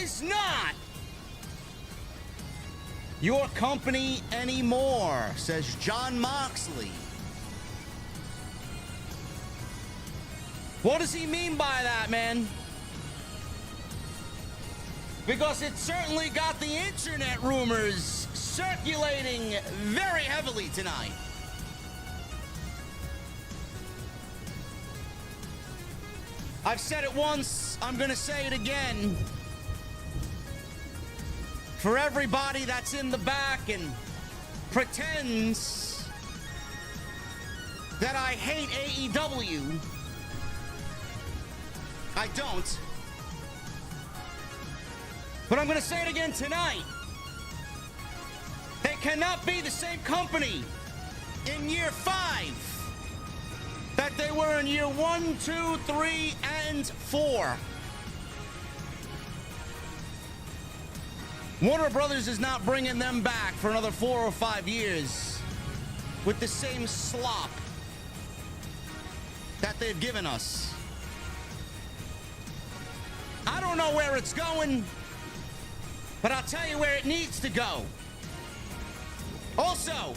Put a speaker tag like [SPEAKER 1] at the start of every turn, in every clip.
[SPEAKER 1] is not your company anymore, says Jon Moxley. What does he mean by that, man? Because it certainly got the internet rumors circulating very heavily tonight. I've said it once, I'm gonna say it again. For everybody that's in the back and pretends that I hate AEW, I don't. But I'm gonna say it again tonight. They cannot be the same company in year 5 that they were in year 1, 2, 3, and 4. Warner Brothers is not bringing them back for another 4 or 5 years with the same slop that they've given us. I don't know where it's going, but I'll tell you where it needs to go. Also,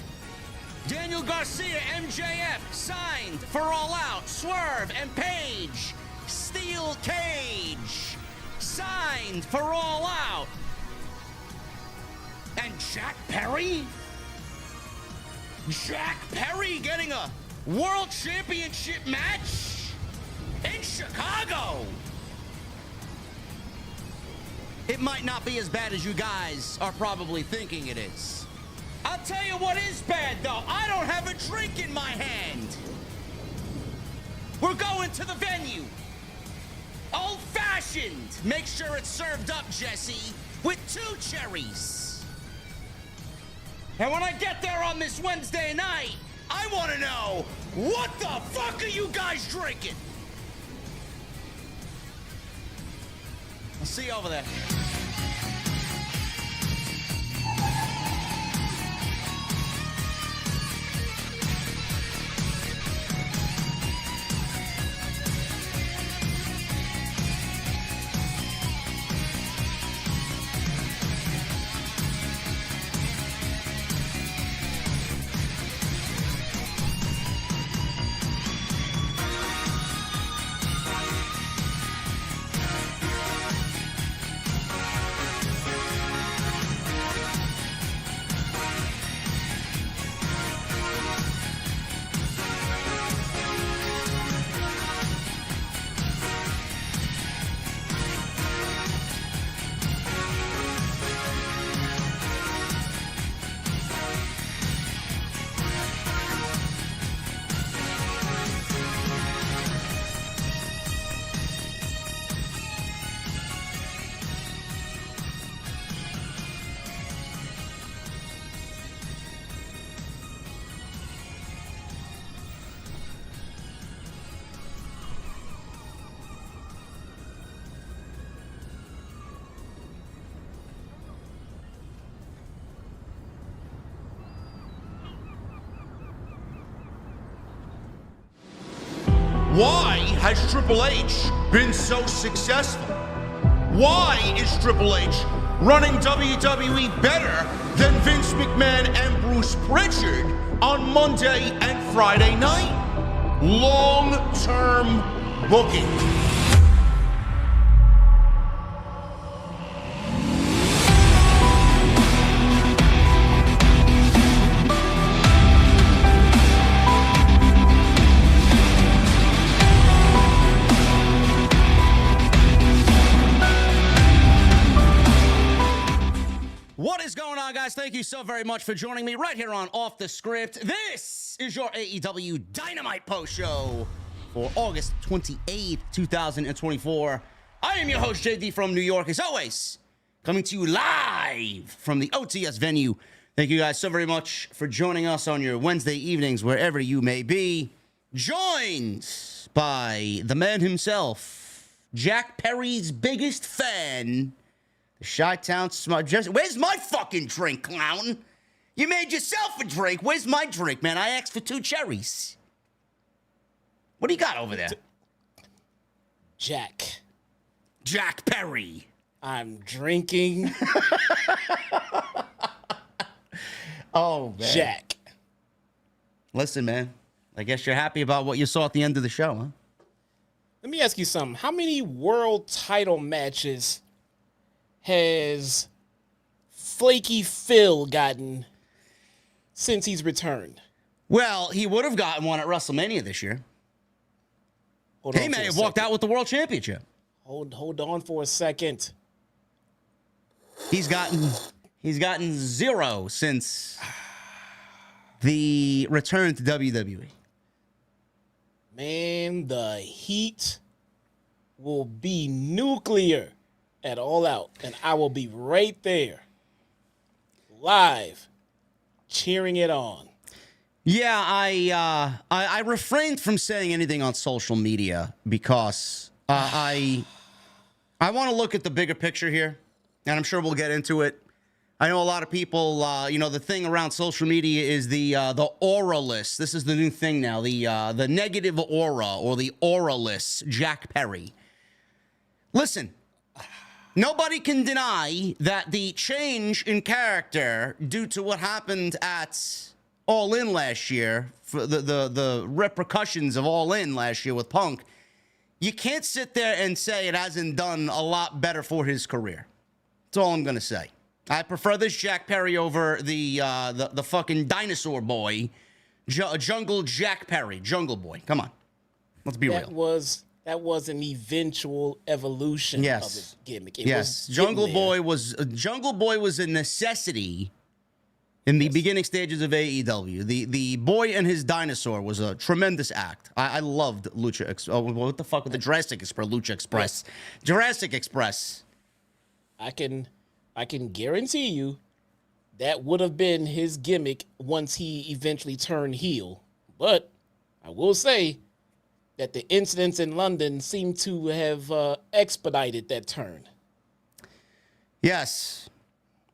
[SPEAKER 1] Daniel Garcia, MJF, signed for All Out. Swerve and Page, Steel Cage, signed for All Out. And Jack Perry? Jack Perry getting a World Championship match in Chicago. It might not be as bad as you guys are probably thinking it is. I'll tell you what is bad, though. I don't have a drink in my hand. We're going to the venue. Old-fashioned. Make sure it's served up, Jesse, with 2 cherries. And when I get there on this Wednesday night, I want to know, what the fuck are you guys drinking? I'll see you over there.
[SPEAKER 2] Why has Triple H been so successful? Why is Triple H running WWE better than Vince McMahon and Bruce Pritchard on Monday and Friday night? Long-term booking.
[SPEAKER 1] Thank you so very much for joining me right here on Off the Script. This is your AEW Dynamite post show for August 28th, 2024. I am your host, JD from New York, as always, coming to you live from the OTS venue. Thank you guys so very much for joining us on your Wednesday evenings, wherever you may be. Joined by the man himself, Jack Perry's biggest fan, the Chi-Town Smart. Where's my fucking drink, clown? You made yourself a drink. Where's my drink, man? I asked for 2 cherries. What do you got over there?
[SPEAKER 3] Jack
[SPEAKER 1] Perry.
[SPEAKER 3] I'm drinking.
[SPEAKER 1] Oh, man.
[SPEAKER 3] Jack.
[SPEAKER 1] Listen, man. I guess you're happy about what you saw at the end of the show, huh?
[SPEAKER 3] Let me ask you something. How many world title matches has Flaky Phil gotten since he's returned?
[SPEAKER 1] Well, he would have gotten one at WrestleMania this year. He may have walked out with the World Championship.
[SPEAKER 3] Hold on for a second.
[SPEAKER 1] He's gotten 0 since the return to WWE.
[SPEAKER 3] Man, the heat will be nuclear at All Out, and I will be right there, live, cheering it on.
[SPEAKER 1] Yeah, I refrained from saying anything on social media because I want to look at the bigger picture here, and I'm sure we'll get into it. I know a lot of people, the thing around social media is the aura list. This is the new thing now, the negative aura or the aura-less Jack Perry. Listen, nobody can deny that the change in character due to what happened at All In last year, for the repercussions of All In last year with Punk, you can't sit there and say it hasn't done a lot better for his career. That's all I'm going to say. I prefer this Jack Perry over the fucking dinosaur boy, Jungle Jack Perry, Jungle Boy. Come on, let's be real.
[SPEAKER 3] That was an eventual evolution of his gimmick.
[SPEAKER 1] Jungle Boy was a necessity in the beginning stages of AEW. The boy and his dinosaur was a tremendous act. I loved Lucha. What the fuck with the Jurassic Express? Lucha Express, Jurassic Express.
[SPEAKER 3] I can guarantee you that would have been his gimmick once he eventually turned heel. But I will say that the incidents in London seem to have expedited that turn.
[SPEAKER 1] Yes,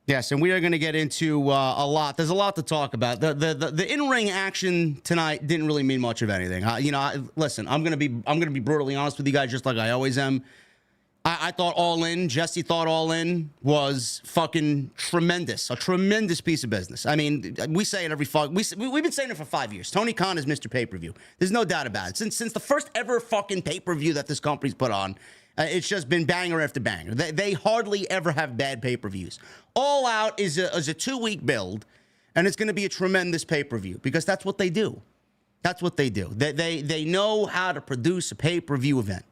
[SPEAKER 1] and we are going to get into a lot. There's a lot to talk about. The in-ring action tonight didn't really mean much of anything. Listen, I'm going to be brutally honest with you guys, just like I always am. I thought All In, Jesse thought All In was fucking tremendous, a tremendous piece of business. I mean, we say it every we've been saying it for 5 years. Tony Khan is Mr. Pay-Per-View. There's no doubt about it. Since the first ever fucking pay-per-view that this company's put on, it's just been banger after banger. They hardly ever have bad pay-per-views. All Out is a 2-week build, and it's going to be a tremendous pay-per-view because that's what they do. That's what they do. They know how to produce a pay-per-view event.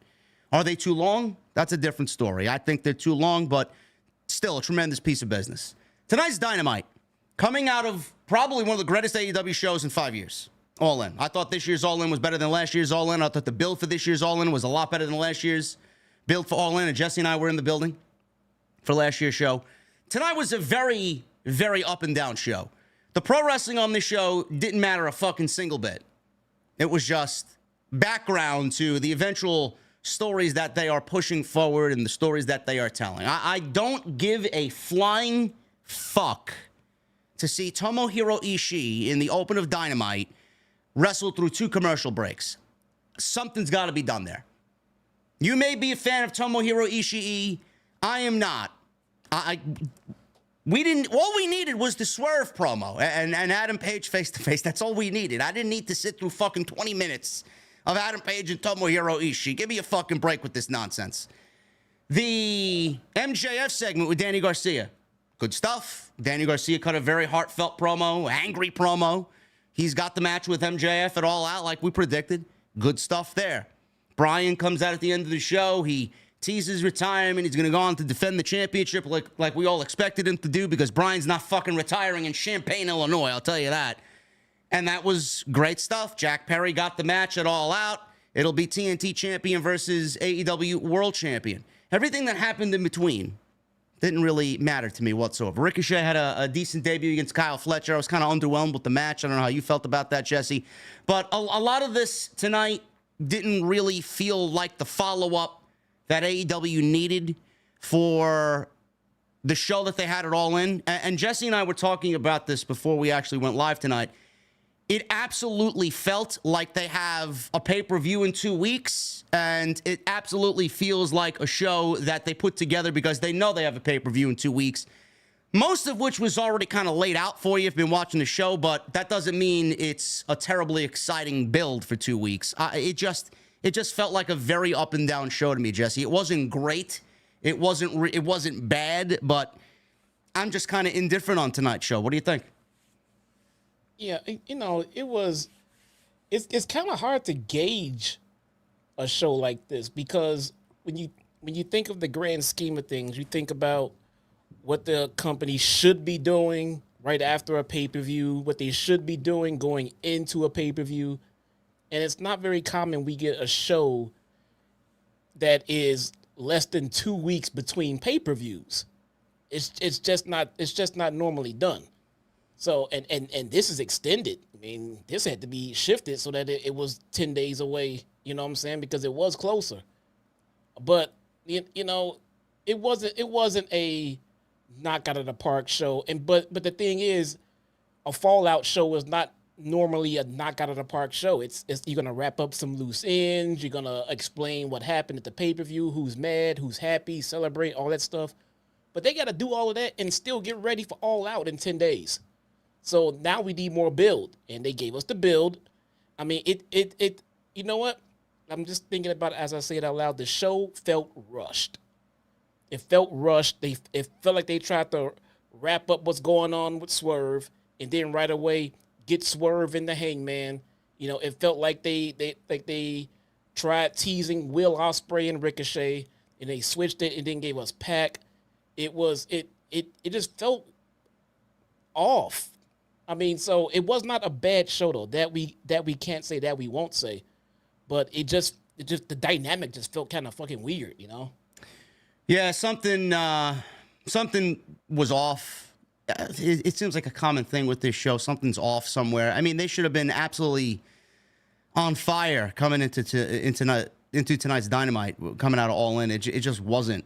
[SPEAKER 1] Are they too long? That's a different story. I think they're too long, but still a tremendous piece of business. Tonight's Dynamite, coming out of probably one of the greatest AEW shows in 5 years. All In. I thought this year's All In was better than last year's All In. I thought the build for this year's All In was a lot better than last year's build for All In, and Jesse and I were in the building for last year's show. Tonight was a very, very up and down show. The pro wrestling on this show didn't matter a fucking single bit. It was just background to the eventual stories that they are pushing forward and the stories that they are telling. I don't give a flying fuck to see Tomohiro Ishii in the open of Dynamite wrestle through 2 commercial breaks. Something's got to be done there. You may be a fan of Tomohiro Ishii. I am not. All we needed was the Swerve promo and Adam Page face to face. That's all we needed. I didn't need to sit through fucking 20 minutes of Adam Page and Tomohiro Ishii. Give me a fucking break with this nonsense. The MJF segment with Danny Garcia. Good stuff. Danny Garcia cut a very heartfelt promo, angry promo. He's got the match with MJF at All Out like we predicted. Good stuff there. Bryan comes out at the end of the show. He teases retirement. He's going to go on to defend the championship like we all expected him to do because Bryan's not fucking retiring in Champaign, Illinois. I'll tell you that. And that was great stuff. Jack Perry got the match at All Out. It'll be TNT champion versus AEW world champion. Everything that happened in between didn't really matter to me whatsoever. Ricochet had a decent debut against Kyle Fletcher. I was kind of underwhelmed with the match. I don't know how you felt about that, Jesse. But a lot of this tonight didn't really feel like the follow-up that AEW needed for the show that they had it All In. And Jesse and I were talking about this before we actually went live tonight. it absolutely felt like they have a pay-per-view in 2 weeks, and it absolutely feels like a show that they put together because they know they have a pay-per-view in 2 weeks, most of which was already kind of laid out for you if you've been watching the show, but that doesn't mean it's a terribly exciting build for 2 weeks. It just felt like a very up and down show to me, Jesse. It wasn't great. It wasn't bad, but I'm just kind of indifferent on tonight's show. What do you think?
[SPEAKER 3] Yeah, it's kind of hard to gauge a show like this because when you think of the grand scheme of things, you think about what the company should be doing right after a pay-per-view, what they should be doing going into a pay-per-view. And it's not very common we get a show that is less than 2 weeks between pay-per-views. It's just not normally done. So and this is extended. I mean, this had to be shifted so that it was 10 days away, you know what I'm saying? Because it was closer. But it wasn't a knock out of the park show. But the thing is, a Fallout show is not normally a knock out of the park show. It's you're gonna wrap up some loose ends, you're gonna explain what happened at the pay-per-view, who's mad, who's happy, celebrate, all that stuff. But they gotta do all of that and still get ready for All Out in 10 days. So now we need more build. And they gave us the build. I mean, it you know what? I'm just thinking about it as I say it out loud. The show felt rushed. It felt rushed. It felt like they tried to wrap up what's going on with Swerve and then right away get Swerve in the Hangman. You know, it felt like they tried teasing Will Ospreay and Ricochet, and they switched it and then gave us Pac. It just felt off. I mean, so it was not a bad show though. That we can't say, that we won't say, but it just the dynamic just felt kind of fucking weird, you know?
[SPEAKER 1] Yeah, something was off. It seems like a common thing with this show. Something's off somewhere. I mean, they should have been absolutely on fire coming into tonight's Dynamite, coming out of All In. It just wasn't.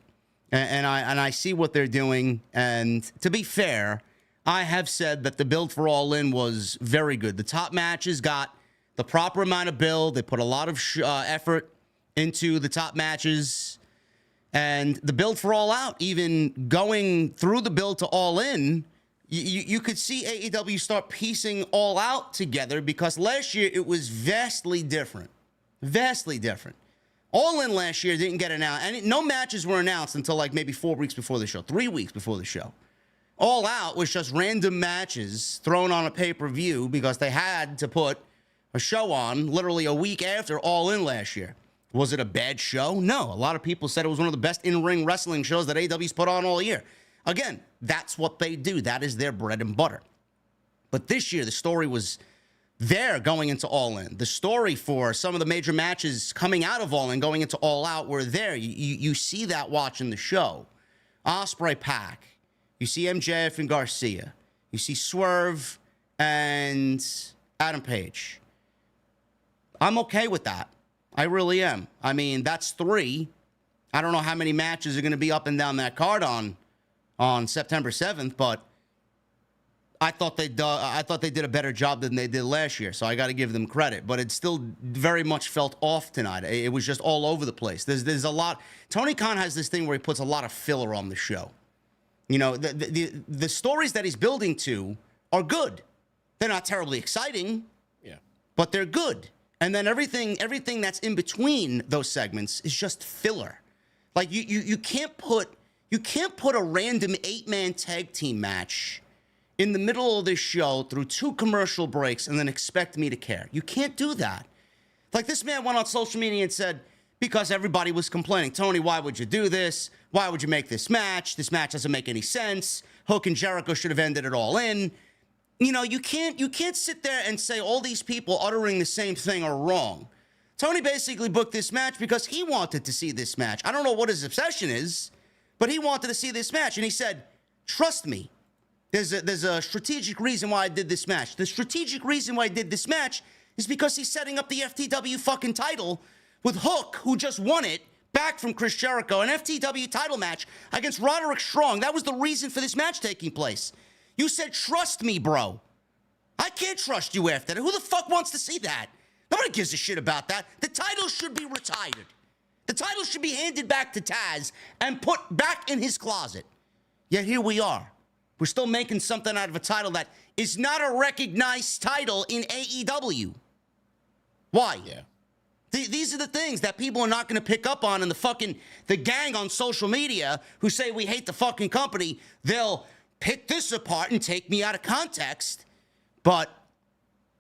[SPEAKER 1] And I see what they're doing. And to be fair, I have said that the build for All In was very good. The top matches got the proper amount of build. They put a lot of effort into the top matches. And the build for All Out, even going through the build to All In, you could see AEW start piecing All Out together because last year it was vastly different. Vastly different. All In last year didn't get announced. And no matches were announced until like maybe 4 weeks before the show, 3 weeks before the show. All Out was just random matches thrown on a pay-per-view because they had to put a show on literally a week after All In last year. Was it a bad show? No. A lot of people said it was one of the best in-ring wrestling shows that AEW's put on all year. Again, that's what they do. That is their bread and butter. But this year, the story was there going into All In. The story for some of the major matches coming out of All In, going into All Out, were there. You see that watching the show. Ospreay Pac. You see MJF and Garcia. You see Swerve and Adam Page. I'm okay with that. I really am. I mean, that's 3. I don't know how many matches are going to be up and down that card on September 7th, but I thought they did a better job than they did last year, so I got to give them credit. But it still very much felt off tonight. It was just all over the place. There's a lot. Tony Khan has this thing where he puts a lot of filler on the show. You know, the stories that he's building to are good. They're not terribly exciting, but they're good. And then everything that's in between those segments is just filler. Like you can't put a random 8-man tag team match in the middle of this show through 2 commercial breaks and then expect me to care. You can't do that. Like, this man went on social media and said, because everybody was complaining, Tony, why would you do this? Why would you make this match? This match doesn't make any sense. Hook and Jericho should have ended it all in. You know, you can't sit there and say all these people uttering the same thing are wrong. Tony basically booked this match because he wanted to see this match. I don't know what his obsession is, but he wanted to see this match. And he said, trust me, there's a strategic reason why I did this match. The strategic reason why I did this match is because he's setting up the FTW fucking title with Hook, who just won it, back from Chris Jericho, an FTW title match against Roderick Strong. That was the reason for this match taking place. You said, trust me, bro. I can't trust you after that. Who the fuck wants to see that? Nobody gives a shit about that. The title should be retired. The title should be handed back to Taz and put back in his closet. Yet here we are. We're still making something out of a title that is not a recognized title in AEW. Why?
[SPEAKER 3] Yeah.
[SPEAKER 1] These are the things that people are not going to pick up on, and the gang on social media who say we hate the fucking company, they'll pick this apart and take me out of context. But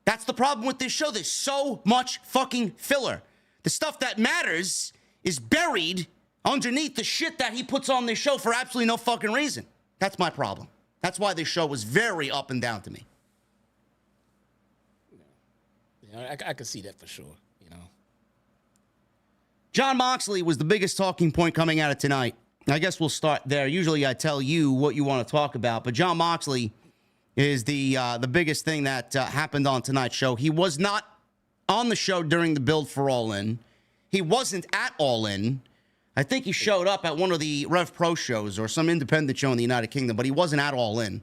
[SPEAKER 1] that's the problem with this show. There's so much fucking filler. The stuff that matters is buried underneath the shit that he puts on this show for absolutely no fucking reason. That's my problem. That's why this show was very up and down to me.
[SPEAKER 3] Yeah, I can see that for sure.
[SPEAKER 1] Jon Moxley was the biggest talking point coming out of tonight. I guess we'll start there. Usually I tell you what you want to talk about, but Jon Moxley is the biggest thing that happened on tonight's show. He was not on the show during the build for All In. He wasn't at All In. I think he showed up at one of the Rev Pro shows or some independent show in the United Kingdom, but he wasn't at All In.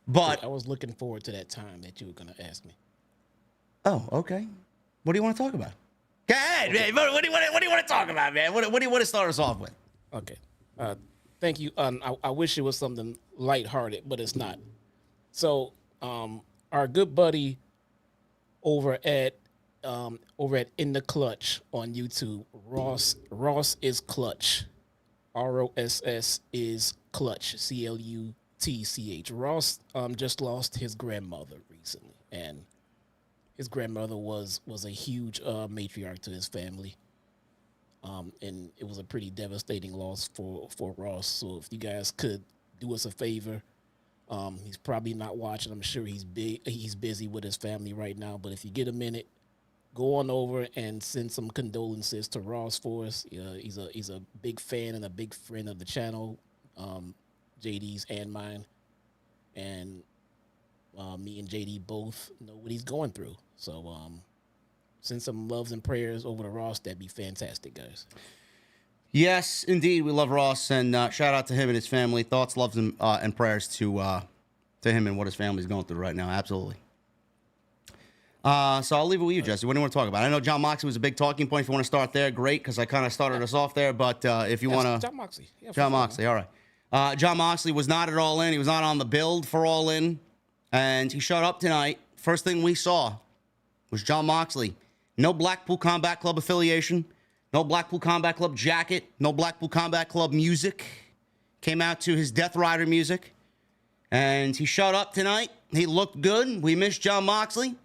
[SPEAKER 1] But
[SPEAKER 3] I was looking forward to that time that you were going to ask me.
[SPEAKER 1] Oh, okay. What do you want to talk about? Go ahead, man. What do you want to talk about, man? What do you want to start us off with?
[SPEAKER 3] Okay. Thank you. I wish it was something lighthearted, but it's not. So, our good buddy over at In the Clutch on YouTube, Ross is Clutch. ROSS is Clutch. CLUTCH. Ross just lost his grandmother recently, and his grandmother was a huge matriarch to his family. And it was a pretty devastating loss for Ross. So if you guys could do us a favor, he's probably not watching. I'm sure he's busy with his family right now. But if you get a minute, go on over and send some condolences to Ross for us. He's a big fan and a big friend of the channel, JD's and mine. And me and JD both know what he's going through. So send some loves and prayers over to Ross. That'd be fantastic, guys.
[SPEAKER 1] Yes, indeed. We love Ross, and shout out to him and his family. Thoughts, loves, and prayers to him and what his family's going through right now. Absolutely. So I'll leave it with you, Jesse. What do you want to talk about? I know Jon Moxley was a big talking point. If you want to start there, great, because I kind of started us off there. But if you want to...
[SPEAKER 3] Jon Moxley. Yeah,
[SPEAKER 1] Jon Moxley, all right. Jon Moxley was not at All In. He was not on the build for All In. And he showed up tonight. First thing we saw was Jon Moxley. No Blackpool Combat Club affiliation. No Blackpool Combat Club jacket. No Blackpool Combat Club music. Came out to his Death Rider music. And he showed up tonight. He looked good. We missed Jon Moxley.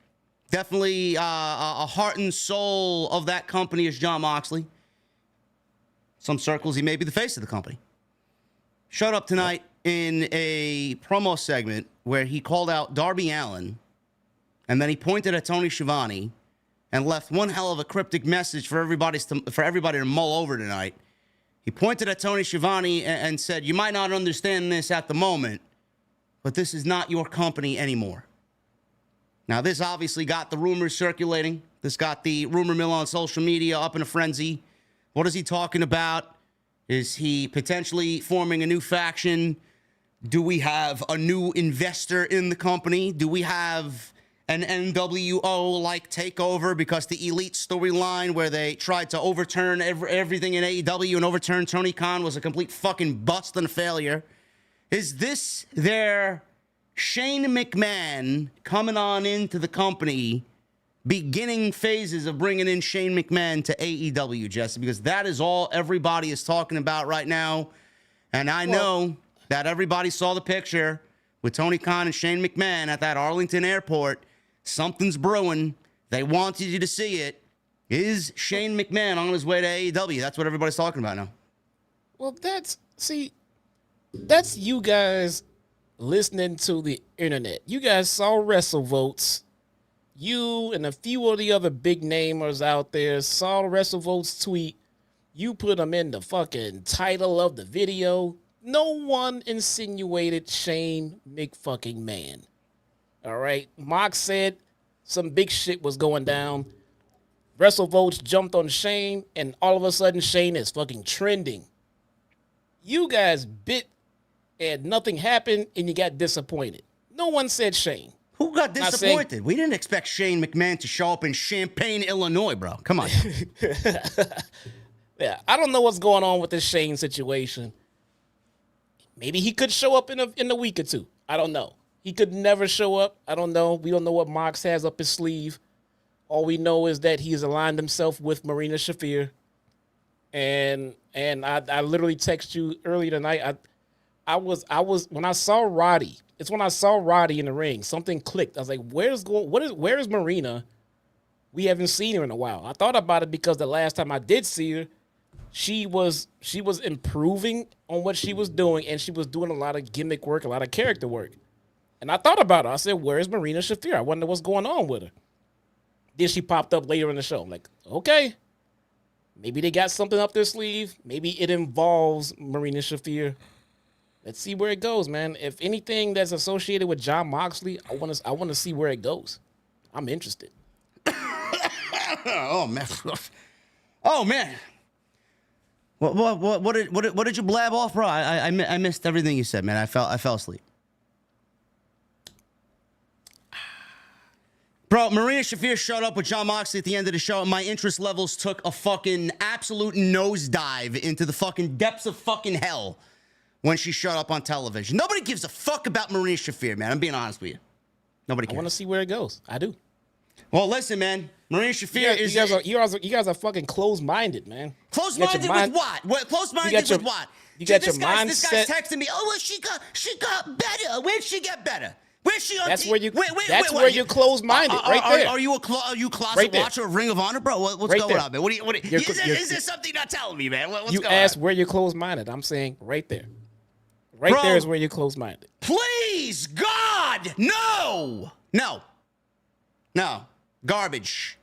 [SPEAKER 1] Definitely a heart and soul of that company is Jon Moxley. Some circles, he may be the face of the company. Showed up tonight in a promo segment where he called out Darby Allin, and then he pointed at Tony Schiavone and left one hell of a cryptic message for everybody to mull over tonight. He pointed at Tony Schiavone and said, "You might not understand this at the moment, but this is not your company anymore." Now, this obviously got the rumors circulating. This got the rumor mill on social media up in a frenzy. What is he talking about? Is he potentially forming a new faction? Do we have a new investor in the company? Do we have an NWO-like takeover? Because the Elite storyline where they tried to overturn everything in AEW and overturn Tony Khan was a complete fucking bust and failure. Is this their Shane McMahon coming on into the company, beginning phases of bringing in Shane McMahon to AEW, Jesse? Because that is all everybody is talking about right now. And I know that everybody saw the picture with Tony Khan and Shane McMahon at that Arlington airport. Something's brewing. They wanted you to see it. Is Shane McMahon on his way to AEW? That's what everybody's talking about now.
[SPEAKER 3] Well, that's you guys listening to the internet. You guys saw WrestleVotes. You and a few of the other big namers out there saw WrestleVotes tweet. You put them in the fucking title of the video. No one insinuated Shane McFucking-Man. All right? Mox said some big shit was going down. WrestleVotes jumped on Shane, and all of a sudden Shane is fucking trending. You guys bit and nothing happened, and you got disappointed. No one said Shane.
[SPEAKER 1] Who got
[SPEAKER 3] Not
[SPEAKER 1] disappointed?
[SPEAKER 3] saying-
[SPEAKER 1] We didn't expect Shane McMahon to show up in Champaign, Illinois, bro. Come on.
[SPEAKER 3] Yeah, I don't know what's going on with this Shane situation. Maybe he could show up in a week or two. I don't know. He could never show up. I don't know. We don't know what Mox has up his sleeve. All we know is that he's aligned himself with Marina Shafir. And I literally texted you earlier tonight. I was when I saw Roddy. It's when I saw Roddy in the ring. Something clicked. I was like, where is Marina? We haven't seen her in a while. I thought about it because the last time I did see her, she was improving on what she was doing, and she was doing a lot of gimmick work, a lot of character work. And I thought about her. I said, where is Marina Shafir? I wonder what's going on with her. Then she popped up later in the show. I'm like, okay. Maybe they got something up their sleeve. Maybe it involves Marina Shafir. Let's see where it goes, man. If anything that's associated with Jon Moxley, I want to see where it goes. I'm interested.
[SPEAKER 1] Oh man. Oh man. What did you blab off, bro? I missed everything you said, man. I fell asleep. Bro, Marina Shafir showed up with Jon Moxley at the end of the show, and my interest levels took a fucking absolute nosedive into the fucking depths of fucking hell when she showed up on television. Nobody gives a fuck about Marina Shafir, man. I'm being honest with you. Nobody cares.
[SPEAKER 3] I want to see where it goes. I do.
[SPEAKER 1] Well, listen, man. Marina Shafir is...
[SPEAKER 3] You guys are fucking closed-minded, man.
[SPEAKER 1] Closed-minded with what? Closed-minded with what?
[SPEAKER 3] You got your
[SPEAKER 1] This
[SPEAKER 3] mindset.
[SPEAKER 1] guy's texting me, oh, well, she got better. Where'd she get better? Where's she on
[SPEAKER 3] That's
[SPEAKER 1] TV?
[SPEAKER 3] where you.
[SPEAKER 1] Wait,
[SPEAKER 3] That's where you're closed-minded, right there.
[SPEAKER 1] Are you a closet
[SPEAKER 3] Right there.
[SPEAKER 1] watcher of Ring of Honor, bro? What's
[SPEAKER 3] Right
[SPEAKER 1] going
[SPEAKER 3] there.
[SPEAKER 1] on, man? Is there something you're not telling me, man? What's
[SPEAKER 3] You
[SPEAKER 1] going on?
[SPEAKER 3] asked where you're closed-minded. I'm saying right there. Right
[SPEAKER 1] Bro.
[SPEAKER 3] there is where you're closed-minded.
[SPEAKER 1] Please, God, no. Garbage.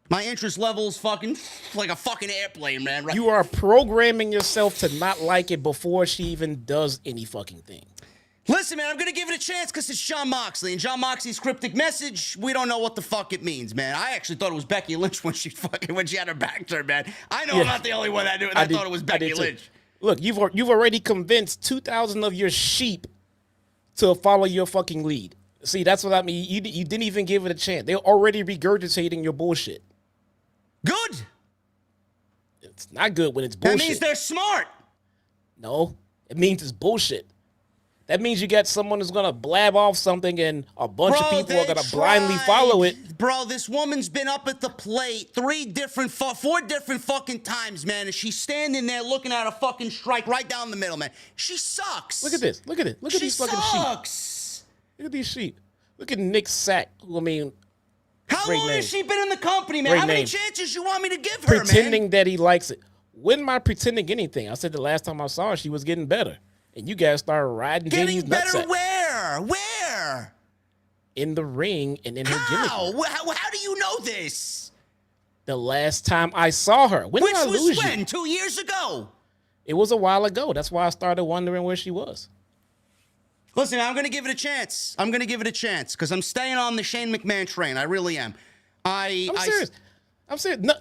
[SPEAKER 1] My interest level's fucking like a fucking airplane, man. Right?
[SPEAKER 3] You are programming yourself to not like it before she even does any fucking thing.
[SPEAKER 1] Listen, man, I'm going to give it a chance because it's Jon Moxley. And Jon Moxley's cryptic message, we don't know what the fuck it means, man. I actually thought it was Becky Lynch when she had her back turned, man. I know I'm not the only one that thought it was Becky Lynch.
[SPEAKER 3] Look, you've already convinced 2,000 of your sheep to follow your fucking lead. See, that's what I mean. You didn't even give it a chance. They're already regurgitating your bullshit.
[SPEAKER 1] Good.
[SPEAKER 3] It's not good when it's bullshit.
[SPEAKER 1] That means they're smart.
[SPEAKER 3] No, it means it's bullshit. That means you got someone who's going to blab off something and a bunch of people are going to blindly follow it.
[SPEAKER 1] Bro, this woman's been up at the plate 4 different fucking times, man. And she's standing there looking at a fucking strike right down the middle, man. She sucks.
[SPEAKER 3] Look at this. Look at it. Look at these fucking sheep.
[SPEAKER 1] Sucks.
[SPEAKER 3] Look at these sheep. Look at Nick Sack, who, I mean,
[SPEAKER 1] how long has she been in the company, man?
[SPEAKER 3] Great
[SPEAKER 1] How many
[SPEAKER 3] name.
[SPEAKER 1] chances you want me to give her, man?
[SPEAKER 3] Pretending that he likes it. When am I pretending anything? I said the last time I saw her, she was getting better. And you guys started riding
[SPEAKER 1] Getting
[SPEAKER 3] JD's
[SPEAKER 1] better
[SPEAKER 3] nutsack.
[SPEAKER 1] where?
[SPEAKER 3] In the ring and in her gimmick.
[SPEAKER 1] How do you know this?
[SPEAKER 3] The last time I saw her. When
[SPEAKER 1] Which
[SPEAKER 3] did I
[SPEAKER 1] was
[SPEAKER 3] lose
[SPEAKER 1] when?
[SPEAKER 3] you?
[SPEAKER 1] 2 years ago.
[SPEAKER 3] It was a while ago. That's why I started wondering where she was.
[SPEAKER 1] Listen, I'm going to give it a chance. Because I'm staying on the Shane McMahon train. I really am.
[SPEAKER 3] I'm serious.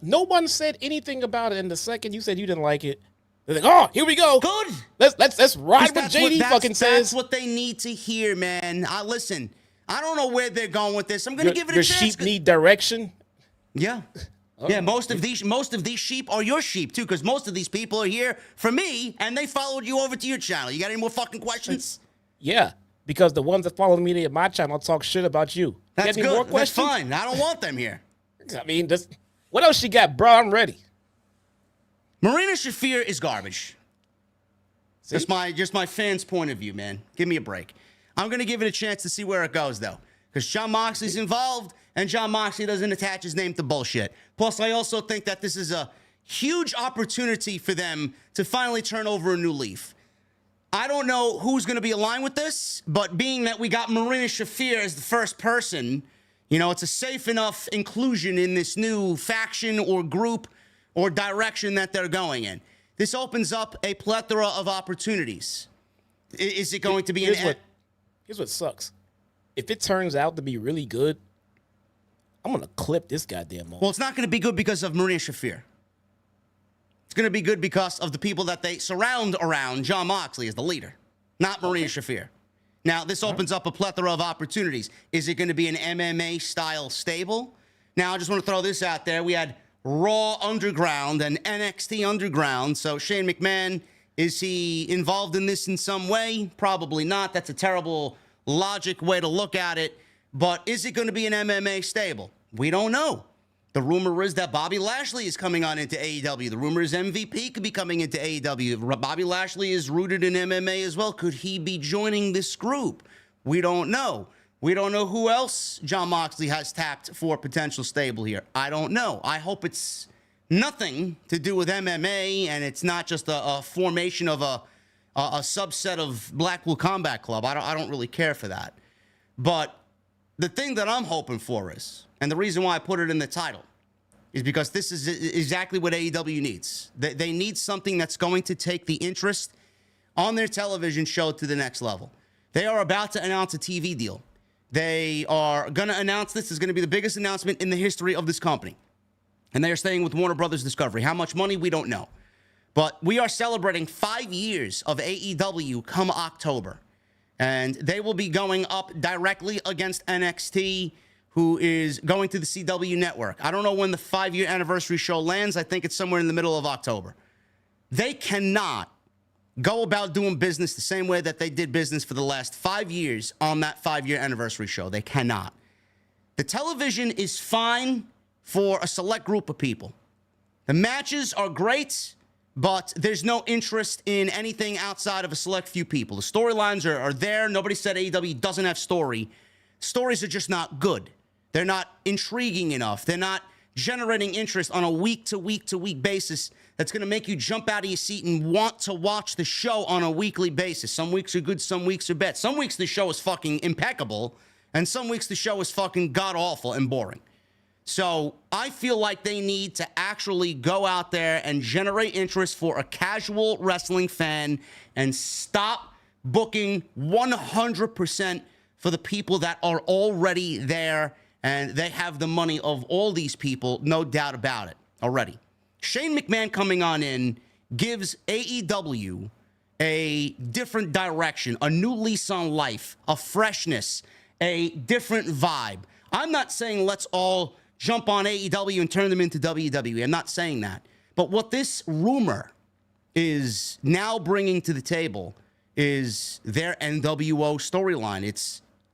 [SPEAKER 3] No one said anything about it. And the second you said you didn't like it, they're like, oh, here we go.
[SPEAKER 1] Good.
[SPEAKER 3] Let's ride what JD fucking says.
[SPEAKER 1] That's what they need to hear, man. Listen, I don't know where they're going with this. I'm going to give it a chance.
[SPEAKER 3] Your sheep need direction.
[SPEAKER 1] Yeah. Yeah, most of these sheep are your sheep too, because most of these people are here for me, and they followed you over to your channel. You got any more fucking questions?
[SPEAKER 3] Yeah, because the ones that follow me at my channel talk shit about you.
[SPEAKER 1] That's
[SPEAKER 3] you got any more questions?
[SPEAKER 1] That's fine. I don't want them here.
[SPEAKER 3] I mean, what else you got, bro? I'm ready.
[SPEAKER 1] Marina Shafir is garbage.
[SPEAKER 3] See?
[SPEAKER 1] Just my fans' point of view, man. Give me a break. I'm going to give it a chance to see where it goes, though, because Jon Moxley's involved, and Jon Moxley doesn't attach his name to bullshit. Plus, I also think that this is a huge opportunity for them to finally turn over a new leaf. I don't know who's going to be aligned with this, but being that we got Marina Shafir as the first person, it's a safe enough inclusion in this new faction or group or direction that they're going in. This opens up a plethora of opportunities. Is it going to be
[SPEAKER 3] Here's what sucks. If it turns out to be really good, I'm going to clip this goddamn moment.
[SPEAKER 1] Well, it's not going to be good because of Marina Shafir. It's going to be good because of the people that they surround around Jon Moxley as the leader, not Marina Shafir. Now, this opens up a plethora of opportunities. Is it going to be an MMA-style stable? Now, I just want to throw this out there. We had Raw Underground and NXT Underground. So Shane McMahon, is he involved in this in some way? Probably not. That's a terrible logic way to look at it. But is it going to be an MMA stable? We don't know. The rumor is that Bobby Lashley is coming on into AEW. The rumor is MVP could be coming into AEW. Bobby Lashley is rooted in MMA as well. Could he be joining this group? We don't know. We don't know who else Jon Moxley has tapped for potential stable here. I don't know. I hope it's nothing to do with MMA and it's not just a formation of a subset of Blackpool Combat Club. I don't really care for that. But the thing that I'm hoping for is, and the reason why I put it in the title, is because this is exactly what AEW needs. They need something that's going to take the interest on their television show to the next level. They are about to announce a TV deal. They are going to announce this is going to be the biggest announcement in the history of this company. And they are staying with Warner Brothers Discovery. How much money? We don't know. But we are celebrating 5 years of AEW come October. And they will be going up directly against NXT, who is going to the CW network. I don't know when the 5-year anniversary show lands. I think it's somewhere in the middle of October. They cannot go about doing business the same way that they did business for the last 5 years on that 5-year anniversary show. They cannot. The television is fine for a select group of people. The matches are great, but there's no interest in anything outside of a select few people. The storylines are there. Nobody said AEW doesn't have story. Stories are just not good. They're not intriguing enough. They're not generating interest on a week-to-week-to-week basis that's going to make you jump out of your seat and want to watch the show on a weekly basis. Some weeks are good, some weeks are bad. Some weeks the show is fucking impeccable, and some weeks the show is fucking god-awful and boring. So I feel like they need to actually go out there and generate interest for a casual wrestling fan and stop booking 100% for the people that are already there, and they have the money of all these people, no doubt about it, already. Shane McMahon coming on in gives AEW a different direction, a new lease on life, a freshness, a different vibe. I'm not saying let's all jump on AEW and turn them into WWE. I'm not saying that. But what this rumor is now bringing to the table is their NWO storyline.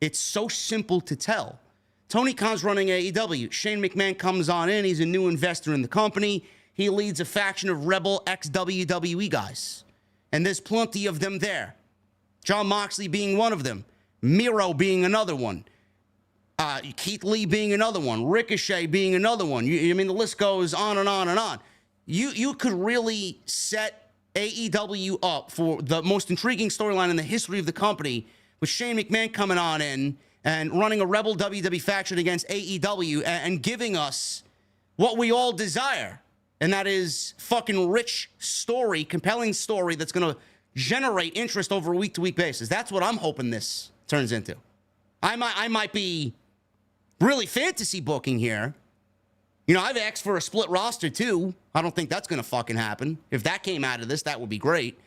[SPEAKER 1] It's so simple to tell. Tony Khan's running AEW. Shane McMahon comes on in. He's a new investor in the company. He leads a faction of rebel ex-WWE guys. And there's plenty of them there. Jon Moxley being one of them. Miro being another one. Keith Lee being another one. Ricochet being another one. I mean, the list goes on and on and on. You could really set AEW up for the most intriguing storyline in the history of the company with Shane McMahon coming on in and running a rebel WWE faction against AEW and giving us what we all desire. And that is fucking rich story, compelling story that's going to generate interest over a week-to-week basis. That's what I'm hoping this turns into. I might be really fantasy booking here. You know, I've asked for a split roster too. I don't think that's going to fucking happen. If that came out of this, that would be great.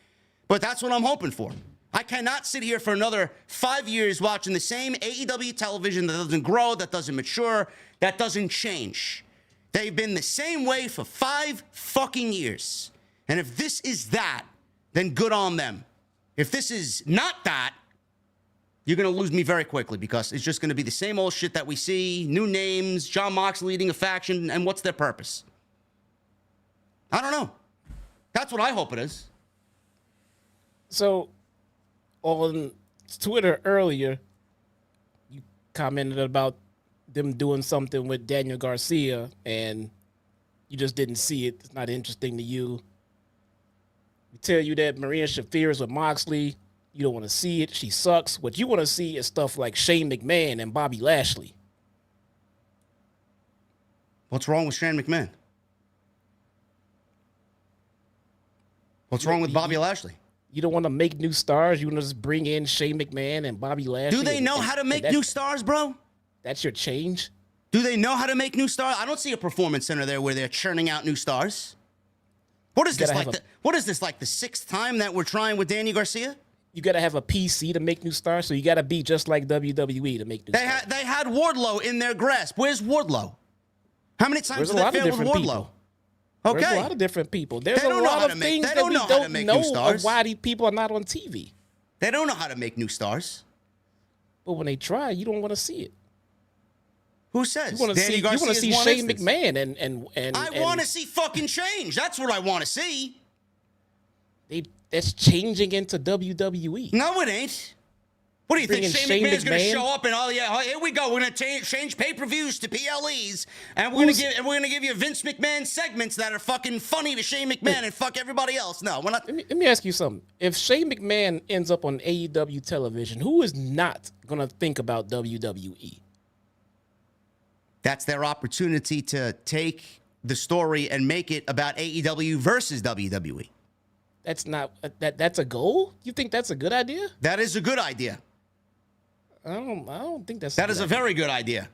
[SPEAKER 1] But that's what I'm hoping for. I cannot sit here for another 5 years watching the same AEW television that doesn't grow, that doesn't mature, that doesn't change. They've been the same way for 5 fucking years. And if this is that, then good on them. If this is not that, you're going to lose me very quickly because it's just going to be the same old shit that we see, new names, Jon Moxley leading a faction, and what's their purpose? I don't know. That's what I hope it is.
[SPEAKER 3] So, on Twitter earlier, you commented about them doing something with Daniel Garcia, and you just didn't see it. It's not interesting to you. We tell you that Maria Shafir is with Moxley. You don't want to see it. She sucks. What you want to see is stuff like Shane McMahon and Bobby Lashley.
[SPEAKER 1] What's wrong with Shane McMahon? What's wrong with Bobby Lashley?
[SPEAKER 3] You don't want to make new stars. You want to just bring in Shane McMahon and Bobby Lashley.
[SPEAKER 1] Do they know how to make new stars, bro?
[SPEAKER 3] That's your change?
[SPEAKER 1] Do they know how to make new stars? I don't see a performance center there where they're churning out new stars. What is this like? What is this like the 6th time that we're trying with Daniel Garcia?
[SPEAKER 3] you got to have a PC to make new stars, so you got to be just like WWE to make new stars.
[SPEAKER 1] They had Wardlow in their grasp. Where's Wardlow? How many times did they fail with Wardlow?
[SPEAKER 3] People.
[SPEAKER 1] Okay.
[SPEAKER 3] There's a lot of different people. There's
[SPEAKER 1] They
[SPEAKER 3] a
[SPEAKER 1] don't know
[SPEAKER 3] lot
[SPEAKER 1] how
[SPEAKER 3] of
[SPEAKER 1] to make-
[SPEAKER 3] things
[SPEAKER 1] they
[SPEAKER 3] that
[SPEAKER 1] don't
[SPEAKER 3] we
[SPEAKER 1] know how to
[SPEAKER 3] don't
[SPEAKER 1] make new
[SPEAKER 3] know
[SPEAKER 1] stars.
[SPEAKER 3] of why these people are not on TV.
[SPEAKER 1] They don't know how to make new stars.
[SPEAKER 3] But when they try, you don't want to see it.
[SPEAKER 1] Who says?
[SPEAKER 3] You want to see Shane McMahon and
[SPEAKER 1] I want to see fucking change. That's what I want to see.
[SPEAKER 3] That's changing into WWE.
[SPEAKER 1] No, it ain't. What do you think?
[SPEAKER 3] Bringing
[SPEAKER 1] Shane McMahon's going to
[SPEAKER 3] McMahon?
[SPEAKER 1] show up and here we go. We're going to change pay-per-views to PLEs, and we're going to give you Vince McMahon segments that are fucking funny to Shane McMahon and fuck everybody else. No, we're not.
[SPEAKER 3] Let me ask you something. If Shane McMahon ends up on AEW television, who is not going to think about WWE?
[SPEAKER 1] That's their opportunity to take the story and make it about AEW versus WWE.
[SPEAKER 3] That's not that's a goal? You think that's a good idea?
[SPEAKER 1] That is a good idea.
[SPEAKER 3] I don't think that's
[SPEAKER 1] That is a very good idea.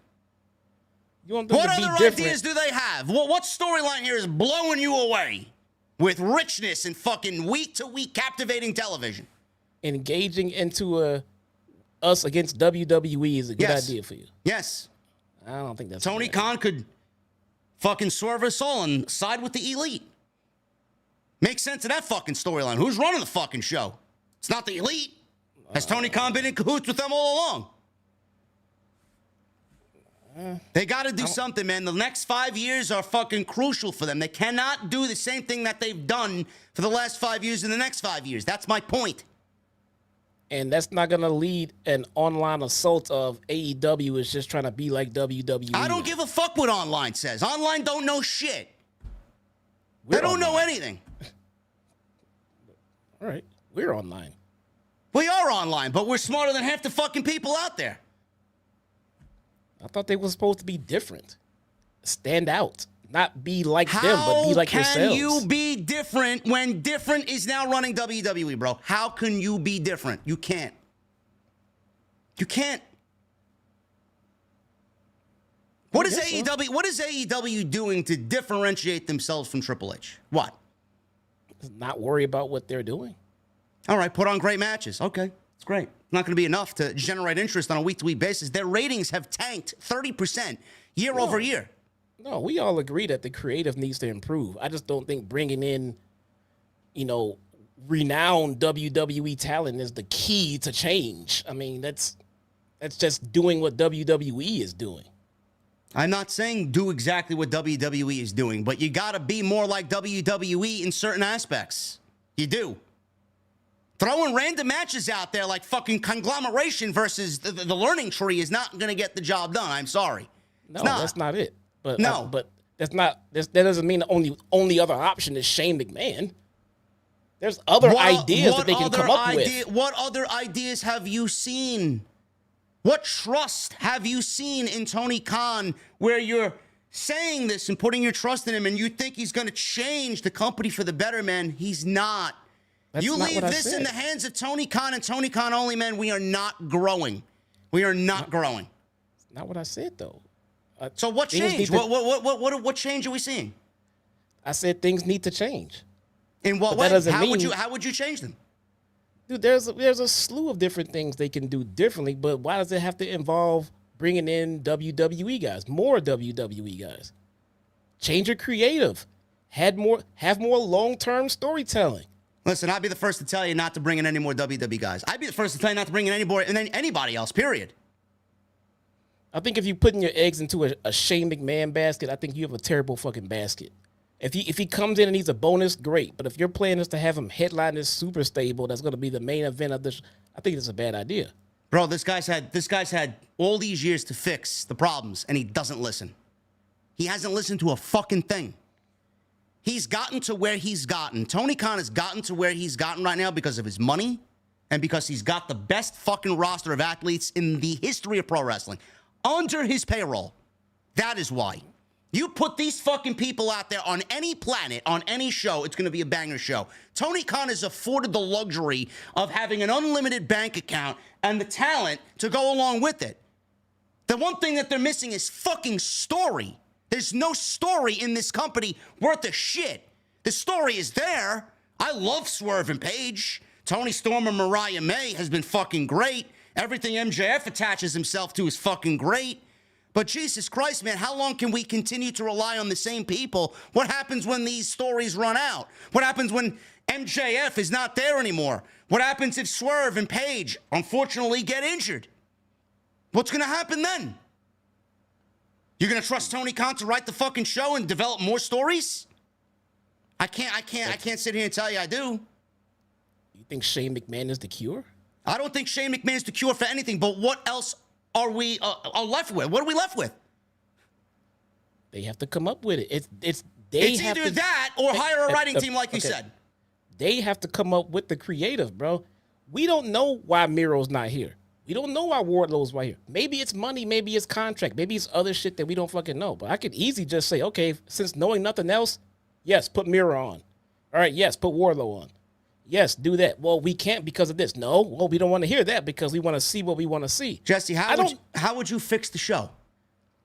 [SPEAKER 3] You want them
[SPEAKER 1] What
[SPEAKER 3] to be
[SPEAKER 1] other
[SPEAKER 3] different.
[SPEAKER 1] ideas do they have? What storyline here is blowing you away with richness and fucking week-to-week captivating television?
[SPEAKER 3] Engaging into us against WWE is a good idea for you.
[SPEAKER 1] Yes.
[SPEAKER 3] I don't think that's
[SPEAKER 1] Tony
[SPEAKER 3] a good idea.
[SPEAKER 1] Khan could fucking swerve us all and side with the elite. Makes sense of that fucking storyline. Who's running the fucking show? It's not the elite. Has Tony Khan been in cahoots with them all along? They got to do something, man. The next 5 years are fucking crucial for them. They cannot do the same thing that they've done for the last 5 years in the next 5 years. That's my point.
[SPEAKER 3] And that's not going to lead an online assault of AEW is just trying to be like WWE.
[SPEAKER 1] I don't give a fuck what online says. Online don't know shit. They don't know anything.
[SPEAKER 3] All right. We're online.
[SPEAKER 1] We are online, but we're smarter than half the fucking people out there.
[SPEAKER 3] I thought they were supposed to be different. Stand out. Not be like them, but be like yourselves.
[SPEAKER 1] How can you be different when different is now running WWE, bro? How can you be different? You can't. You can't. What is AEW? What is AEW doing to differentiate themselves from Triple H? What?
[SPEAKER 3] Not worry about what they're doing.
[SPEAKER 1] All right, put on great matches. Okay, it's great. It's not going to be enough to generate interest on a week-to-week basis. Their ratings have tanked 30% year over year.
[SPEAKER 3] No, we all agree that the creative needs to improve. I just don't think bringing in, renowned WWE talent is the key to change. I mean, that's just doing what WWE is doing.
[SPEAKER 1] I'm not saying do exactly what WWE is doing, but you got to be more like WWE in certain aspects. You do. Throwing random matches out there like fucking conglomeration versus the learning tree is not going to get the job done. I'm sorry.
[SPEAKER 3] No, that's not it. But
[SPEAKER 1] no,
[SPEAKER 3] but that's not. That doesn't mean the only other option is Shane McMahon. There's other ideas that they can come up with.
[SPEAKER 1] What other ideas have you seen? What trust have you seen in Tony Khan where you're saying this and putting your trust in him and you think he's going to change the company for the better, man? He's not. You leave this in the hands of Tony Khan and Tony Khan only, man. We are not growing. We are not growing.
[SPEAKER 3] That's not what I said, though.
[SPEAKER 1] So what changed? What change are we seeing?
[SPEAKER 3] I said things need to change.
[SPEAKER 1] In what way? How would you change them?
[SPEAKER 3] Dude, there's a slew of different things they can do differently, but why does it have to involve bringing in WWE guys, more WWE guys? Change your creative. Have more long-term storytelling.
[SPEAKER 1] Listen, I'd be the first to tell you not to bring in any more WWE guys. I'd be the first to tell you not to bring in anybody else, period.
[SPEAKER 3] I think if you're putting your eggs into a Shane McMahon basket, I think you have a terrible fucking basket. If he comes in and he's a bonus, great. But if your plan is to have him headline this super stable that's going to be the main event of this, I think it's a bad idea.
[SPEAKER 1] Bro, this guy's had all these years to fix the problems, and he doesn't listen. He hasn't listened to a fucking thing. He's gotten to where he's gotten. Tony Khan has gotten to where he's gotten right now because of his money and because he's got the best fucking roster of athletes in the history of pro wrestling under his payroll. That is why. You put these fucking people out there on any planet, on any show, it's going to be a banger show. Tony Khan is afforded the luxury of having an unlimited bank account and the talent to go along with it. The one thing that they're missing is fucking story. There's no story in this company worth a shit. The story is there. I love Swerve and Paige. Tony Storm and Mariah May has been fucking great. Everything MJF attaches himself to is fucking great. But Jesus Christ, man, how long can we continue to rely on the same people? What happens when these stories run out? What happens when MJF is not there anymore? What happens if Swerve and Paige, unfortunately, get injured? What's going to happen then? You're going to trust Tony Khan to write the fucking show and develop more stories? I can't sit here and tell you I do.
[SPEAKER 3] You think Shane McMahon is the cure?
[SPEAKER 1] I don't think Shane McMahon is the cure for anything, but what else are we left with? What are we left with?
[SPEAKER 3] They have to come up with it. It's
[SPEAKER 1] either that or hire a writing team like you said.
[SPEAKER 3] They have to come up with the creative, bro. We don't know why Miro's not here. We don't know why Wardlow's right here. Maybe it's money, maybe it's contract, maybe it's other shit that we don't fucking know. But I could easily just say, okay, since knowing nothing else, yes, put Miro on. All right, yes, put Wardlow on. Yes, do that. Well, we can't because of this. No, well, we don't want to hear that because we want to see what we want to see.
[SPEAKER 1] Jesse, how would you fix the show?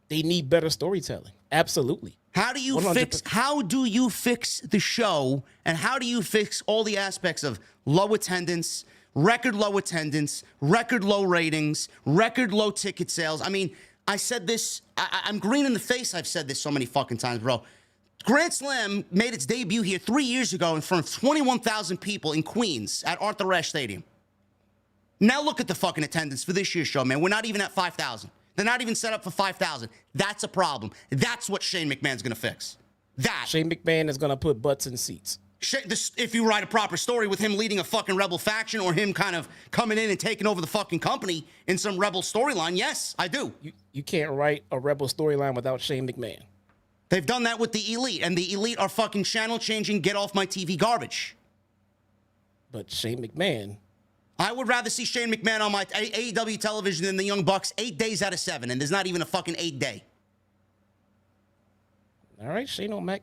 [SPEAKER 3] They need better storytelling. Absolutely.
[SPEAKER 1] How do you 100%. How do you fix the show, and how do you fix all the aspects of low attendance, record low attendance, record low ratings, record low ticket sales? I mean, I said this, I'm green in the face. I've said this so many fucking times, bro. Grand Slam made its debut here 3 years ago in front of 21,000 people in Queens at Arthur Ashe Stadium. Now look at the fucking attendance for this year's show, man. We're not even at 5,000. They're not even set up for 5,000. That's a problem. That's what Shane McMahon's going to fix. That.
[SPEAKER 3] Shane McMahon is going to put butts in seats.
[SPEAKER 1] If you write a proper story with him leading a fucking rebel faction or him kind of coming in and taking over the fucking company in some rebel storyline, yes, I do.
[SPEAKER 3] You can't write a rebel storyline without Shane McMahon.
[SPEAKER 1] They've done that with the Elite, and the Elite are fucking channel-changing, get-off-my-TV garbage.
[SPEAKER 3] But Shane McMahon...
[SPEAKER 1] I would rather see Shane McMahon on my AEW television than the Young Bucks 8 days out of 7, and there's not even a fucking 8th day.
[SPEAKER 3] All right, Shane O'Mac.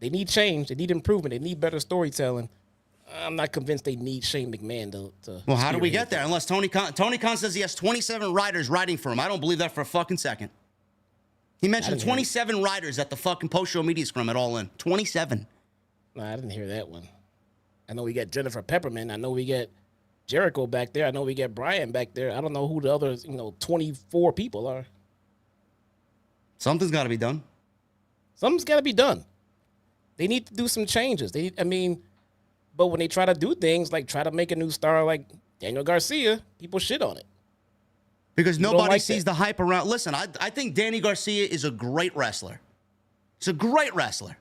[SPEAKER 3] They need change. They need improvement. They need better storytelling. I'm not convinced they need Shane McMahon to
[SPEAKER 1] well, how do we get there? Unless Tony Khan says he has 27 writers writing for him. I don't believe that for a fucking second. He mentioned 27 writers at the fucking post-show media scrum at All In. 27.
[SPEAKER 3] No, I didn't hear that one. I know we got Jennifer Pepperman. I know we got Jericho back there. I know we got Brian back there. I don't know who the other, 24 people are.
[SPEAKER 1] Something's got to be done.
[SPEAKER 3] Something's got to be done. They need to do some changes. But when they try to do things like try to make a new star like Daniel Garcia, people shit on it.
[SPEAKER 1] Because nobody sees the hype around. Listen, I think Danny Garcia is a great wrestler. He's a great wrestler.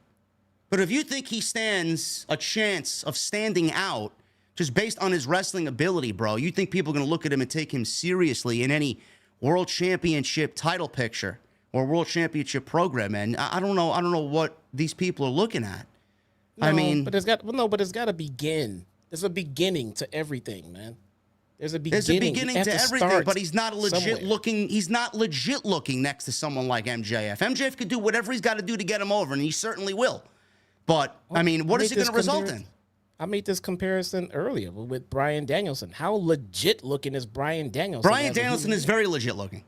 [SPEAKER 1] But if you think he stands a chance of standing out just based on his wrestling ability, bro, you think people are going to look at him and take him seriously in any world championship title picture or world championship program, man. I don't know what these people are looking at.
[SPEAKER 3] No, but it's got to begin. There's a beginning to everything, man. There's a beginning to everything,
[SPEAKER 1] but he's not legit looking. He's not legit looking next to someone like MJF. MJF could do whatever he's got to do to get him over, and he certainly will. But what is it going to result in?
[SPEAKER 3] I made this comparison earlier with Bryan Danielson. How legit looking is Bryan Danielson?
[SPEAKER 1] Bryan Danielson is very legit looking.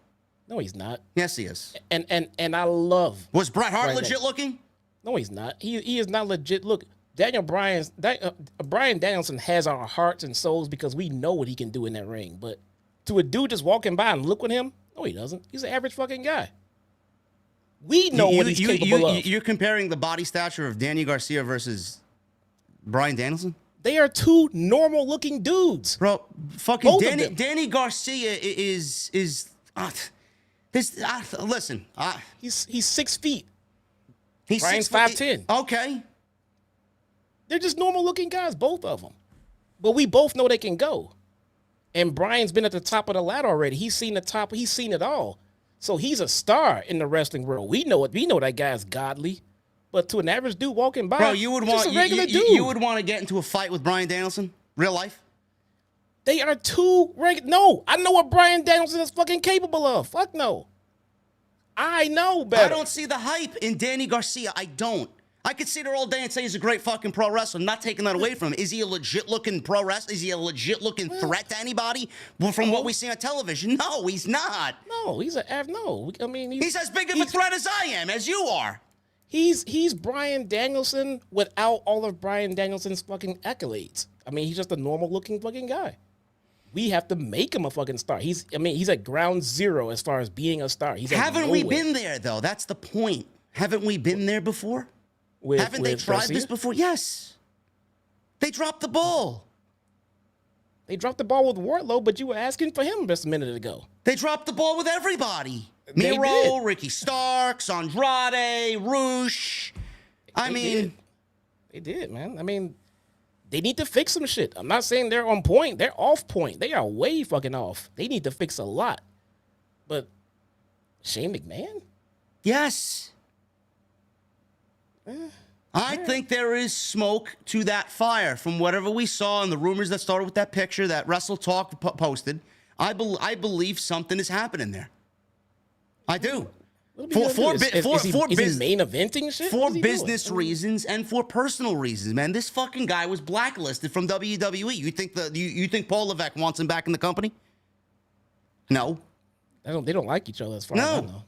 [SPEAKER 3] No, he's not.
[SPEAKER 1] Yes, he is.
[SPEAKER 3] And I love.
[SPEAKER 1] Was Bret Hart legit looking?
[SPEAKER 3] No, he's not. He is not legit look. Bryan Danielson has our hearts and souls because we know what he can do in that ring. But to a dude just walking by and look at him, no, he doesn't. He's an average fucking guy. We know what he's capable of.
[SPEAKER 1] You're comparing the body stature of Danny Garcia versus Bryan Danielson?
[SPEAKER 3] They are two normal looking dudes.
[SPEAKER 1] Bro, fucking Danny Garcia is listen.
[SPEAKER 3] He's 6 feet.
[SPEAKER 1] Brian's
[SPEAKER 3] 5'10".
[SPEAKER 1] Okay.
[SPEAKER 3] They're just normal looking guys, both of them. But we both know they can go. And Brian's been at the top of the ladder already. He's seen the top. He's seen it all. So he's a star in the wrestling world. We know it. We know that guy's godly. But to an average dude walking by,
[SPEAKER 1] bro, you would want you would want to get into a fight with Bryan Danielson, real life.
[SPEAKER 3] They are two regular. No, I know what Bryan Danielson is fucking capable of. Fuck no. I know better.
[SPEAKER 1] I don't see the hype in Danny Garcia. I don't. I could sit there all day and say he's a great fucking pro wrestler. I'm not taking that away from him. Is he a legit looking pro wrestler? Is he a legit looking threat to anybody from what we see on television? No, he's not.
[SPEAKER 3] No, he's a no. I mean,
[SPEAKER 1] he's as big of a threat as I am, as you are.
[SPEAKER 3] He's Bryan Danielson without all of Bryan Danielson's fucking accolades. I mean, he's just a normal looking fucking guy. We have to make him a fucking star. He's at ground zero as far as being a star.
[SPEAKER 1] Haven't we been there though? That's the point. Haven't we been there before? Haven't they tried this before? Yes. They dropped the ball.
[SPEAKER 3] They dropped the ball with Wardlow, but you were asking for him just a minute ago.
[SPEAKER 1] They dropped the ball with everybody.
[SPEAKER 3] They
[SPEAKER 1] Miro,
[SPEAKER 3] did.
[SPEAKER 1] Ricky Starks, Andrade, Roosh.
[SPEAKER 3] They did, man. I mean, they need to fix some shit. I'm not saying they're on point. They're off point. They are way fucking off. They need to fix a lot. But Shane McMahon?
[SPEAKER 1] Yes. I think there is smoke to that fire from whatever we saw and the rumors that started with that picture that Wrestle Talk posted. I believe something is happening there. I do.
[SPEAKER 3] Is he main eventing shit?
[SPEAKER 1] For business reasons and for personal reasons, man. This fucking guy was blacklisted from WWE. You think Paul Levesque wants him back in the company? No.
[SPEAKER 3] They don't like each other as far as I know.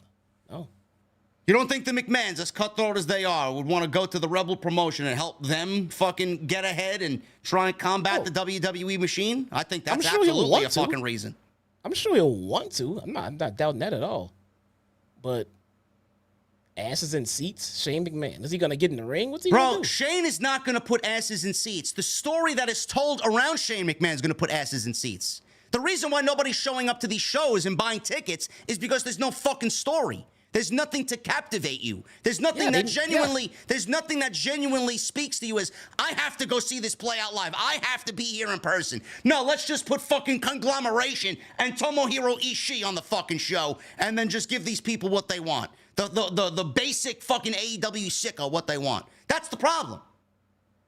[SPEAKER 3] No.
[SPEAKER 1] You don't think the McMahons, as cutthroat as they are, would want to go to the Rebel promotion and help them fucking get ahead and try and combat the WWE machine? I think that's absolutely a fucking reason.
[SPEAKER 3] I'm sure he'll want to. I'm not doubting that at all. But asses in seats, Shane McMahon. Is he going to get in the ring? What's he going to do?
[SPEAKER 1] Shane is not going to put asses in seats. The story that is told around Shane McMahon is going to put asses in seats. The reason why nobody's showing up to these shows and buying tickets is because there's no fucking story. There's nothing to captivate you. There's nothing there's nothing that genuinely speaks to you as, I have to go see this play out live. I have to be here in person. No, let's just put fucking conglomeration and Tomohiro Ishii on the fucking show and then just give these people what they want. The basic fucking AEW sicko what they want. That's the problem.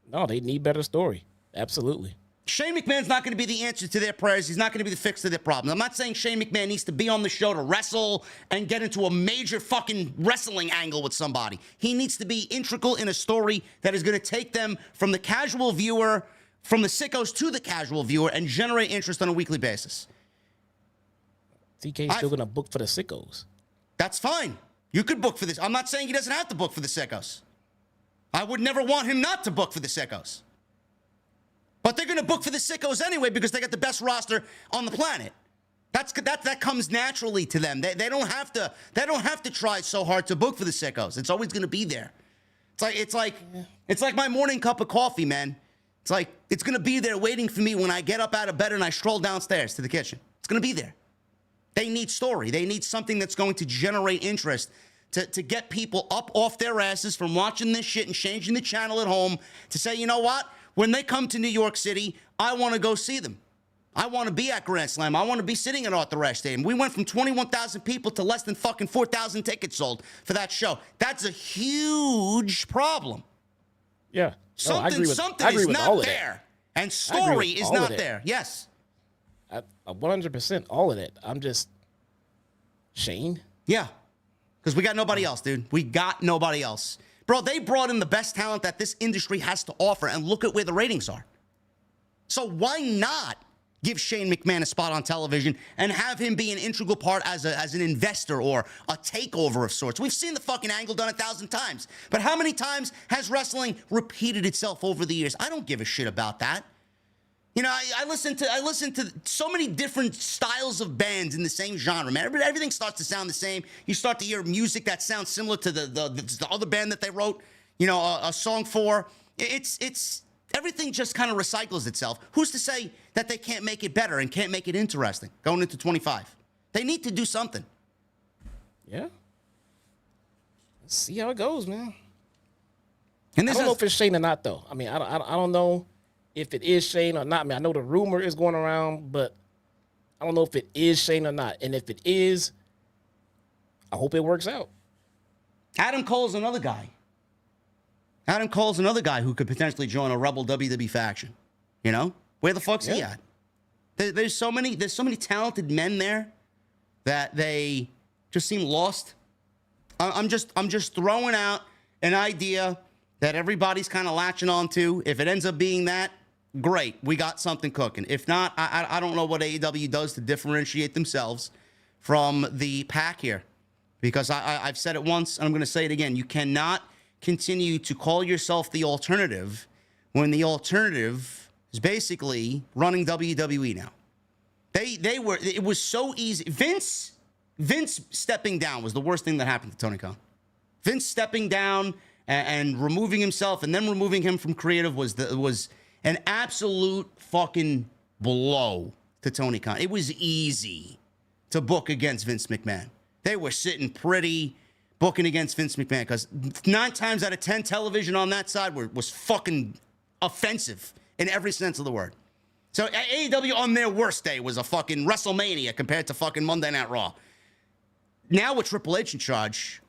[SPEAKER 3] No, they need better story. Absolutely.
[SPEAKER 1] Shane McMahon's not going to be the answer to their prayers. He's not going to be the fix to their problems. I'm not saying Shane McMahon needs to be on the show to wrestle and get into a major fucking wrestling angle with somebody. He needs to be integral in a story that is going to take them from the casual viewer, from the sickos to the casual viewer, and generate interest on a weekly basis.
[SPEAKER 3] TK's still going to book for the sickos.
[SPEAKER 1] That's fine. You could book for this. I'm not saying he doesn't have to book for the sickos. I would never want him not to book for the sickos. But they're going to book for the sickos anyway because they got the best roster on the planet. That comes naturally to them. They don't have to try so hard to book for the sickos. It's always going to be there. It's like my morning cup of coffee, man. It's like it's going to be there waiting for me when I get up out of bed and I stroll downstairs to the kitchen. It's going to be there. They need story. They need something that's going to generate interest to get people up off their asses from watching this shit and changing the channel at home to say, you know what? When they come to New York City, I want to go see them. I want to be at Grand Slam. I want to be sitting at Arthur Ashe Stadium. We went from 21,000 people to less than fucking 4,000 tickets sold for that show. That's a huge problem.
[SPEAKER 3] Yeah.
[SPEAKER 1] Something is not there. And story is not there. Yes.
[SPEAKER 3] 100% all of that. I'm just Shane.
[SPEAKER 1] Yeah. Because we got nobody else, dude. We got nobody else. Bro, they brought in the best talent that this industry has to offer, and look at where the ratings are. So why not give Shane McMahon a spot on television and have him be an integral part as an investor or a takeover of sorts? We've seen the fucking angle done 1,000 times. But how many times has wrestling repeated itself over the years? I don't give a shit about that. You know, I listen to so many different styles of bands in the same genre, man. Everything starts to sound the same. You start to hear music that sounds similar to the other band that they wrote, you know, a song for. It's everything just kind of recycles itself. Who's to say that they can't make it better and can't make it interesting going into 25? They need to do something.
[SPEAKER 3] Yeah. Let's see how it goes, man.
[SPEAKER 1] And
[SPEAKER 3] I don't know if it's Shane or not, though. I mean, I don't know if it is Shane or not. I mean, I know the rumor is going around, but I don't know if it is Shane or not. And if it is, I hope it works out.
[SPEAKER 1] Adam Cole's another guy. Adam Cole's another guy who could potentially join a Rebel WWE faction. You know? Where the fuck's he at? There's so many talented men there that they just seem lost. I'm just throwing out an idea that everybody's kind of latching on to. If it ends up being that, great. We got something cooking. If not, I don't know what AEW does to differentiate themselves from the pack here. Because I've said it once, and I'm going to say it again. You cannot continue to call yourself the alternative when the alternative is basically running WWE now? It was so easy. Vince stepping down was the worst thing that happened to Tony Khan. Vince stepping down and removing himself and then removing him from creative was an absolute fucking blow to Tony Khan. It was easy to book against Vince McMahon. They were sitting pretty booking against Vince McMahon because 9 times out of 10 television on that side was fucking offensive in every sense of the word. So AEW on their worst day was a fucking WrestleMania compared to fucking Monday Night Raw. Now with Triple H in charge,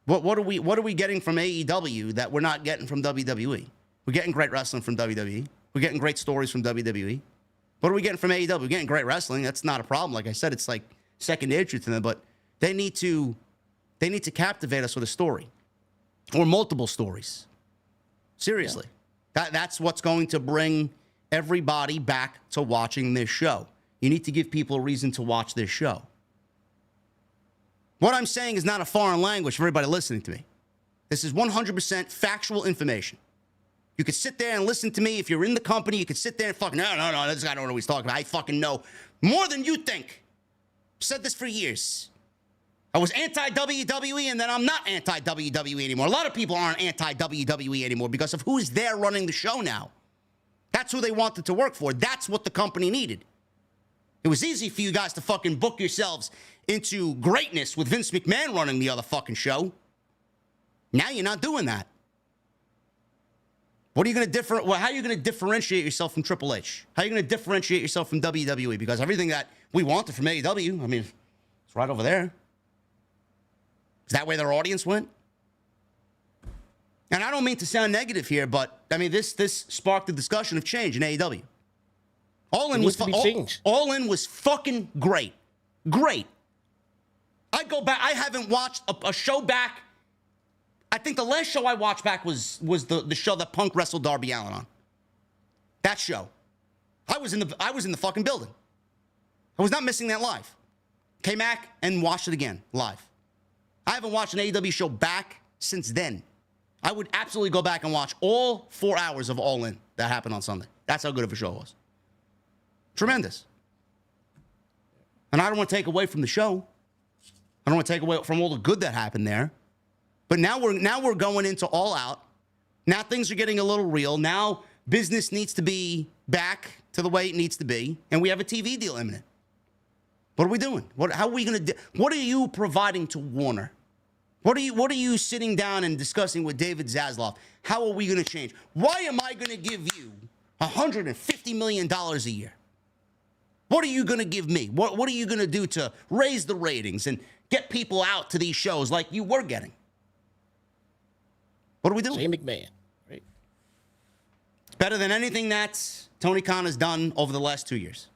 [SPEAKER 1] what are we getting from AEW that we're not getting from WWE? We're getting great wrestling from WWE. We're getting great stories from WWE. What are we getting from AEW? We're getting great wrestling. That's not a problem. Like I said, it's like second nature to them, but they need to captivate us with a story or multiple stories. Seriously. Yeah. That's what's going to bring everybody back to watching this show. You need to give people a reason to watch this show. What I'm saying is not a foreign language for everybody listening to me. This is 100% factual information. You could sit there and listen to me. If you're in the company, you could sit there and fucking, no, this guy don't know what he's talking about. I fucking know more than you think. I've said this for years. I was anti-WWE, and then I'm not anti-WWE anymore. A lot of people aren't anti-WWE anymore because of who's there running the show now. That's who they wanted to work for. That's what the company needed. It was easy for you guys to fucking book yourselves into greatness with Vince McMahon running the other fucking show. Now you're not doing that. What are you going to how are you going to differentiate yourself from Triple H? How are you going to differentiate yourself from WWE? Because everything that we wanted from AEW, I mean, it's right over there. Is that where their audience went? And I don't mean to sound negative here, but I mean this sparked a discussion of change in AEW. All In was fucking great. Great. I go back. I haven't watched a show back. I think the last show I watched back was the show that Punk wrestled Darby Allin on. That show. I was in the fucking building. I was not missing that live. Came back and watched it again live. I haven't watched an AEW show back since then. I would absolutely go back and watch all 4 hours of All In that happened on Sunday. That's how good of a show it was. Tremendous. And I don't want to take away from the show. I don't want to take away from all the good that happened there. But now we're going into All Out. Now things are getting a little real. Now business needs to be back to the way it needs to be, and we have a TV deal imminent. What are we doing? How are we going to do? What are you providing to Warner? What are you sitting down and discussing with David Zaslav? How are we going to change? Why am I going to give you $150 million a year? What are you going to give me? What are you going to do to raise the ratings and get people out to these shows like you were getting? What are we doing?
[SPEAKER 3] Shane McMahon, right?
[SPEAKER 1] It's better than anything that Tony Khan has done over the last 2 years.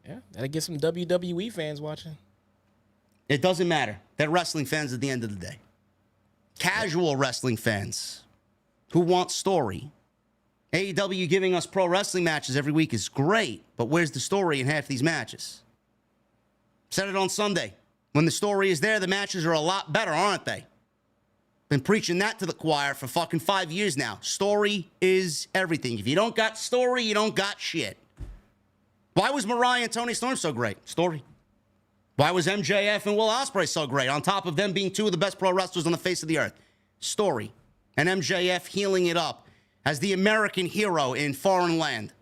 [SPEAKER 3] Yeah, gotta get some WWE fans watching.
[SPEAKER 1] It doesn't matter. They're wrestling fans at the end of the day. Casual wrestling fans who want story. AEW giving us pro wrestling matches every week is great, but where's the story in half these matches? Said it on Sunday. When the story is there, the matches are a lot better, aren't they? Been preaching that to the choir for fucking 5 years now. Story is everything. If you don't got story, you don't got shit. Why was Mariah and Toni Storm so great? Story. Why was MJF and Will Ospreay so great, on top of them being two of the best pro wrestlers on the face of the earth? Story. And MJF healing it up as the American hero in foreign land.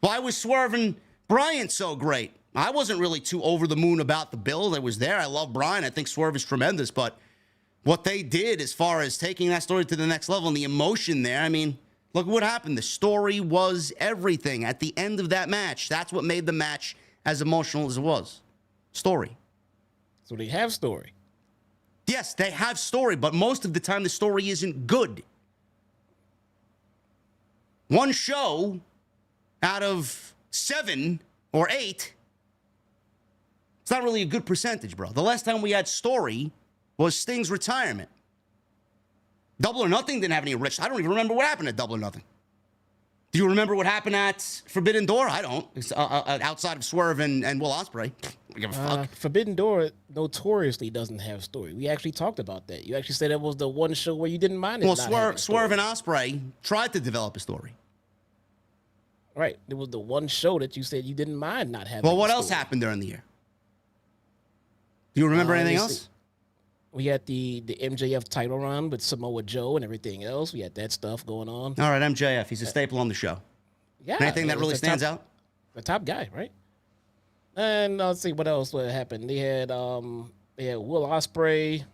[SPEAKER 1] Why was Swerve and Bryan so great? I wasn't really too over the moon about the build that was there. I love Bryan. I think Swerve is tremendous, but what they did as far as taking that story to the next level and the emotion there, I mean, look what happened. The story was everything at the end of that match. That's what made the match as emotional as it was. Story.
[SPEAKER 3] So they have story.
[SPEAKER 1] Yes, they have story, but most of the time the story isn't good. One show out of 7 or 8, it's not really a good percentage, bro. The last time we had story was Sting's retirement. Double or Nothing didn't have any rich. I don't even remember what happened at Double or Nothing. Do you remember what happened at Forbidden Door? I don't. It's, outside of Swerve and Will Ospreay. Give a fuck.
[SPEAKER 3] Forbidden Door notoriously doesn't have story. We actually talked about that. You actually said it was the one show where you didn't mind it.
[SPEAKER 1] Well, Swerve and Ospreay tried to develop a story.
[SPEAKER 3] Right. It was the one show that you said you didn't mind not having.
[SPEAKER 1] Well, what else happened during the year? Do you remember anything else?
[SPEAKER 3] We had the MJF title run with Samoa Joe and everything else. We had that stuff going on.
[SPEAKER 1] All right, MJF. He's a staple on the show.
[SPEAKER 3] Yeah.
[SPEAKER 1] Anything that really stands out?
[SPEAKER 3] The top guy, right? And let's see what else would happen. They had Will Ospreay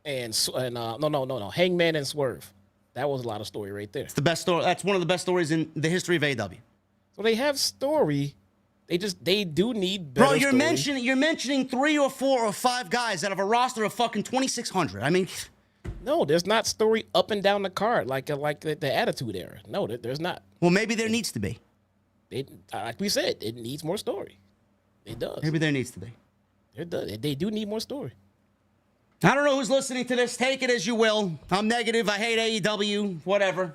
[SPEAKER 3] and Hangman and Swerve. That was a lot of story right there.
[SPEAKER 1] It's the best story. That's one of the best stories in the history of AEW.
[SPEAKER 3] So they have story. They do need better.
[SPEAKER 1] Bro, you're
[SPEAKER 3] story.
[SPEAKER 1] mentioning 3 or 4 or 5 guys out of a roster of fucking 2,600. I mean,
[SPEAKER 3] no, there's not story up and down the card like the Attitude Era. No, there's not.
[SPEAKER 1] Well, maybe there needs to be.
[SPEAKER 3] Like we said, it needs more story. It does.
[SPEAKER 1] Maybe there needs to be.
[SPEAKER 3] It does. They do need more story.
[SPEAKER 1] I don't know who's listening to this. Take it as you will. I'm negative. I hate AEW. Whatever.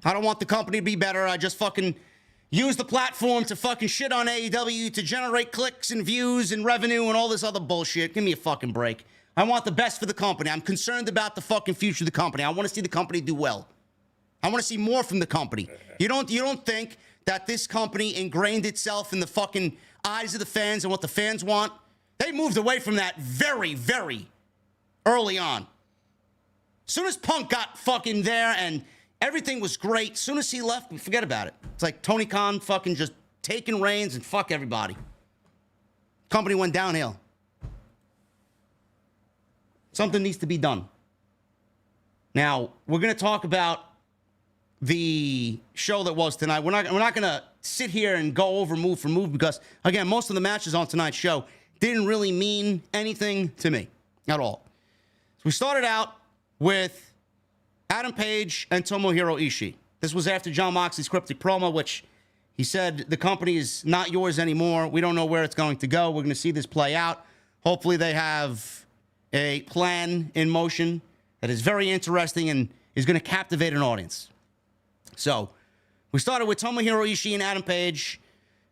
[SPEAKER 1] I don't want the company to be better. I just fucking use the platform to fucking shit on AEW to generate clicks and views and revenue and all this other bullshit. Give me a fucking break. I want the best for the company. I'm concerned about the fucking future of the company. I want to see the company do well. I want to see more from the company. You don't think that this company ingrained itself in the fucking eyes of the fans and what the fans want? They moved away from that very, very early on. As soon as Punk got fucking there and everything was great, as soon as he left, forget about it. It's like Tony Khan fucking just taking reins and fuck everybody. Company went downhill. Something needs to be done. Now, we're going to talk about the show that was tonight. We're not going to sit here and go over move for move because, again, most of the matches on tonight's show didn't really mean anything to me at all. So we started out with Adam Page and Tomohiro Ishii. This was after Jon Moxley's cryptic promo, which he said the company is not yours anymore. We don't know where it's going to go. We're going to see this play out. Hopefully they have a plan in motion that is very interesting and is going to captivate an audience. So we started with Tomohiro Ishii and Adam Page,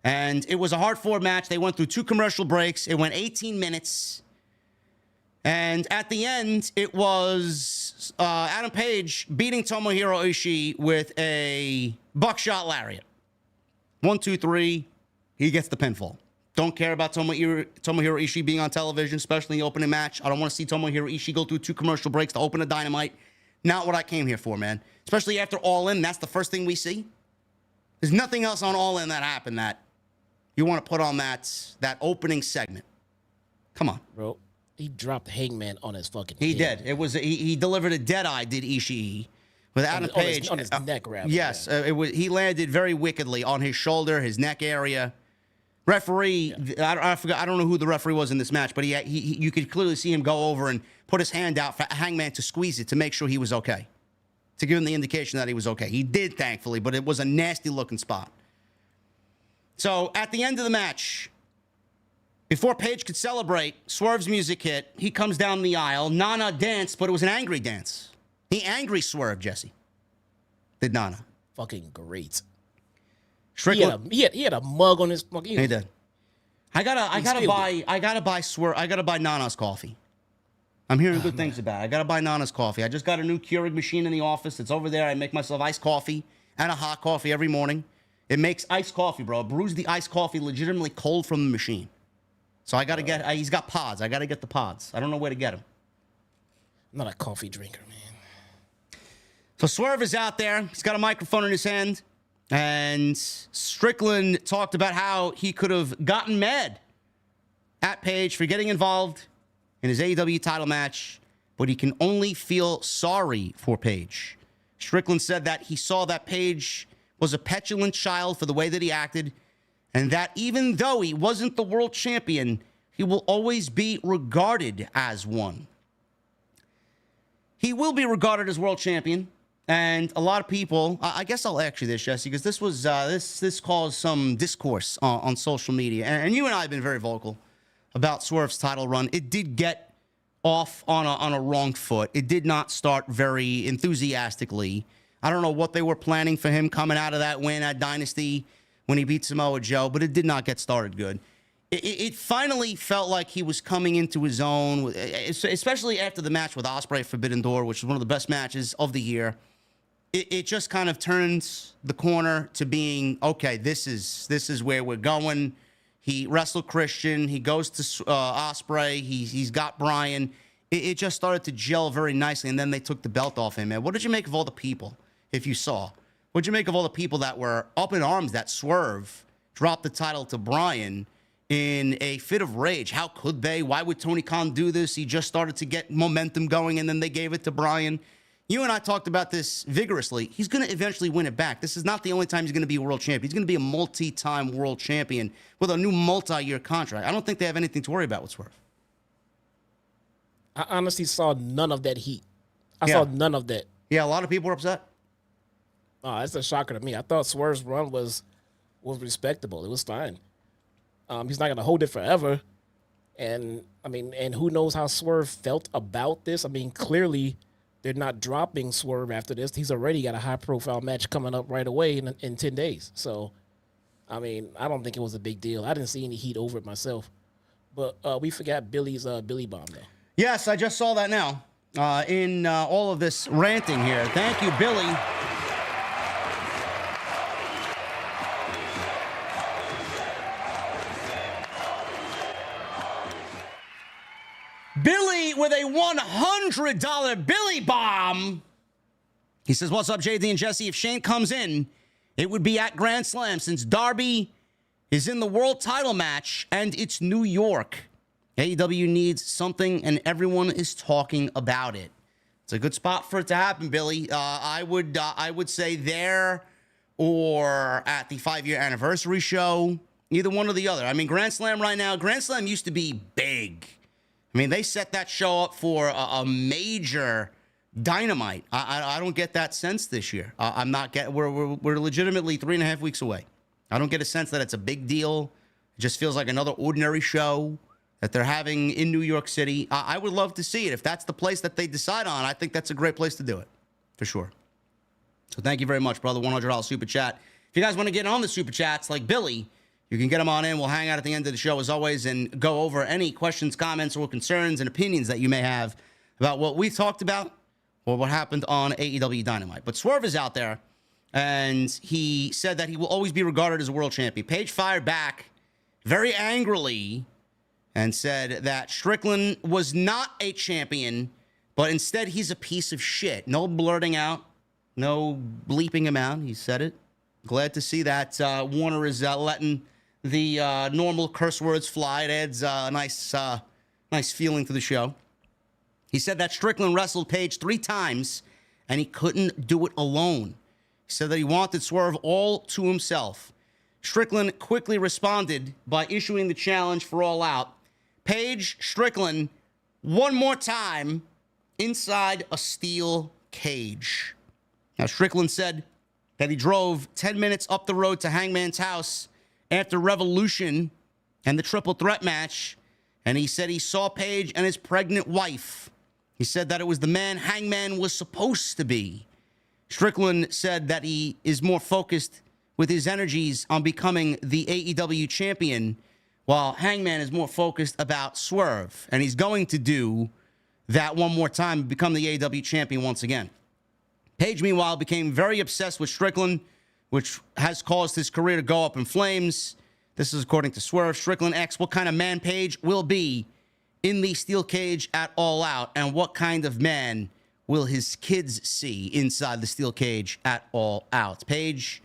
[SPEAKER 1] and it was a hard-fought match. They went through 2 commercial breaks. It went 18 minutes. And at the end, it was Adam Page beating Tomohiro Ishii with a buckshot lariat. 1, 2, 3. He gets the pinfall. Don't care about Tomohiro Ishii being on television, especially in the opening match. I don't want to see Tomohiro Ishii go through 2 commercial breaks to open a Dynamite. Not what I came here for, man. Especially after All In, that's the first thing we see. There's nothing else on All In that happened that you want to put on that opening segment. Come on.
[SPEAKER 3] Bro, he dropped Hangman on his fucking
[SPEAKER 1] He
[SPEAKER 3] head.
[SPEAKER 1] did. It was he delivered a dead eye, did Ishii, with Adam Page.
[SPEAKER 3] On his neck, rather.
[SPEAKER 1] Yes, he landed very wickedly on his shoulder, his neck area. Referee, I forgot. I don't know who the referee was in this match, but you could clearly see him go over and put his hand out for Hangman to squeeze it to make sure he was okay, to give him the indication that he was okay. He did, thankfully, but it was a nasty-looking spot. So at the end of the match, before Page could celebrate, Swerve's music hit. He comes down the aisle. Nana danced, but it was an angry dance. He angry Swerve, Jesse. Did Nana.
[SPEAKER 3] Fucking great.
[SPEAKER 1] Strickland.
[SPEAKER 3] He had a mug on his fucking.
[SPEAKER 1] He did. I gotta buy Nana's coffee. I'm hearing good things about it. I gotta buy Nana's coffee. I just got a new Keurig machine in the office. It's over there. I make myself iced coffee and a hot coffee every morning. It makes iced coffee, bro. It brews the iced coffee legitimately cold from the machine. So I gotta get. He's got pods. I gotta get the pods. I don't know where to get them.
[SPEAKER 3] I'm not a coffee drinker, man.
[SPEAKER 1] So Swerve is out there. He's got a microphone in his hand. And Strickland talked about how he could have gotten mad at Page for getting involved in his AEW title match, but he can only feel sorry for Page. Strickland said that he saw that Page was a petulant child for the way that he acted, and that even though he wasn't the world champion, he will always be regarded as one. He will be regarded as world champion. And a lot of people, I guess I'll ask you this, Jesse, because this was this caused some discourse on social media, and you and I have been very vocal about Swerve's title run. It did get off on a wrong foot. It did not start very enthusiastically. I don't know what they were planning for him coming out of that win at Dynasty when he beat Samoa Joe, but it did not get started good. it finally felt like he was coming into his own, especially after the match with Ospreay at Forbidden Door, which was one of the best matches of the year. It just kind of turns the corner to being, okay, this is where we're going. He wrestled Christian. He goes to Ospreay. He's got Bryan. It just started to gel very nicely, and then they took the belt off him, man. What did you make of all the people, if you saw? What did you make of all the people that were up in arms that Swerve dropped the title to Bryan in a fit of rage? How could they? Why would Tony Khan do this? He just started to get momentum going, and then they gave it to Bryan. You and I talked about this vigorously. He's going to eventually win it back. This is not the only time he's going to be a world champion. He's going to be a multi-time world champion with a new multi-year contract. I don't think they have anything to worry about with Swerve.
[SPEAKER 3] I honestly saw none of that heat. I saw none of that.
[SPEAKER 1] Yeah, a lot of people were upset.
[SPEAKER 3] Oh, that's a shocker to me. I thought Swerve's run was respectable. It was fine. He's not going to hold it forever. And, and who knows how Swerve felt about this? I mean, clearly they're not dropping Swerve after this. He's already got a high-profile match coming up right away in 10 days. So, I don't think it was a big deal. I didn't see any heat over it myself. But we forgot Billy's Billy Bomb, though.
[SPEAKER 1] Yes, I just saw that now in all of this ranting here. Thank you, Billy. Billy with a $100 Billy Bomb. He says, what's up, JD and Jesse? If Shane comes in, it would be at Grand Slam since Darby is in the world title match and it's New York. AEW needs something and everyone is talking about it. It's a good spot for it to happen, Billy. I would say there or at the 5-year anniversary show, either one or the other. Grand Slam right now, Grand Slam used to be big. They set that show up for a major Dynamite. I don't get that sense this year. We're legitimately 3.5 weeks away. I don't get a sense that it's a big deal. It just feels like another ordinary show that they're having in New York City. I would love to see it. If that's the place that they decide on, I think that's a great place to do it, for sure. So thank you very much, brother. $100 super chat. If you guys want to get on the super chats like Billy, you can get them on in. We'll hang out at the end of the show, as always, and go over any questions, comments, or concerns and opinions that you may have about what we talked about or what happened on AEW Dynamite. But Swerve is out there, and he said that he will always be regarded as a world champion. Paige fired back very angrily and said that Strickland was not a champion, but instead he's a piece of shit. No blurting out, no bleeping him out. He said it. Glad to see that Warner is letting the normal curse words fly. It adds a nice feeling to the show. He said that Strickland wrestled Paige 3 times, and he couldn't do it alone. He said that he wanted Swerve all to himself. Strickland quickly responded by issuing the challenge for All Out. Paige, Strickland, one more time inside a steel cage. Now, Strickland said that he drove 10 minutes up the road to Hangman's house after Revolution and the triple threat match, and he said he saw Paige and his pregnant wife. He said that it was the man Hangman was supposed to be. Strickland said that he is more focused with his energies on becoming the AEW champion, while Hangman is more focused about Swerve, and he's going to do that one more time and become the AEW champion once again. Paige, meanwhile, became very obsessed with Strickland, which has caused his career to go up in flames. This is according to Swerve. Strickland asks what kind of man Paige will be in the steel cage at All Out, and what kind of man will his kids see inside the steel cage at All Out. Paige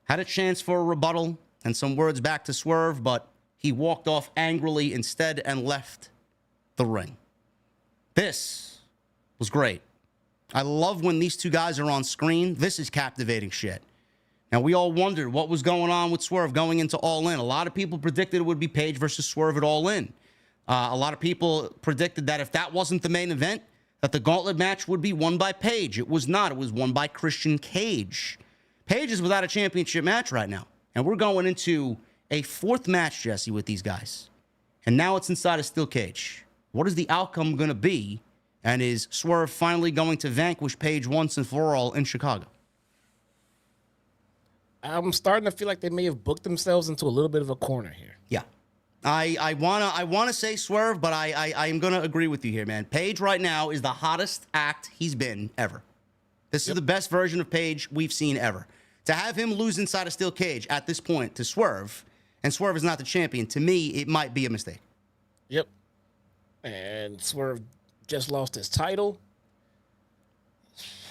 [SPEAKER 1] had a chance for a rebuttal and some words back to Swerve, but he walked off angrily instead and left the ring. This was great. I love when these two guys are on screen. This is captivating shit. Now, we all wondered what was going on with Swerve going into All In. A lot of people predicted it would be Paige versus Swerve at All In. A lot of people predicted that if that wasn't the main event, that the gauntlet match would be won by Paige. It was not. It was won by Christian Cage. Paige is without a championship match right now. And we're going into a 4th match, Jesse, with these guys. And now it's inside a steel cage. What is the outcome going to be? And is Swerve finally going to vanquish Paige once and for all in Chicago?
[SPEAKER 3] I'm starting to feel like they may have booked themselves into a little bit of a corner here.
[SPEAKER 1] Yeah. I wanna say Swerve, but I am gonna agree with you here, man. Page right now is the hottest act he's been ever. This is the best version of Page we've seen ever. To have him lose inside a steel cage at this point to Swerve, and Swerve is not the champion, to me, it might be a mistake.
[SPEAKER 3] Yep. And Swerve just lost his title.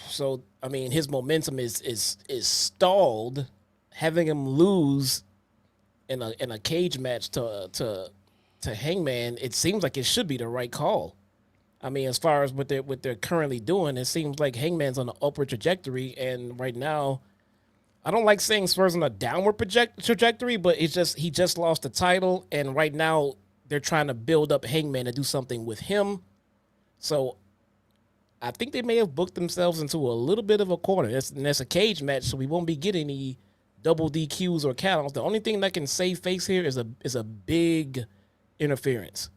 [SPEAKER 3] So, I mean, his momentum is stalled. Having him lose in a cage match to Hangman, it seems like it should be the right call. I mean, as far as what they're currently doing, it seems like Hangman's on an upward trajectory, and right now, I don't like saying Swerve's on a downward trajectory, but it's just he just lost the title, and right now they're trying to build up Hangman to do something with him. So I think they may have booked themselves into a little bit of a corner. That's a cage match, so we won't be getting any double DQs or countouts. The only thing that can save face here is a big interference.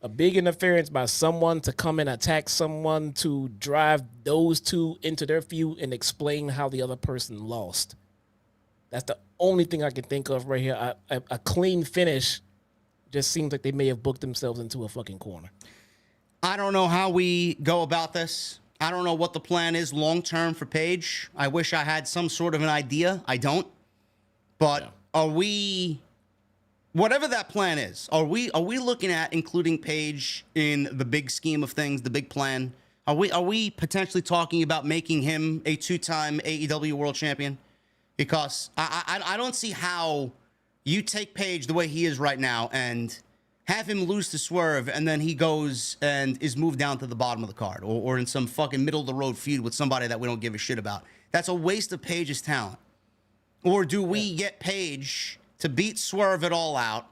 [SPEAKER 3] A big interference by someone to come and attack someone to drive those two into their feud and explain how the other person lost. That's the only thing I can think of right here. A clean finish just seems like they may have booked themselves into a fucking corner.
[SPEAKER 1] I don't know how we go about this. I don't know what the plan is long-term for Page. I wish I had some sort of an idea. I don't. But Are we... Whatever that plan is, are we looking at including Page in the big scheme of things, the big plan? Are we potentially talking about making him a 2-time AEW World Champion? Because I don't see how you take Page the way he is right now and have him lose to Swerve, and then he goes and is moved down to the bottom of the card, or in some fucking middle of the road feud with somebody that we don't give a shit about. That's a waste of Page's talent. Or do we get Page to beat Swerve it all out,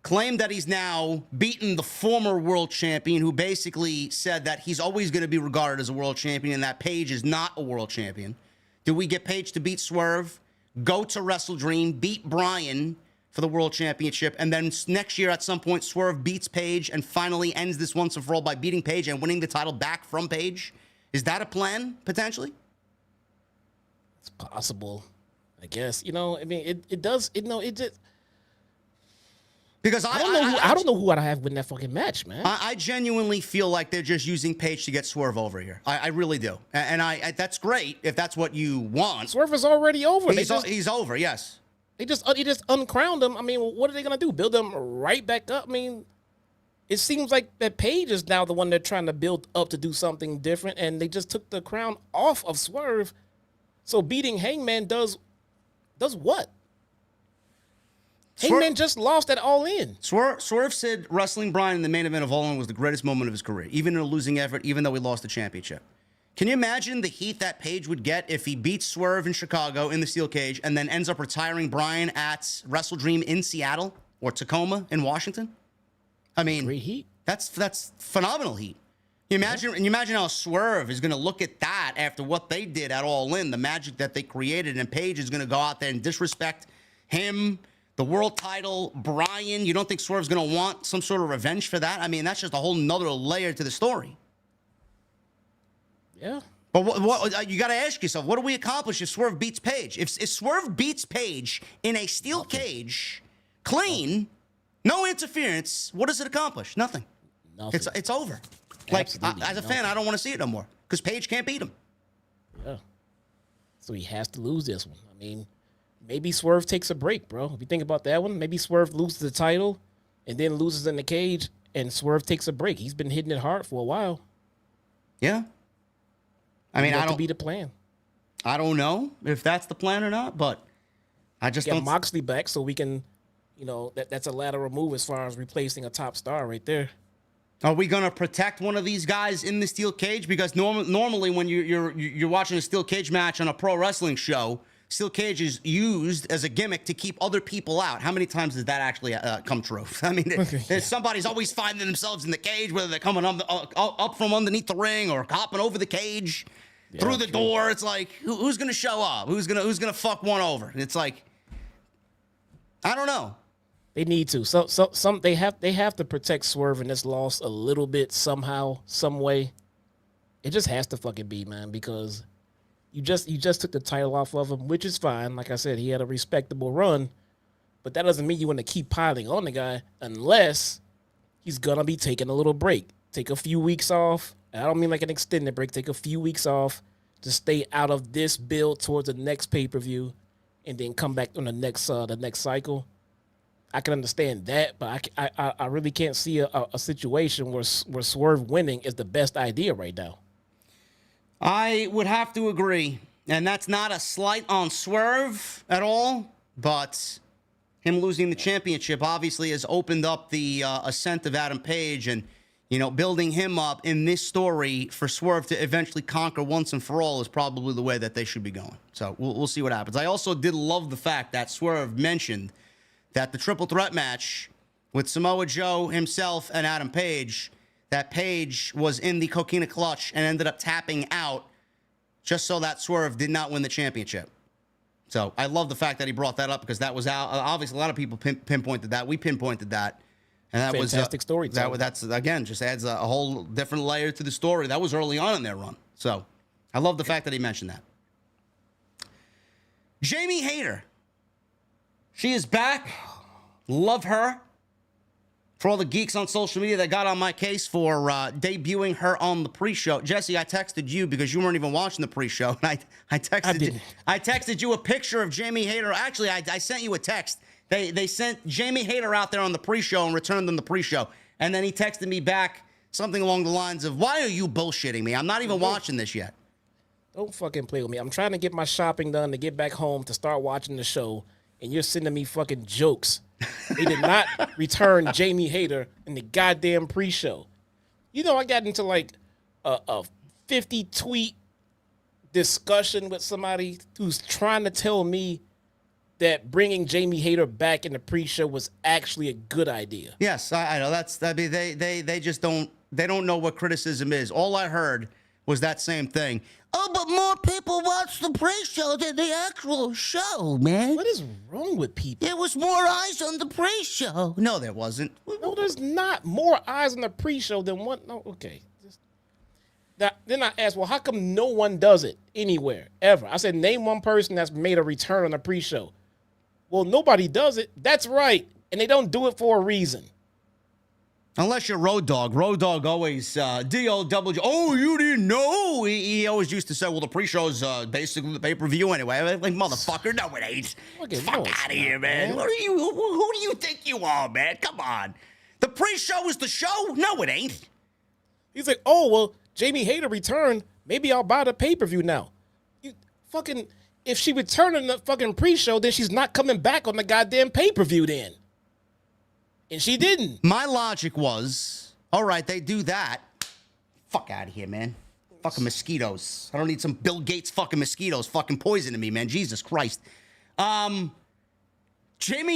[SPEAKER 1] claim that he's now beaten the former world champion who basically said that he's always going to be regarded as a world champion and that Page is not a world champion? Do we get Page to beat Swerve, go to Wrestle Dream, beat Bryan for the world championship, and then next year at some point Swerve beats Page and finally ends this once and for all by beating Page and winning the title back from Page? Is that a plan, potentially?
[SPEAKER 3] It's possible. I guess, I mean, it does, it just,
[SPEAKER 1] because
[SPEAKER 3] I don't know who I'd have win that fucking match, man.
[SPEAKER 1] I genuinely feel like they're just using Page to get Swerve over here. I really do. And that's great if that's what you want.
[SPEAKER 3] Swerve is already over.
[SPEAKER 1] He's over, yes.
[SPEAKER 3] They just uncrowned him. I mean, what are they going to do? Build him right back up? I mean, it seems like that Page is now the one they're trying to build up to do something different, and they just took the crown off of Swerve. So beating Hangman does what? Hangman just lost at All In.
[SPEAKER 1] Swerve said wrestling Bryan in the main event of All In was the greatest moment of his career, even in a losing effort, even though he lost the championship. Can you imagine the heat that Page would get if he beats Swerve in Chicago in the steel cage and then ends up retiring Bryan at Wrestle Dream in Seattle or Tacoma in Washington? I mean,
[SPEAKER 3] great heat.
[SPEAKER 1] That's phenomenal heat. You imagine how Swerve is going to look at that after what they did at All In, the magic that they created, and Page is going to go out there and disrespect him, the world title, Bryan. You don't think Swerve's going to want some sort of revenge for that? I mean, that's just a whole nother layer to the story.
[SPEAKER 3] Yeah.
[SPEAKER 1] But what you got to ask yourself, what do we accomplish if Swerve beats Page? If Swerve beats Page in a steel cage, clean, no interference, what does it accomplish? Nothing. It's over. Like, as a fan, I don't want to see it no more because Page can't beat him.
[SPEAKER 3] Yeah. So he has to lose this one. I mean, maybe Swerve takes a break, bro. If you think about that one, maybe Swerve loses the title and then loses in the cage, and Swerve takes a break. He's been hitting it hard for a while.
[SPEAKER 1] Yeah. I mean,
[SPEAKER 3] that could be the plan.
[SPEAKER 1] I don't know if that's the plan or not, but I just don't.
[SPEAKER 3] Get Moxley back so we can, that's a lateral move as far as replacing a top star right there.
[SPEAKER 1] Are we going to protect one of these guys in the steel cage? Because normally when you're watching a steel cage match on a pro wrestling show, steel cage is used as a gimmick to keep other people out. How many times does that actually come true? I mean, somebody's always finding themselves in the cage, whether they're coming up from underneath the ring or hopping over the cage through the door. It's like, who's going to show up? Who's going to fuck one over? It's like, I don't know.
[SPEAKER 3] They need to. They have to protect Swerve in this loss a little bit somehow, some way. It just has to fucking be, man, because you just took the title off of him, which is fine. Like I said, he had a respectable run, But that doesn't mean you want to keep piling on the guy unless he's going to be taking a little break. Take a few weeks off. I don't mean like an extended break. Take a few weeks off to stay out of this build towards the next pay-per-view and then come back on the next cycle. I can understand that, but I really can't see a situation where Swerve winning is the best idea right now.
[SPEAKER 1] I would have to agree. And that's not a slight on Swerve at all, but him losing the championship obviously has opened up the ascent of Adam Page and, you know, building him up in this story for Swerve to eventually conquer once and for all is probably the way that they should be going. So we'll see what happens. I also did love the fact that Swerve mentioned that the triple threat match with Samoa Joe himself and Adam Page, that Page was in the Coquina Clutch and ended up tapping out just so that Swerve did not win the championship. So I love the fact that he brought that up because that was out. Obviously, a lot of people pinpointed that. We pinpointed that. And that was
[SPEAKER 3] fantastic story.
[SPEAKER 1] That's, again, just adds a whole different layer to the story. That was early on in their run. So I love the fact that he mentioned that. Jamie Hayter. She is back. Love her. For all the geeks on social media that got on my case for debuting her on the pre-show. Jesse, I texted you because you weren't even watching the pre-show. And I texted you a picture of Jamie Hayter. Actually, I sent you a text. They sent Jamie Hayter out there on the pre-show and returned them the pre-show. And then he texted me back something along the lines of, why are you bullshitting me? I'm not even watching this yet.
[SPEAKER 3] Don't fucking play with me. I'm trying to get my shopping done to get back home to start watching the show. And you're sending me fucking jokes. They did not return Jamie Hayter in the goddamn pre-show. You know, I got into like a 50-tweet discussion with somebody who's trying to tell me that bringing Jamie Hayter back in the pre-show was actually a good idea.
[SPEAKER 1] Yes, I know. They just don't know what criticism is. All I heard was that same thing. Oh, but more people watched the pre-show than the actual show, man.
[SPEAKER 3] What is wrong with people?
[SPEAKER 1] There was more eyes on the pre-show. No, there wasn't.
[SPEAKER 3] No, there's not more eyes on the pre-show than one. No, okay. Then I asked, well, how come no one does it anywhere, ever? I said, name one person that's made a return on the pre-show. Well, nobody does it. That's right. And they don't do it for a reason.
[SPEAKER 1] Unless you're Road Dogg. Road Dogg always, D-O-W, oh, you didn't know? He always used to say, well, the pre-show's basically the pay-per-view anyway. I'm like, motherfucker, no, it ain't. Fuck out of here, man. Who do you think you are, man? Come on. The pre-show is the show? No, it ain't.
[SPEAKER 3] He's like, oh, well, Jamie Hayter returned. Maybe I'll buy the pay-per-view now. You fucking, if she returned in the fucking pre-show, then she's not coming back on the goddamn pay-per-view then. And she didn't.
[SPEAKER 1] My logic was, all right, they do that. Fuck out of here, man. Fucking mosquitoes. I don't need some Bill Gates fucking mosquitoes fucking poisoning me, man. Jesus Christ. Jamie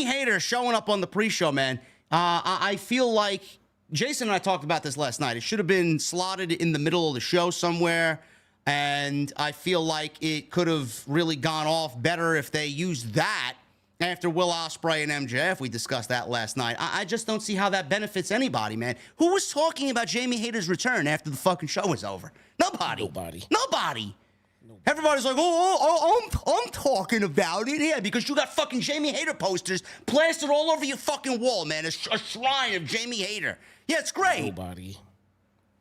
[SPEAKER 1] Hayter showing up on the pre-show, man. I feel like, Jason and I talked about this last night. It should have been slotted in the middle of the show somewhere. And I feel like it could have really gone off better if they used that after Will Ospreay and MJF. We discussed that last night. I just don't see how that benefits anybody, man. Who was talking about Jamie Hayter's return after the fucking show was over? Nobody. Everybody's like, I'm talking about it. Yeah, because you got fucking Jamie Hayter posters plastered all over your fucking wall, man. A shrine of Jamie Hayter. Yeah, it's great.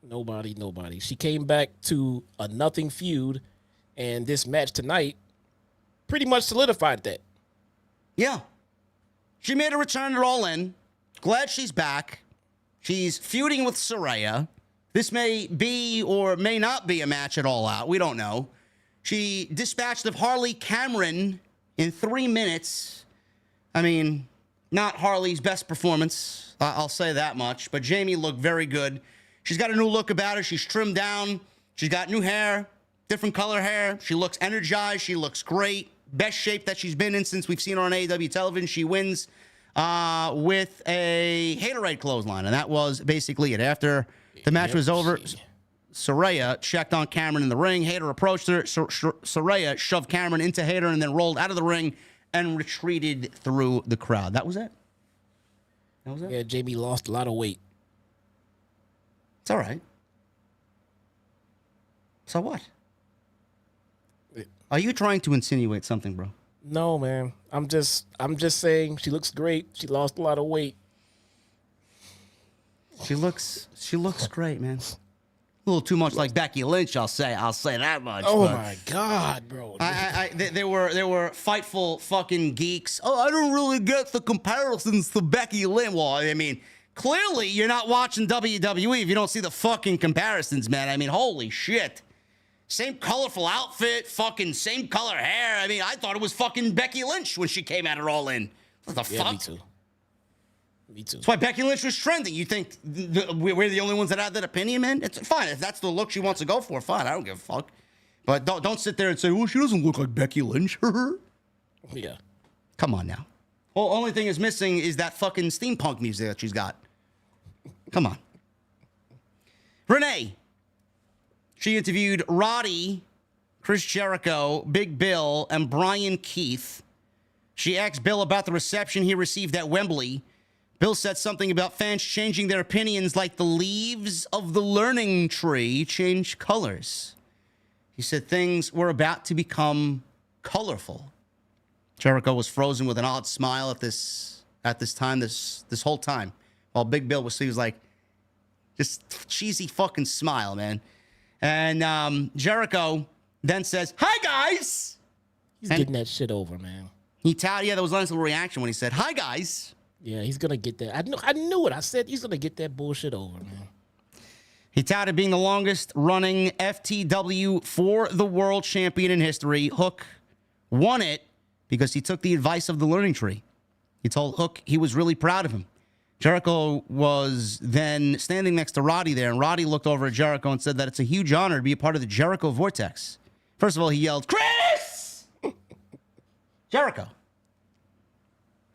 [SPEAKER 3] Nobody. She came back to a nothing feud, and this match tonight pretty much solidified that.
[SPEAKER 1] Yeah. She made a return at All In. Glad she's back. She's feuding with Saraya. This may be or may not be a match at All Out. We don't know. She dispatched of Harley Cameron in 3 minutes. I mean, not Harley's best performance. I'll say that much. But Jamie looked very good. She's got a new look about her. She's trimmed down. She's got new hair, different color hair. She looks energized. She looks great. Best shape that she's been in since we've seen her on AEW television. She wins with a Haterade clothesline, and that was basically it. After the match was over, Saraya checked on Cameron in the ring. Hayter approached her. Saraya shoved Cameron into Hayter and then rolled out of the ring and retreated through the crowd. That was it.
[SPEAKER 3] Yeah, Jamie lost a lot of weight.
[SPEAKER 1] It's all right. So what? Are you trying to insinuate something, bro?
[SPEAKER 3] No, man. I'm just saying she looks great. She lost a lot of weight.
[SPEAKER 1] She looks great, man. A little too much like Becky Lynch, I'll say that much.
[SPEAKER 3] Oh my God, bro.
[SPEAKER 1] They were fightful fucking geeks. Oh, I don't really get the comparisons to Becky Lynch. Well, I mean, clearly you're not watching WWE if you don't see the fucking comparisons, man. I mean, holy shit. Same colorful outfit, fucking same color hair. I mean, I thought it was fucking Becky Lynch when she came at it all in. What the fuck?
[SPEAKER 3] Me too.
[SPEAKER 1] That's why Becky Lynch was trending. You think we're the only ones that had that opinion, man? It's fine. If that's the look she wants to go for, fine. I don't give a fuck. But don't sit there and say, well, she doesn't look like Becky Lynch.
[SPEAKER 3] Yeah.
[SPEAKER 1] Come on now. Well, only thing is missing is that fucking steampunk music that she's got. Come on. Renee. She interviewed Rody, Chris Jericho, Big Bill, and Brian Keith. She asked Bill about the reception he received at Wembley. Bill said something about fans changing their opinions like the leaves of the learning tree change colors. He said things were about to become colorful. Jericho was frozen with an odd smile at this whole time. While Big Bill he was like, just cheesy fucking smile, man. And Jericho then says, "Hi, guys."
[SPEAKER 3] He's getting that shit over, man.
[SPEAKER 1] He touted, there was a nice little reaction when he said, "Hi, guys."
[SPEAKER 3] Yeah, he's going to get that. I knew it. I said he's going to get that bullshit over, man.
[SPEAKER 1] He touted being the longest running FTW for the world champion in history. Hook won it because he took the advice of the learning tree. He told Hook he was really proud of him. Jericho was then standing next to Roddy there, and Roddy looked over at Jericho and said that it's a huge honor to be a part of the Jericho Vortex. First of all, he yelled, "Chris!" Jericho.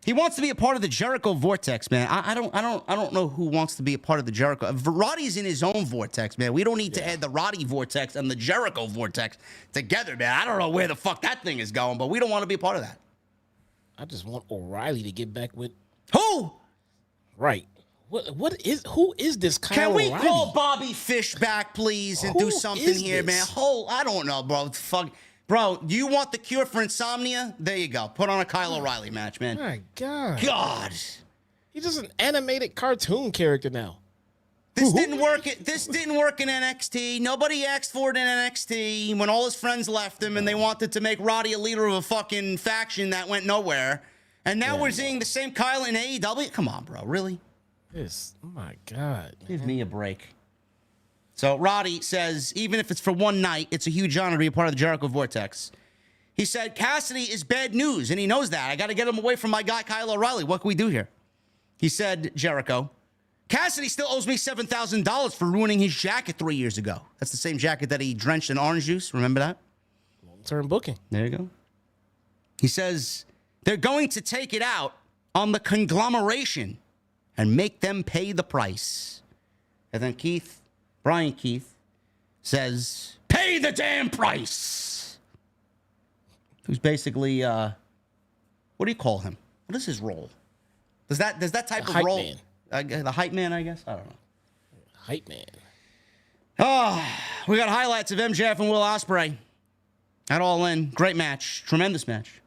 [SPEAKER 1] He wants to be a part of the Jericho Vortex, man. I don't know who wants to be a part of the Jericho. Roddy's in his own vortex, man. We don't need to add the Roddy Vortex and the Jericho Vortex together, man. I don't know where the fuck that thing is going, but we don't want to be a part of that.
[SPEAKER 3] I just want O'Reilly to get back with
[SPEAKER 1] who?
[SPEAKER 3] Right. Who is this Kyle
[SPEAKER 1] Can we
[SPEAKER 3] O'Reilly?
[SPEAKER 1] call Bobby Fish back, please, and do something here, man? I don't know, bro. Fuck. Bro, do you want the cure for insomnia? There you go. Put on a Kyle O'Reilly match, man.
[SPEAKER 3] My God.
[SPEAKER 1] God.
[SPEAKER 3] He's just an animated cartoon character now.
[SPEAKER 1] This didn't work in NXT. Nobody asked for it in NXT when all his friends left him and they wanted to make Roddy a leader of a fucking faction that went nowhere. And now we're seeing the same Kyle in AEW. Come on, bro. Really?
[SPEAKER 3] Oh my God. Man.
[SPEAKER 1] Give me a break. So Roddy says, even if it's for one night, it's a huge honor to be a part of the Jericho Vortex. He said, Cassidy is bad news, and he knows that. I got to get him away from my guy, Kyle O'Reilly. What can we do here? He said, Jericho, Cassidy still owes me $7,000 for ruining his jacket 3 years ago. That's the same jacket that he drenched in orange juice. Remember that?
[SPEAKER 3] Long-term booking.
[SPEAKER 1] There you go. He says, they're going to take it out on the conglomeration and make them pay the price. And then Brian Keith says, pay the damn price. Who's basically, what do you call him? What is his role? Does that type of role? The hype man, I guess? I don't know.
[SPEAKER 3] Hype man.
[SPEAKER 1] Oh, we got highlights of MJF and Will Ospreay. At All In. Great match. Tremendous match.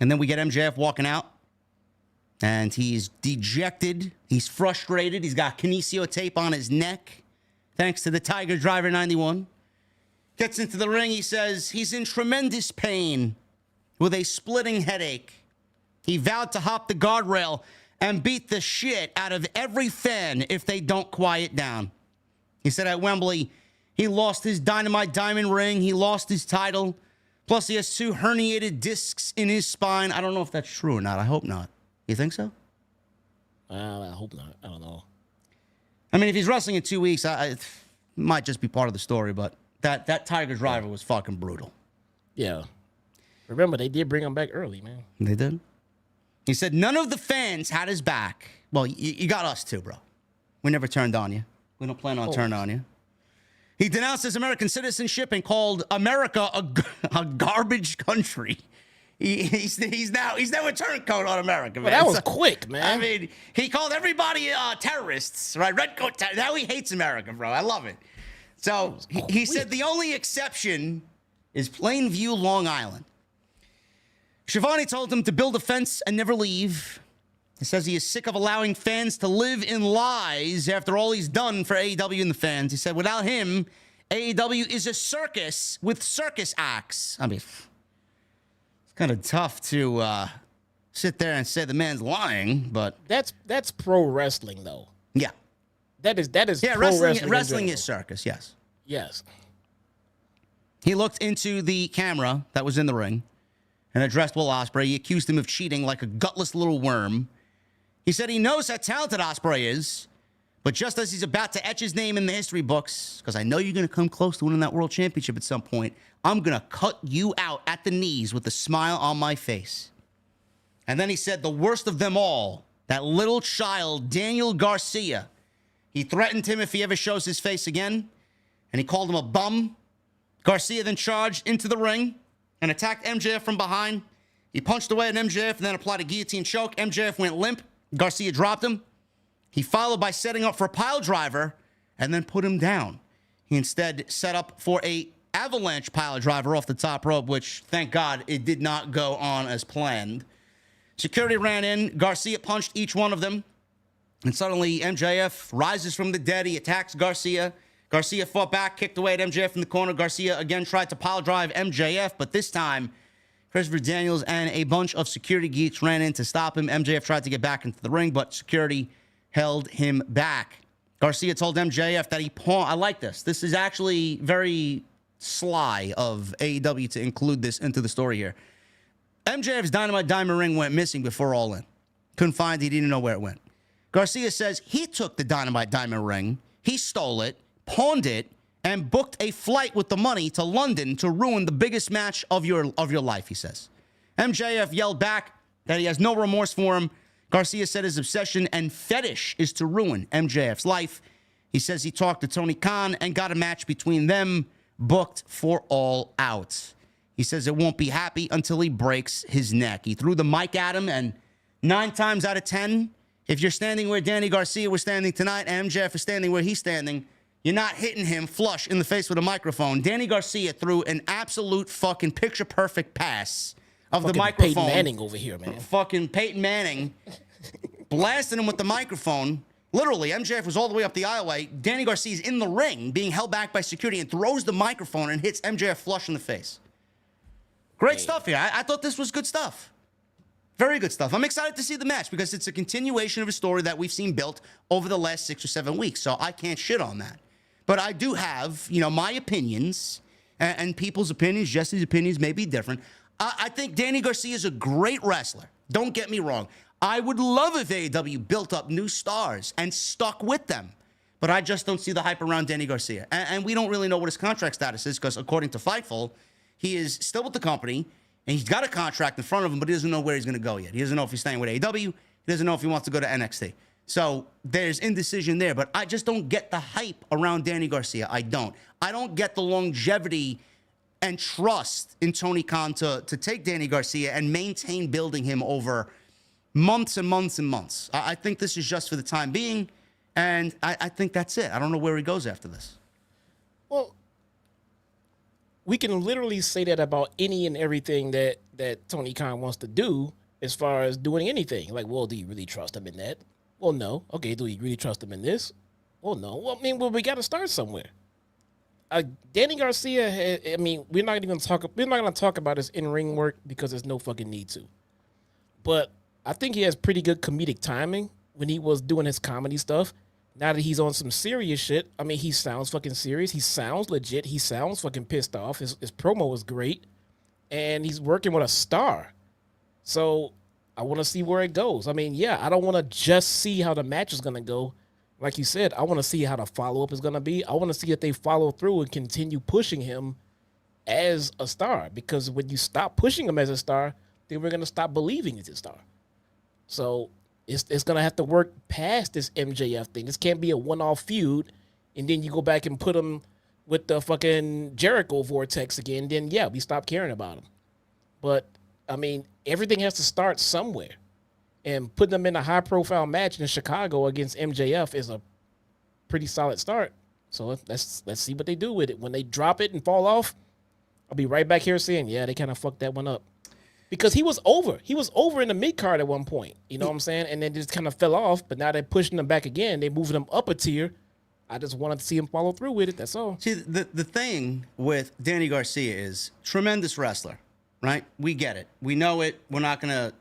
[SPEAKER 1] And then we get MJF walking out. And he's dejected. He's frustrated. He's got kinesio tape on his neck. Thanks to the Tiger Driver 91. Gets into the ring. He says he's in tremendous pain with a splitting headache. He vowed to hop the guardrail and beat the shit out of every fan if they don't quiet down. He said at Wembley, he lost his Dynamite diamond ring. He lost his title. Plus, he has 2 herniated discs in his spine. I don't know if that's true or not. I hope not. You think so?
[SPEAKER 3] I hope not. I don't know.
[SPEAKER 1] I mean, if he's wrestling in 2 weeks, it might just be part of the story, but that Tiger Driver was fucking brutal.
[SPEAKER 3] Yeah. Remember, they did bring him back early, man.
[SPEAKER 1] They did? He said none of the fans had his back. Well, you got us too, bro. We never turned on you. We don't plan on turning on you. He denounced his American citizenship and called America a garbage country. He's now a turncoat on America, man.
[SPEAKER 3] Well, that was quick, man.
[SPEAKER 1] I mean, he called everybody terrorists, right? Redcoat. Now he hates America, bro. I love it. So he said the only exception is Plainview, Long Island. Shivani told him to build a fence and never leave. He says he is sick of allowing fans to live in lies after all he's done for AEW and the fans. He said without him, AEW is a circus with circus acts. I mean, it's kind of tough to sit there and say the man's lying, but
[SPEAKER 3] that's pro wrestling though.
[SPEAKER 1] Yeah.
[SPEAKER 3] That is
[SPEAKER 1] Yeah,
[SPEAKER 3] pro
[SPEAKER 1] wrestling is circus, yes.
[SPEAKER 3] Yes.
[SPEAKER 1] He looked into the camera that was in the ring and addressed Will Ospreay. He accused him of cheating like a gutless little worm. He said he knows how talented Ospreay is, but just as he's about to etch his name in the history books, because I know you're going to come close to winning that world championship at some point, I'm going to cut you out at the knees with a smile on my face. And then he said the worst of them all, that little child, Daniel Garcia. He threatened him if he ever shows his face again, and he called him a bum. Garcia then charged into the ring and attacked MJF from behind. He punched away at MJF and then applied a guillotine choke. MJF went limp. Garcia dropped him. He followed by setting up for a pile driver and then put him down. He instead set up for a avalanche pile driver off the top rope, which, thank God, it did not go on as planned. Security ran in. Garcia punched each one of them. And suddenly, MJF rises from the dead. He attacks Garcia. Garcia fought back, kicked away at MJF in the corner. Garcia again tried to pile drive MJF, but this time, Christopher Daniels and a bunch of security geeks ran in to stop him. MJF tried to get back into the ring, but security held him back. Garcia told MJF that he pawned. I like this. This is actually very sly of AEW to include this into the story here. MJF's Dynamite Diamond ring went missing before All In. Couldn't find it. He didn't know where it went. Garcia says he took the Dynamite Diamond ring. He stole it, pawned it, and booked a flight with the money to London to ruin the biggest match of your life, he says. MJF yelled back that he has no remorse for him. Garcia said his obsession and fetish is to ruin MJF's life. He says he talked to Tony Khan and got a match between them booked for All Out. He says it won't be happy until he breaks his neck. He threw the mic at him, and 9 times out of 10, if you're standing where Danny Garcia was standing tonight and MJF is standing where he's standing, you're not hitting him flush in the face with a microphone. Danny Garcia threw an absolute fucking picture-perfect pass of the microphone.
[SPEAKER 3] Peyton Manning over here, man.
[SPEAKER 1] Fucking Peyton Manning blasted him with the microphone. Literally, MJF was all the way up the aisleway. Danny Garcia's in the ring being held back by security and throws the microphone and hits MJF flush in the face. Great stuff here. I thought this was good stuff. Very good stuff. I'm excited to see the match because it's a continuation of a story that we've seen built over the last 6 or 7 weeks, so I can't shit on that. But I do have, my opinions, and people's opinions, Jesse's opinions may be different. I think Danny Garcia is a great wrestler. Don't get me wrong. I would love if AEW built up new stars and stuck with them. But I just don't see the hype around Danny Garcia. And we don't really know what his contract status is because according to Fightful, he is still with the company, and he's got a contract in front of him, but he doesn't know where he's going to go yet. He doesn't know if he's staying with AEW. He doesn't know if he wants to go to NXT. So there's indecision there, but I just don't get the hype around Danny Garcia. I don't get the longevity and trust in Tony Khan to take Danny Garcia and maintain building him over months and months and months. I think this is just for the time being, and I think that's it. I don't know where he goes after this.
[SPEAKER 3] Well, we can literally say that about any and everything that Tony Khan wants to do as far as doing anything. Like, well, do you really trust him in that? Well, no. Okay, do you really trust him in this? Well, no. Well, we got to start somewhere. Danny Garcia, we're not going to talk about his in-ring work because there's no fucking need to. But I think he has pretty good comedic timing when he was doing his comedy stuff. Now that he's on some serious shit, he sounds fucking serious. He sounds legit. He sounds fucking pissed off. His promo was great. And he's working with a star. So I want to see where it goes. I don't want to just see how the match is going to go. Like you said, I want to see how the follow-up is going to be. I want to see if they follow through and continue pushing him as a star. Because when you stop pushing him as a star, then we're going to stop believing he's a star. So it's going to have to work past this MJF thing. This can't be a one-off feud, and then you go back and put him with the fucking Jericho vortex again. Then, yeah, we stop caring about him. But, everything has to start somewhere. And putting them in a high-profile match in Chicago against MJF is a pretty solid start. So let's see what they do with it. When they drop it and fall off, I'll be right back here saying, yeah, they kind of fucked that one up. Because he was over. He was over in the mid card at one point. You know what I'm saying? And then just kind of fell off. But now they're pushing him back again. They're moving him up a tier. I just wanted to see him follow through with it. That's all.
[SPEAKER 1] See, the thing with Danny Garcia is tremendous wrestler, right? We get it. We know it. We're not going to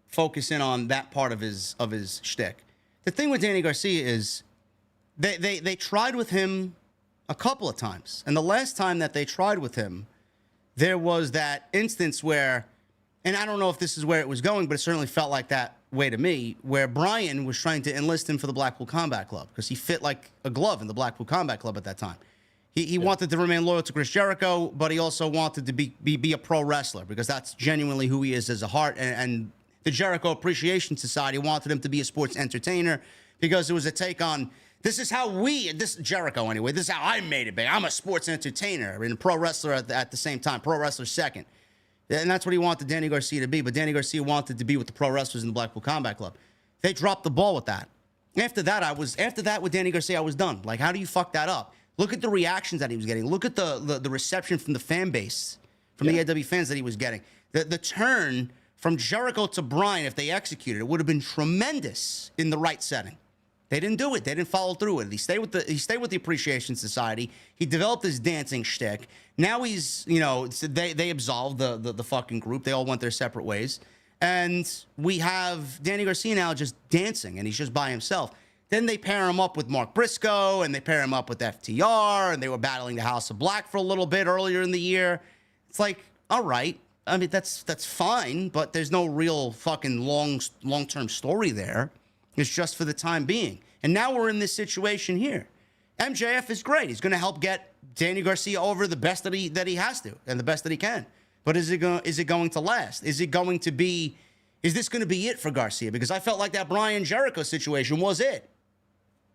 [SPEAKER 1] focus in on that part of his shtick. The thing with Danny Garcia is they tried with him a couple of times. And the last time that they tried with him, there was that instance where, and I don't know if this is where it was going, but it certainly felt like that way to me, where Brian was trying to enlist him for the Blackpool Combat Club because he fit like a glove in the Blackpool Combat Club at that time. He wanted to remain loyal to Chris Jericho, but he also wanted to be a pro wrestler because that's genuinely who he is as a heart. And the Jericho Appreciation Society wanted him to be a sports entertainer because it was a take on, this is Jericho anyway, this is how I made it big. I'm a sports entertainer and a pro wrestler at the same time, pro wrestler second. And that's what he wanted Danny Garcia to be. But Danny Garcia wanted to be with the pro wrestlers in the Blackpool Combat Club. They dropped the ball with that. After that with Danny Garcia, I was done. Like, how do you fuck that up? Look at the reactions that he was getting. Look at the reception from the fan base, from the AEW fans that he was getting. The turn from Jericho to Bryan, if they executed it, would have been tremendous in the right setting. They didn't do it. They didn't follow through with it. He stayed with the Appreciation Society. He developed his dancing shtick. Now he's, they absolved the fucking group. They all went their separate ways. And we have Danny Garcia now just dancing, and he's just by himself. Then they pair him up with Mark Briscoe, and they pair him up with FTR, and they were battling the House of Black for a little bit earlier in the year. It's like, all right. I mean, that's fine, but there's no real fucking long-term story there. It's just for the time being. And now we're in this situation here. MJF is great. He's going to help get Danny Garcia over the best that he has to and the best that he can. But is it going to last? Is this going to be it for Garcia? Because I felt like that Bryan Jericho situation was it.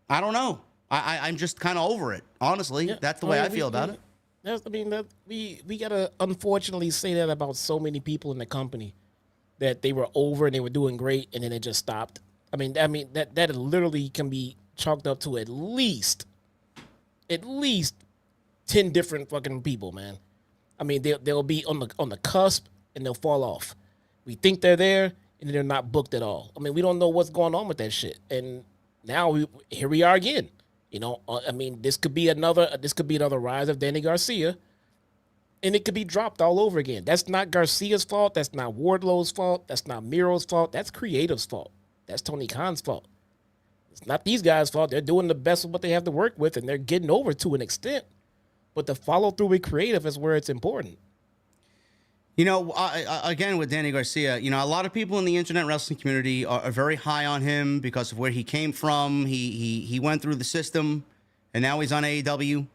[SPEAKER 1] I don't know. I'm just kind of over it. Honestly, that's the way I feel about it.
[SPEAKER 3] We gotta unfortunately say that about so many people in the company, that they were over and they were doing great and then it just stopped. I mean that literally can be chalked up to at least 10 different fucking people, man. I mean, they'll be on the cusp and they'll fall off. We think they're there and they're not booked at all. I mean, we don't know what's going on with that shit. And now here we are again. I mean, this could be another rise of Danny Garcia, and it could be dropped all over again. That's not Garcia's fault. That's not Wardlow's fault. That's not Miro's fault. That's Creative's fault. That's Tony Khan's fault. It's not these guys' fault. They're doing the best of what they have to work with, and they're getting over to an extent. But the follow through with Creative is where it's important.
[SPEAKER 1] Again, with Danny Garcia, a lot of people in the internet wrestling community are very high on him because of where he came from. He went through the system, and now he's on AEW.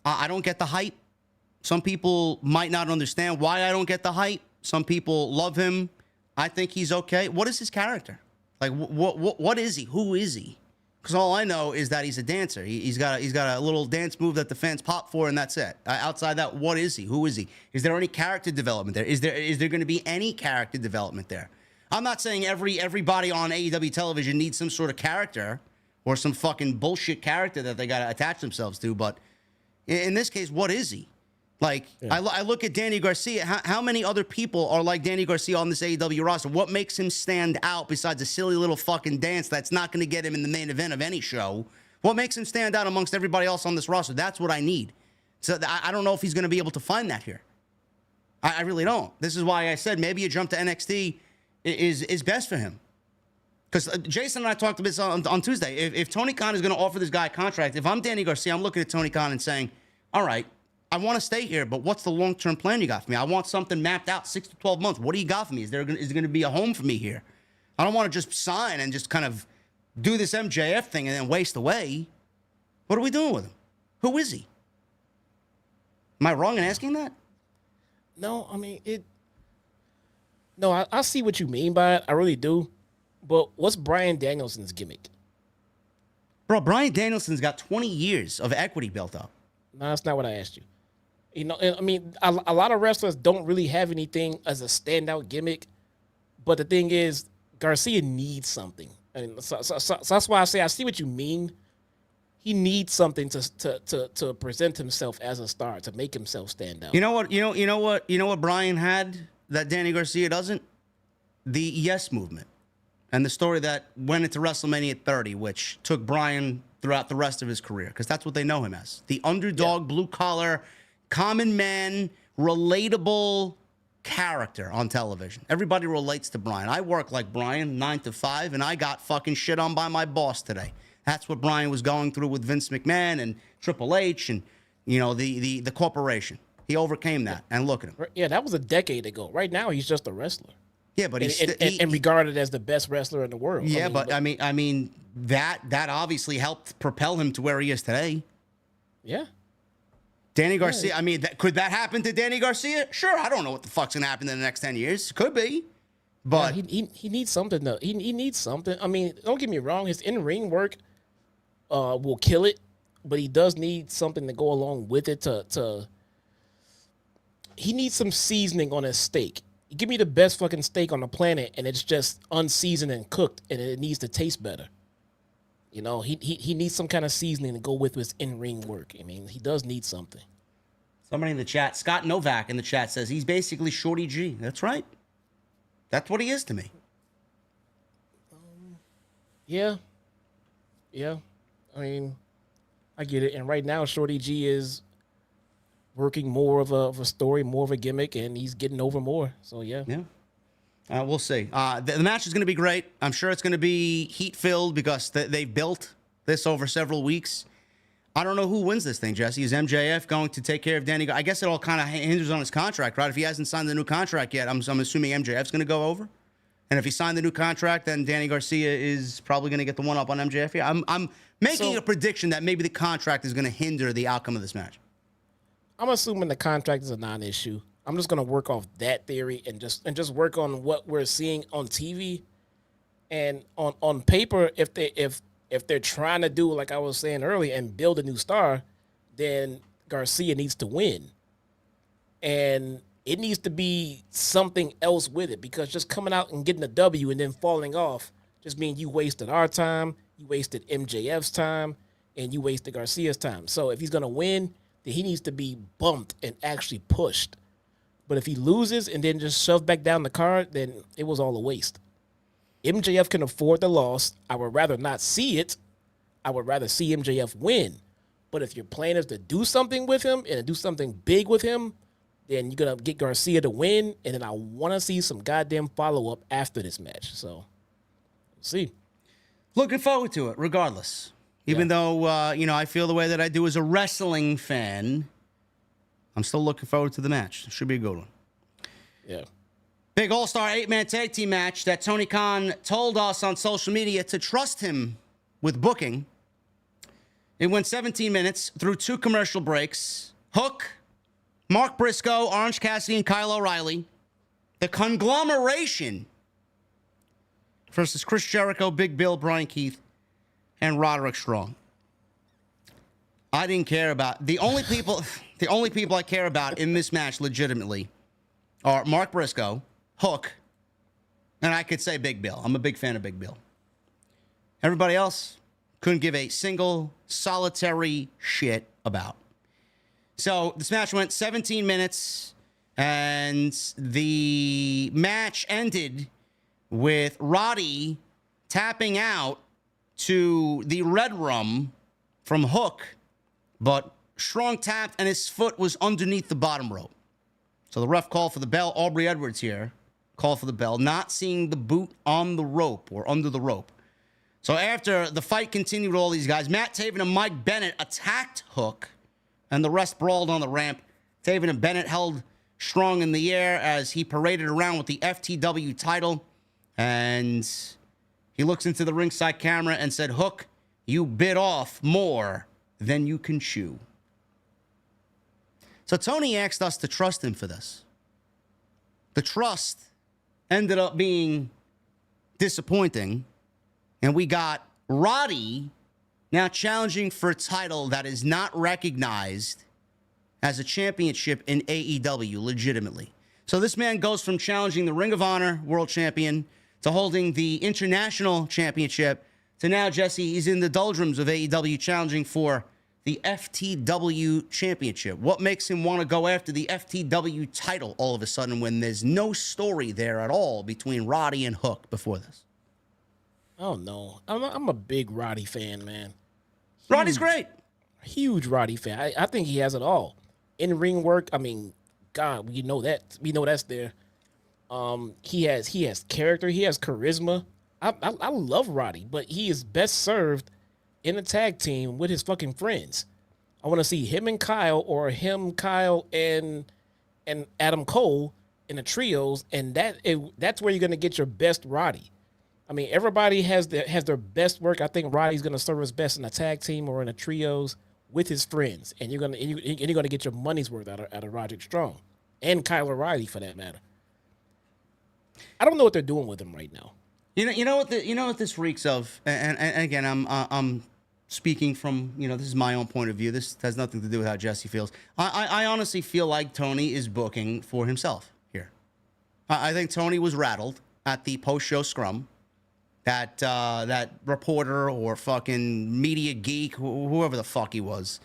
[SPEAKER 1] I don't get the hype. Some people might not understand why I don't get the hype. Some people love him. I think he's okay. What is his character? Like, what is he? Who is he? Because all I know is that he's a dancer. He's got a little dance move that the fans pop for, and that's it. Outside that, what is he? Who is he? Is there any character development there? Is there going to be any character development there? I'm not saying everybody on AEW television needs some sort of character or some fucking bullshit character that they got to attach themselves to, but in this case, what is he? Like, yeah. I look at Danny Garcia. How many other people are like Danny Garcia on this AEW roster? What makes him stand out besides a silly little fucking dance that's not going to get him in the main event of any show? What makes him stand out amongst everybody else on this roster? That's what I need. So I don't know if he's going to be able to find that here. I really don't. This is why I said maybe a jump to NXT is best for him. Because Jason and I talked about this on Tuesday. If Tony Khan is going to offer this guy a contract, if I'm Danny Garcia, I'm looking at Tony Khan and saying, all right, I want to stay here, but what's the long-term plan you got for me? I want something mapped out 6 to 12 months. What do you got for me? Is there going to be a home for me here? I don't want to just sign and just kind of do this MJF thing and then waste away. What are we doing with him? Who is he? Am I wrong in asking that?
[SPEAKER 3] No, I mean, I see what you mean by it. I really do. But what's Bryan Danielson's gimmick?
[SPEAKER 1] Bro, Bryan Danielson's got 20 years of equity built up.
[SPEAKER 3] No, that's not what I asked you. I mean, a lot of wrestlers don't really have anything as a standout gimmick. But the thing is, Garcia needs something. I mean, so that's why I say I see what you mean. He needs something to present himself as a star, to make himself stand out.
[SPEAKER 1] You know what? You know what Bryan had that Danny Garcia doesn't? The Yes movement. And the story that went into WrestleMania 30, which took Bryan throughout the rest of his career, because that's what they know him as. The underdog, blue-collar, common man, relatable character on television. Everybody relates to Bryan. I work like Bryan, 9 to 5, and I got fucking shit on by my boss today. That's what Bryan was going through with Vince McMahon and Triple H and, the corporation. He overcame that, and look at him.
[SPEAKER 3] Yeah, that was a decade ago. Right now, he's just a wrestler.
[SPEAKER 1] Yeah, but he's
[SPEAKER 3] and regarded as the best wrestler in the world.
[SPEAKER 1] Yeah, I mean that obviously helped propel him to where he is today.
[SPEAKER 3] Yeah.
[SPEAKER 1] Danny Garcia. I mean, could that happen to Danny Garcia? Sure. I don't know what the fuck's gonna happen in the next 10 years. Could be, but
[SPEAKER 3] he needs something though. He needs something. I mean, don't get me wrong. His in-ring work will kill it, but he does need something to go along with it. He needs some seasoning on his steak. You give me the best fucking steak on the planet, and it's just unseasoned and cooked, and it needs to taste better. He needs some kind of seasoning to go with his in-ring work. I mean, he does need something.
[SPEAKER 1] Somebody in the chat, Scott Novak in the chat, says he's basically Shorty G. That's right. That's what he is to me.
[SPEAKER 3] Yeah. I mean, I get it. And right now, Shorty G is working more of a story, more of a gimmick, and he's getting over more. So, yeah.
[SPEAKER 1] Yeah. We'll see. The match is going to be great. I'm sure it's going to be heat-filled because they've built this over several weeks. I don't know who wins this thing, Jesse. Is MJF going to take care of Danny? I guess it all kind of hinders on his contract, right? If he hasn't signed the new contract yet, I'm assuming MJF's going to go over. And if he signed the new contract, then Danny Garcia is probably going to get the one-up on MJF. Yeah, I'm making a prediction that maybe the contract is going to hinder the outcome of this match.
[SPEAKER 3] I'm assuming the contract is a non-issue. I'm just gonna work off that theory and just work on what we're seeing on TV, and on paper. If they're trying to do, like I was saying earlier, and build a new star, then Garcia needs to win, and it needs to be something else with it, because just coming out and getting a W and then falling off just means you wasted our time, you wasted MJF's time, and you wasted Garcia's time. So if he's gonna win, then he needs to be bumped and actually pushed. But if he loses and then just shoved back down the card, then it was all a waste. MJF can afford the loss. I would rather not see it. I would rather see MJF win. But if your plan is to do something with him and do something big with him, then you're going to get Garcia to win, and then I want to see some goddamn follow-up after this match. So, we'll see.
[SPEAKER 1] Looking forward to it, regardless. Even though, I feel the way that I do as a wrestling fan, I'm still looking forward to the match. It should be a good one.
[SPEAKER 3] Yeah.
[SPEAKER 1] Big All-Star 8-man tag team match that Tony Khan told us on social media to trust him with booking. It went 17 minutes through 2 commercial breaks. Hook, Mark Briscoe, Orange Cassidy, and Kyle O'Reilly. The Conglomeration versus Chris Jericho, Big Bill, Brian Keith, and Roderick Strong. I didn't care about the only people I care about in this match legitimately are Mark Briscoe, Hook, and I could say Big Bill. I'm a big fan of Big Bill. Everybody else couldn't give a single solitary shit about. So this match went 17 minutes, and the match ended with Rody tapping out to the Red Rum from Hook, but Strong tapped and his foot was underneath the bottom rope. So the ref called for the bell. Aubrey Edwards here called for the bell, not seeing the boot on the rope or under the rope. So after the fight continued with all these guys, Matt Taven and Mike Bennett attacked Hook, and the rest brawled on the ramp. Taven and Bennett held Strong in the air as he paraded around with the FTW title, and he looks into the ringside camera and said, "Hook, you bit off more than you can chew." So Tony asked us to trust him for this. The trust ended up being disappointing, and we got Roddy now challenging for a title that is not recognized as a championship in AEW legitimately. So this man goes from challenging the Ring of Honor World Champion to holding the International Championship to now, Jesse, he's in the doldrums of AEW challenging for the FTW championship? What makes him want to go after the FTW title all of a sudden when there's no story there at all between Roddy and Hook before this?
[SPEAKER 3] Oh, no. I'm a big Roddy fan, man.
[SPEAKER 1] Roddy's great.
[SPEAKER 3] Huge Roddy fan. I think he has it all. In ring work, I mean, God, we know that. We know that's there. He has character. He has charisma. I love Roddy, but he is best served in a tag team with his fucking friends. I want to see him and Kyle, or him, Kyle, and Adam Cole in the trios, and that's where you're gonna get your best Roddy. I mean, everybody has their best work. I think Roddy's gonna serve his best in a tag team or in a trios with his friends, and you're gonna get your money's worth out of Roderick Strong and Kyle O'Reilly for that matter. I don't know what they're doing with him right now.
[SPEAKER 1] You know what this reeks of, and again, I'm speaking from, this is my own point of view. This has nothing to do with how Jesse feels. I honestly feel like Tony is booking for himself here. I think Tony was rattled at the post-show scrum. That reporter or fucking media geek, whoever the fuck he was,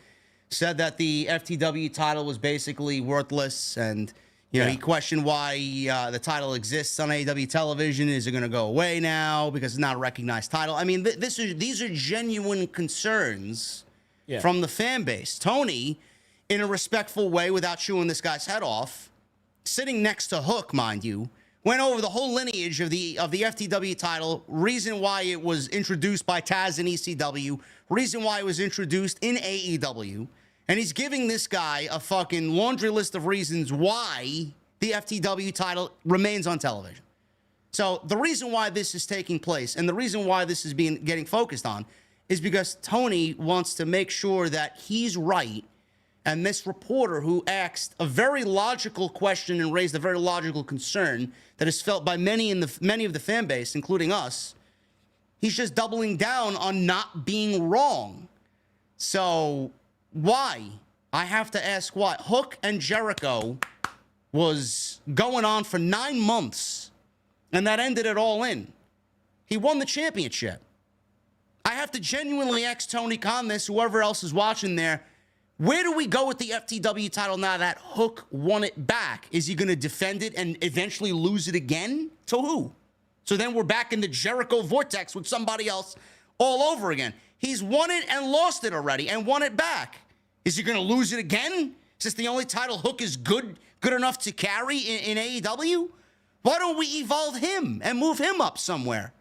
[SPEAKER 1] said that the FTW title was basically worthless, and he questioned why the title exists on AEW television. Is it going to go away now because it's not a recognized title? I mean, these are genuine concerns from the fan base. Tony, in a respectful way, without chewing this guy's head off, sitting next to Hook, mind you, went over the whole lineage of the FTW title, reason why it was introduced by Taz in ECW, reason why it was introduced in AEW. And he's giving this guy a fucking laundry list of reasons why the FTW title remains on television. So the reason why this is taking place and the reason why this is getting focused on is because Tony wants to make sure that he's right. And this reporter who asked a very logical question and raised a very logical concern that is felt by many of the fan base, including us, he's just doubling down on not being wrong. So why? I have to ask why. Hook and Jericho was going on for 9 months, and that ended it all in. He won the championship. I have to genuinely ask Tony Khan this, whoever else is watching there, where do we go with the FTW title now that Hook won it back? Is he going to defend it and eventually lose it again? To who? So then we're back in the Jericho vortex with somebody else all over again. He's won it and lost it already and won it back. Is he going to lose it again? Is this the only title Hook is good enough to carry in AEW? Why don't we evolve him and move him up somewhere?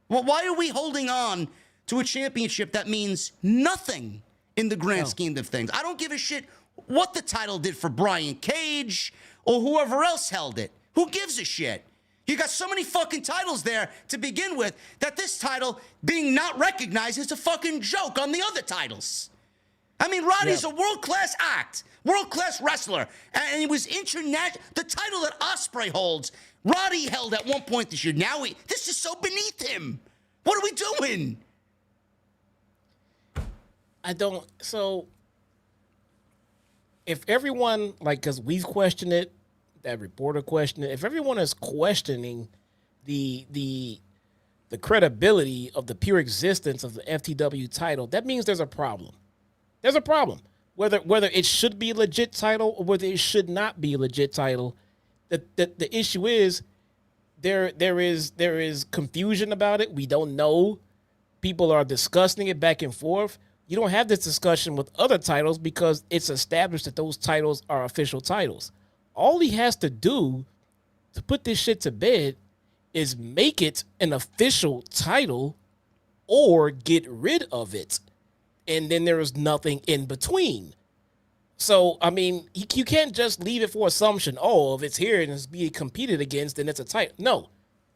[SPEAKER 1] Well, why are we holding on to a championship that means nothing in the grand scheme of things? I don't give a shit what the title did for Brian Cage or whoever else held it. Who gives a shit? You got so many fucking titles there to begin with that this title being not recognized is a fucking joke on the other titles. I mean, Roddy's a world-class act, world-class wrestler, and he was international. The title that Ospreay holds, Roddy held at one point this year. Now this is so beneath him. What are we doing?
[SPEAKER 3] So if everyone, because we've questioned it, that reporter questioned it, if everyone is questioning the credibility of the pure existence of the FTW title, that means there's a problem. There's a problem. Whether it should be a legit title or whether it should not be a legit title, the issue is there is confusion about it. We don't know. People are discussing it back and forth. You don't have this discussion with other titles because it's established that those titles are official titles. All he has to do to put this shit to bed is make it an official title or get rid of it. And then there is nothing in between. So, I mean, you can't just leave it for assumption. Oh, if it's here and it's being competed against, then it's a title. No.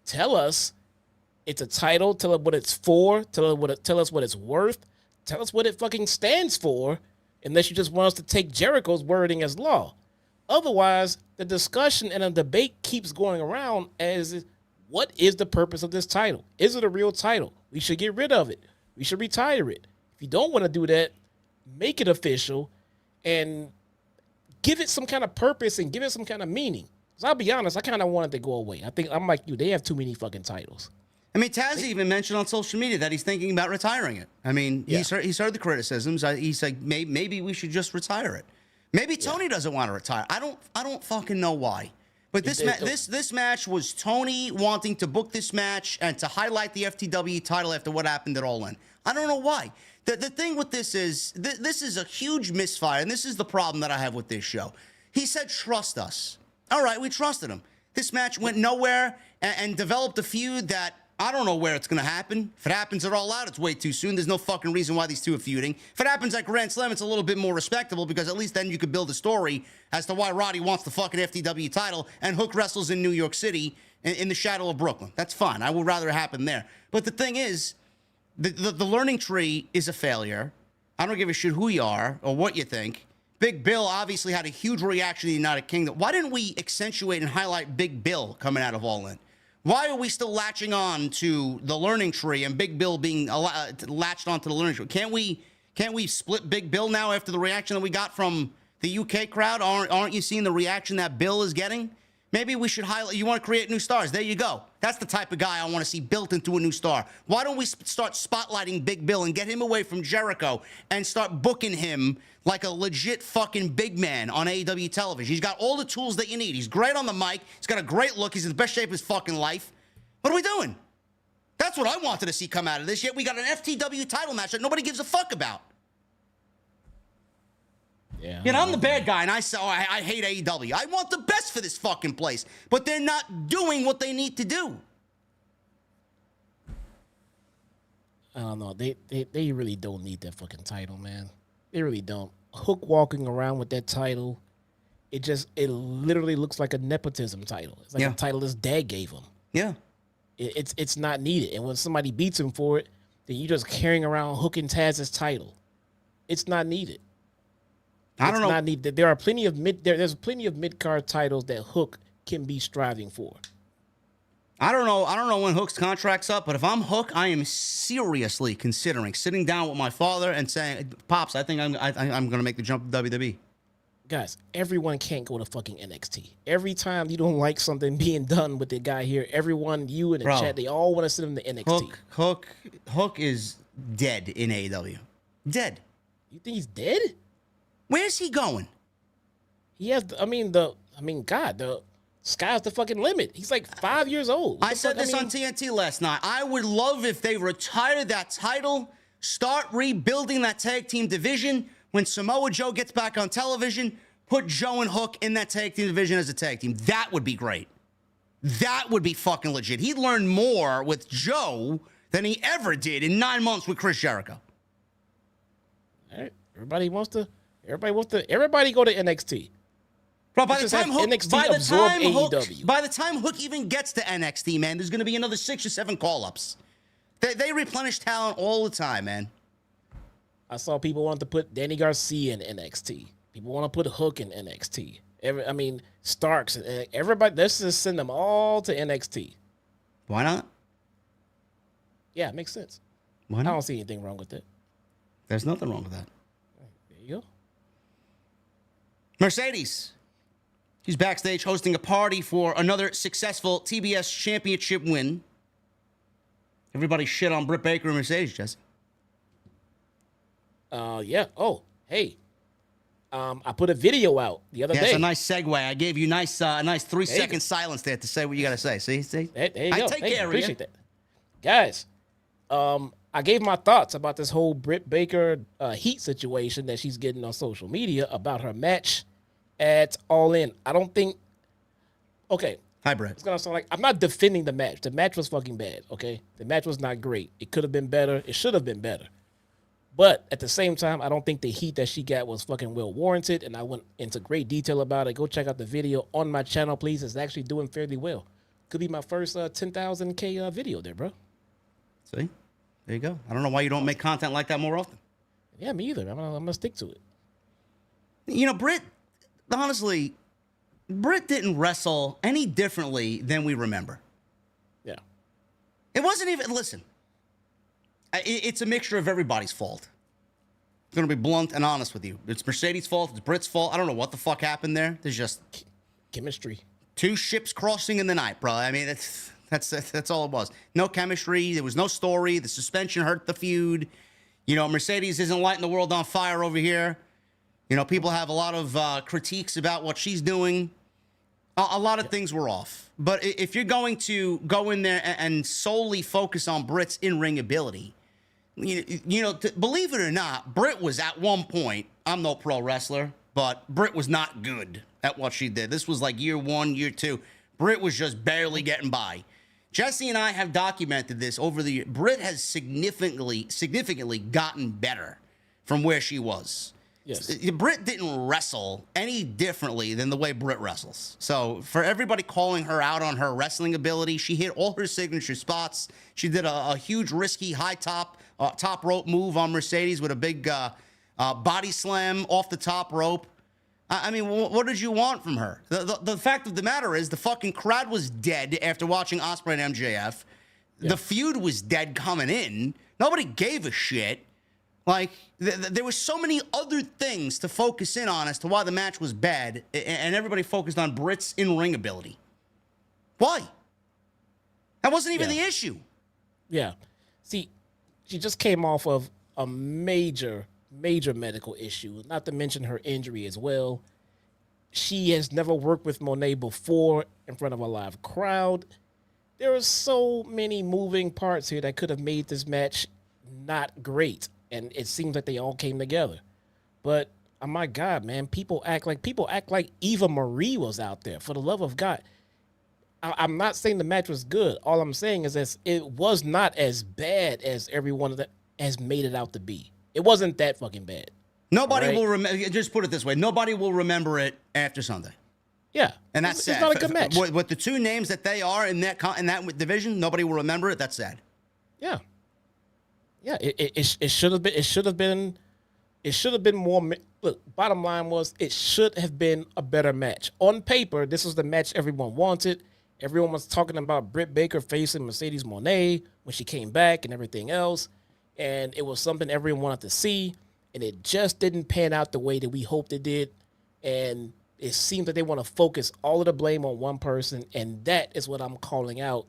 [SPEAKER 3] Tell us it's a title. Tell us what it's for. Tell us what it's worth. Tell us what it fucking stands for, unless you just want us to take Jericho's wording as law. Otherwise, the discussion and the debate keeps going around as what is the purpose of this title? Is it a real title? We should get rid of it. We should retire it. If you don't want to do that, make it official and give it some kind of purpose and give it some kind of meaning. Because I'll be honest, I kind of want it to go away. I think I'm like you. They have too many fucking titles.
[SPEAKER 1] I mean, Taz even mentioned on social media that he's thinking about retiring it. I mean, he's heard the criticisms. He's like, maybe we should just retire it. Maybe Tony doesn't want to retire. I don't fucking know why. But this match was Tony wanting to book this match and to highlight the FTW title after what happened at All In. I don't know why. The thing with this is, this is a huge misfire, and this is the problem that I have with this show. He said, trust us. All right, we trusted him. This match went nowhere and developed a feud that I don't know where it's going to happen. If it happens at All Out, it's way too soon. There's no fucking reason why these two are feuding. If it happens at Grand Slam, it's a little bit more respectable because at least then you could build a story as to why Roddy wants the fucking FTW title and Hook wrestles in New York City in the shadow of Brooklyn. That's fine. I would rather it happen there. But the thing is, the learning tree is a failure. I don't give a shit who you are or what you think. Big Bill obviously had a huge reaction in the United Kingdom. Why didn't we accentuate and highlight Big Bill coming out of All In? Why are we still latching on to the learning tree and Big Bill being latched onto the learning tree? Can't we split Big Bill now after the reaction that we got from the UK crowd? Aren't you seeing the reaction that Bill is getting? Maybe we should highlight. You want to create new stars? There you go. That's the type of guy I want to see built into a new star. Why don't we start spotlighting Big Bill and get him away from Jericho and start booking him like a legit fucking big man on AEW television? He's got all the tools that you need. He's great on the mic. He's got a great look. He's in the best shape of his fucking life. What are we doing? That's what I wanted to see come out of this. Yet we got an FTW title match that nobody gives a fuck about.
[SPEAKER 3] Yeah,
[SPEAKER 1] you know, I'm the bad guy, and I hate AEW. I want the best for this fucking place, but they're not doing what they need to do.
[SPEAKER 3] I don't know. They really don't need that fucking title, man. They really don't. Hook walking around with that title, it literally looks like a nepotism title. It's like a title his dad gave him. Yeah. It's not needed. And when somebody beats him for it, then you're just carrying around Hook and Taz's title. It's not needed. I don't know. Not needed. There are plenty of there's plenty of mid-card titles that Hook can be striving for.
[SPEAKER 1] I don't know when Hook's contract's up, but if I'm Hook, I am seriously considering sitting down with my father and saying, "Pops, I think I'm going to make the jump to WWE."
[SPEAKER 3] Guys, everyone can't go to fucking NXT. Every time you don't like something being done with the guy here, everyone, you in the chat, they all want to send him to NXT.
[SPEAKER 1] Hook is dead in AEW. Dead.
[SPEAKER 3] You think he's dead?
[SPEAKER 1] Where's he going?
[SPEAKER 3] He has, God, the sky's the fucking limit. He's like 5 years old.
[SPEAKER 1] I said this on TNT last night. I would love if they retire that title, start rebuilding that tag team division. When Samoa Joe gets back on television, put Joe and Hook in that tag team division as a tag team. That would be great. That would be fucking legit. He learned more with Joe than he ever did in 9 months with Chris Jericho.
[SPEAKER 3] All right. Everybody go to NXT.
[SPEAKER 1] Bro, by the time Hook even gets to NXT, man, there's going to be another 6 or 7 call-ups. They replenish talent all the time, man.
[SPEAKER 3] I saw people want to put Danny Garcia in NXT. People want to put Hook in NXT. Starks. Everybody, let's just send them all to NXT.
[SPEAKER 1] Why not?
[SPEAKER 3] Yeah, it makes sense.
[SPEAKER 1] Why not?
[SPEAKER 3] I don't see anything wrong with it.
[SPEAKER 1] There's nothing wrong with that.
[SPEAKER 3] There you go.
[SPEAKER 1] Mercedes. She's backstage hosting a party for another successful TBS championship win. Everybody shit on Britt Baker and Mercedes, Jesse.
[SPEAKER 3] Yeah. Oh, hey. I put a video out the other day.
[SPEAKER 1] That's a nice segue. I gave you a nice 3-second silence there to say what you got to say. See?
[SPEAKER 3] There you go.
[SPEAKER 1] I take care of you.
[SPEAKER 3] Appreciate that. Guys, I gave my thoughts about this whole Britt Baker heat situation that she's getting on social media about her match at All In. I don't think... Okay.
[SPEAKER 1] Hi, Britt.
[SPEAKER 3] It's going to sound like... I'm not defending the match. The match was fucking bad, okay? The match was not great. It could have been better. It should have been better. But at the same time, I don't think the heat that she got was fucking well warranted, and I went into great detail about it. Go check out the video on my channel, please. It's actually doing fairly well. Could be my first 10,000K video there, bro.
[SPEAKER 1] See? There you go. I don't know why you don't make content like that more often.
[SPEAKER 3] Yeah, me either. I'm gonna stick to it.
[SPEAKER 1] You know, Britt, honestly, Britt didn't wrestle any differently than we remember.
[SPEAKER 3] Yeah.
[SPEAKER 1] It wasn't even... Listen. It's a mixture of everybody's fault. I'm going to be blunt and honest with you. It's Mercedes' fault. It's Britt's fault. I don't know what the fuck happened there. There's just...
[SPEAKER 3] Chemistry.
[SPEAKER 1] 2 ships crossing in the night, bro. I mean, That's all it was. No chemistry. There was no story. The suspension hurt the feud. You know, Mercedes isn't lighting the world on fire over here. You know, people have a lot of critiques about what she's doing. A lot of things were off. But if you're going to go in there and solely focus on Brit's in-ring ability, believe it or not, Brit was at one point, I'm no pro wrestler, but Brit was not good at what she did. This was like year 1, year 2. Brit was just barely getting by. Jesse and I have documented this over the year. Brit has significantly gotten better from where she was.
[SPEAKER 3] Yes.
[SPEAKER 1] Brit didn't wrestle any differently than the way Brit wrestles. So for everybody calling her out on her wrestling ability, she hit all her signature spots. She did a huge, risky, high top rope move on Mercedes with a big body slam off the top rope. I mean, what did you want from her? The fact of the matter is the fucking crowd was dead after watching Ospreay and MJF. Yeah. The feud was dead coming in. Nobody gave a shit. Like, there were so many other things to focus in on as to why the match was bad, and everybody focused on Brit's in-ring ability. Why? That wasn't even the issue. Yeah.
[SPEAKER 3] See, she just came off of a major medical issue, not to mention her injury as well. She has never worked with Moné before in front of a live crowd. There are so many moving parts here that could have made this match not great. And it seems like they all came together. But, oh my God, man, people act like Eva Marie was out there. For the love of God. I'm not saying the match was good. All I'm saying is that it was not as bad as everyone has made it out to be. It wasn't that fucking bad.
[SPEAKER 1] Nobody will remember. Just put it this way. Nobody will remember it after Sunday.
[SPEAKER 3] Yeah.
[SPEAKER 1] And that's sad.
[SPEAKER 3] It's not a good match.
[SPEAKER 1] With the two names that they are in that division, nobody will remember it. That's sad.
[SPEAKER 3] Yeah. Yeah, it should have been more. Look, bottom line was it should have been a better match. On paper, this was the match everyone wanted. Everyone was talking about Britt Baker facing Mercedes Moné when she came back and everything else, and it was something everyone wanted to see, and it just didn't pan out the way that we hoped it did, and it seems that they want to focus all of the blame on one person, and that is what I'm calling out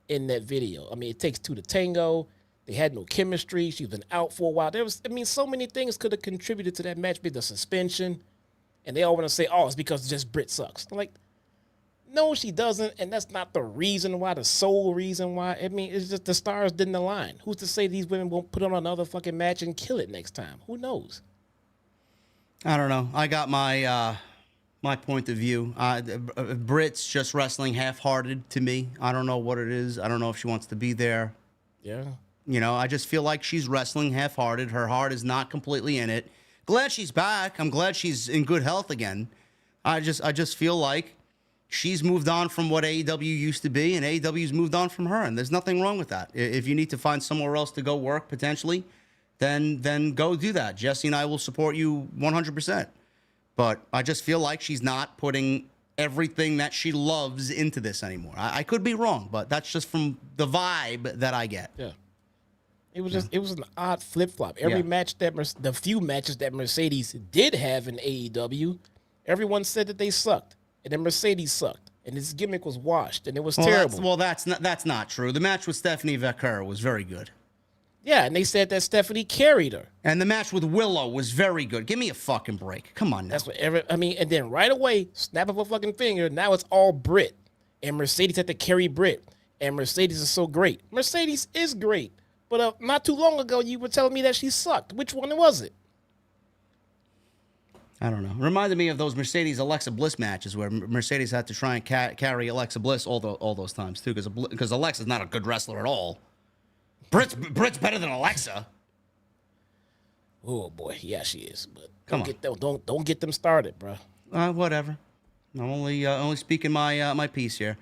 [SPEAKER 3] in that video. I mean, it takes two to tango. They had no chemistry. She's been out for a while. So many things could have contributed to that match, be the suspension. And they all want to say, oh, it's because just Brit sucks. I'm like, no, she doesn't. And that's not the reason why, the sole reason why. I mean, it's just the stars didn't align. Who's to say these women won't put on another fucking match and kill it next time? Who knows?
[SPEAKER 1] I don't know. I got my point of view. Brit's just wrestling half-hearted to me. I don't know what it is. I don't know if she wants to be there.
[SPEAKER 3] Yeah.
[SPEAKER 1] You know, I just feel like she's wrestling half-hearted. Her heart is not completely in it. Glad she's back. I'm glad she's in good health again. I just feel like she's moved on from what AEW used to be, and AEW's moved on from her, and there's nothing wrong with that. If you need to find somewhere else to go work, potentially, then go do that. Jesse and I will support you 100%. But I just feel like she's not putting everything that she loves into this anymore. I could be wrong, but that's just from the vibe that I get.
[SPEAKER 3] Yeah. It was an odd flip-flop. Every match the few matches that Mercedes did have in AEW, everyone said that they sucked. And then Mercedes sucked. And his gimmick was washed. And it was terrible.
[SPEAKER 1] That's not true. The match with Stephanie Vaquer was very good.
[SPEAKER 3] Yeah, and they said that Stephanie carried her.
[SPEAKER 1] And the match with Willow was very good. Give me a fucking break. Come on now.
[SPEAKER 3] That's what and then right away, snap of a fucking finger, now it's all Brit. And Mercedes had to carry Brit. And Mercedes is so great. Mercedes is great. But not too long ago, you were telling me that she sucked. Which one was it?
[SPEAKER 1] I don't know. Reminded me of those Mercedes-Alexa Bliss matches where Mercedes had to try and carry Alexa Bliss all those times, too, because Alexa's not a good wrestler at all. Brit's better than Alexa.
[SPEAKER 3] Oh, boy. Yeah, she is. But
[SPEAKER 1] don't
[SPEAKER 3] get them started, bro.
[SPEAKER 1] Whatever. I'm only speaking my piece here.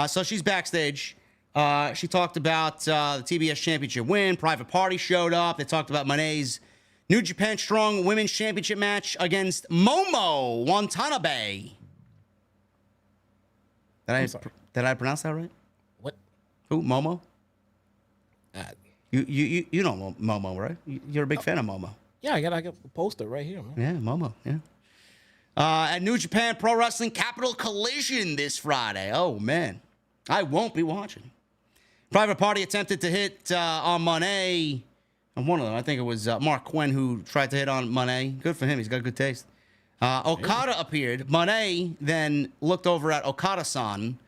[SPEAKER 1] So she's backstage. She talked about the TBS Championship win. Private Party showed up. They talked about Moné's New Japan Strong Women's Championship match against Momo Watanabe. Did I pronounce that right?
[SPEAKER 3] What?
[SPEAKER 1] Who? Momo? You know Momo, right? You're a big fan of Momo.
[SPEAKER 3] Yeah, I got a poster right here, man.
[SPEAKER 1] Yeah, Momo. Yeah. At New Japan Pro Wrestling Capital Collision this Friday. Oh man, I won't be watching. Private Party attempted to hit on Moné. And one of them, I think it was Mark Quinn, who tried to hit on Moné. Good for him. He's got good taste. Okada appeared. Moné then looked over at Okada-san,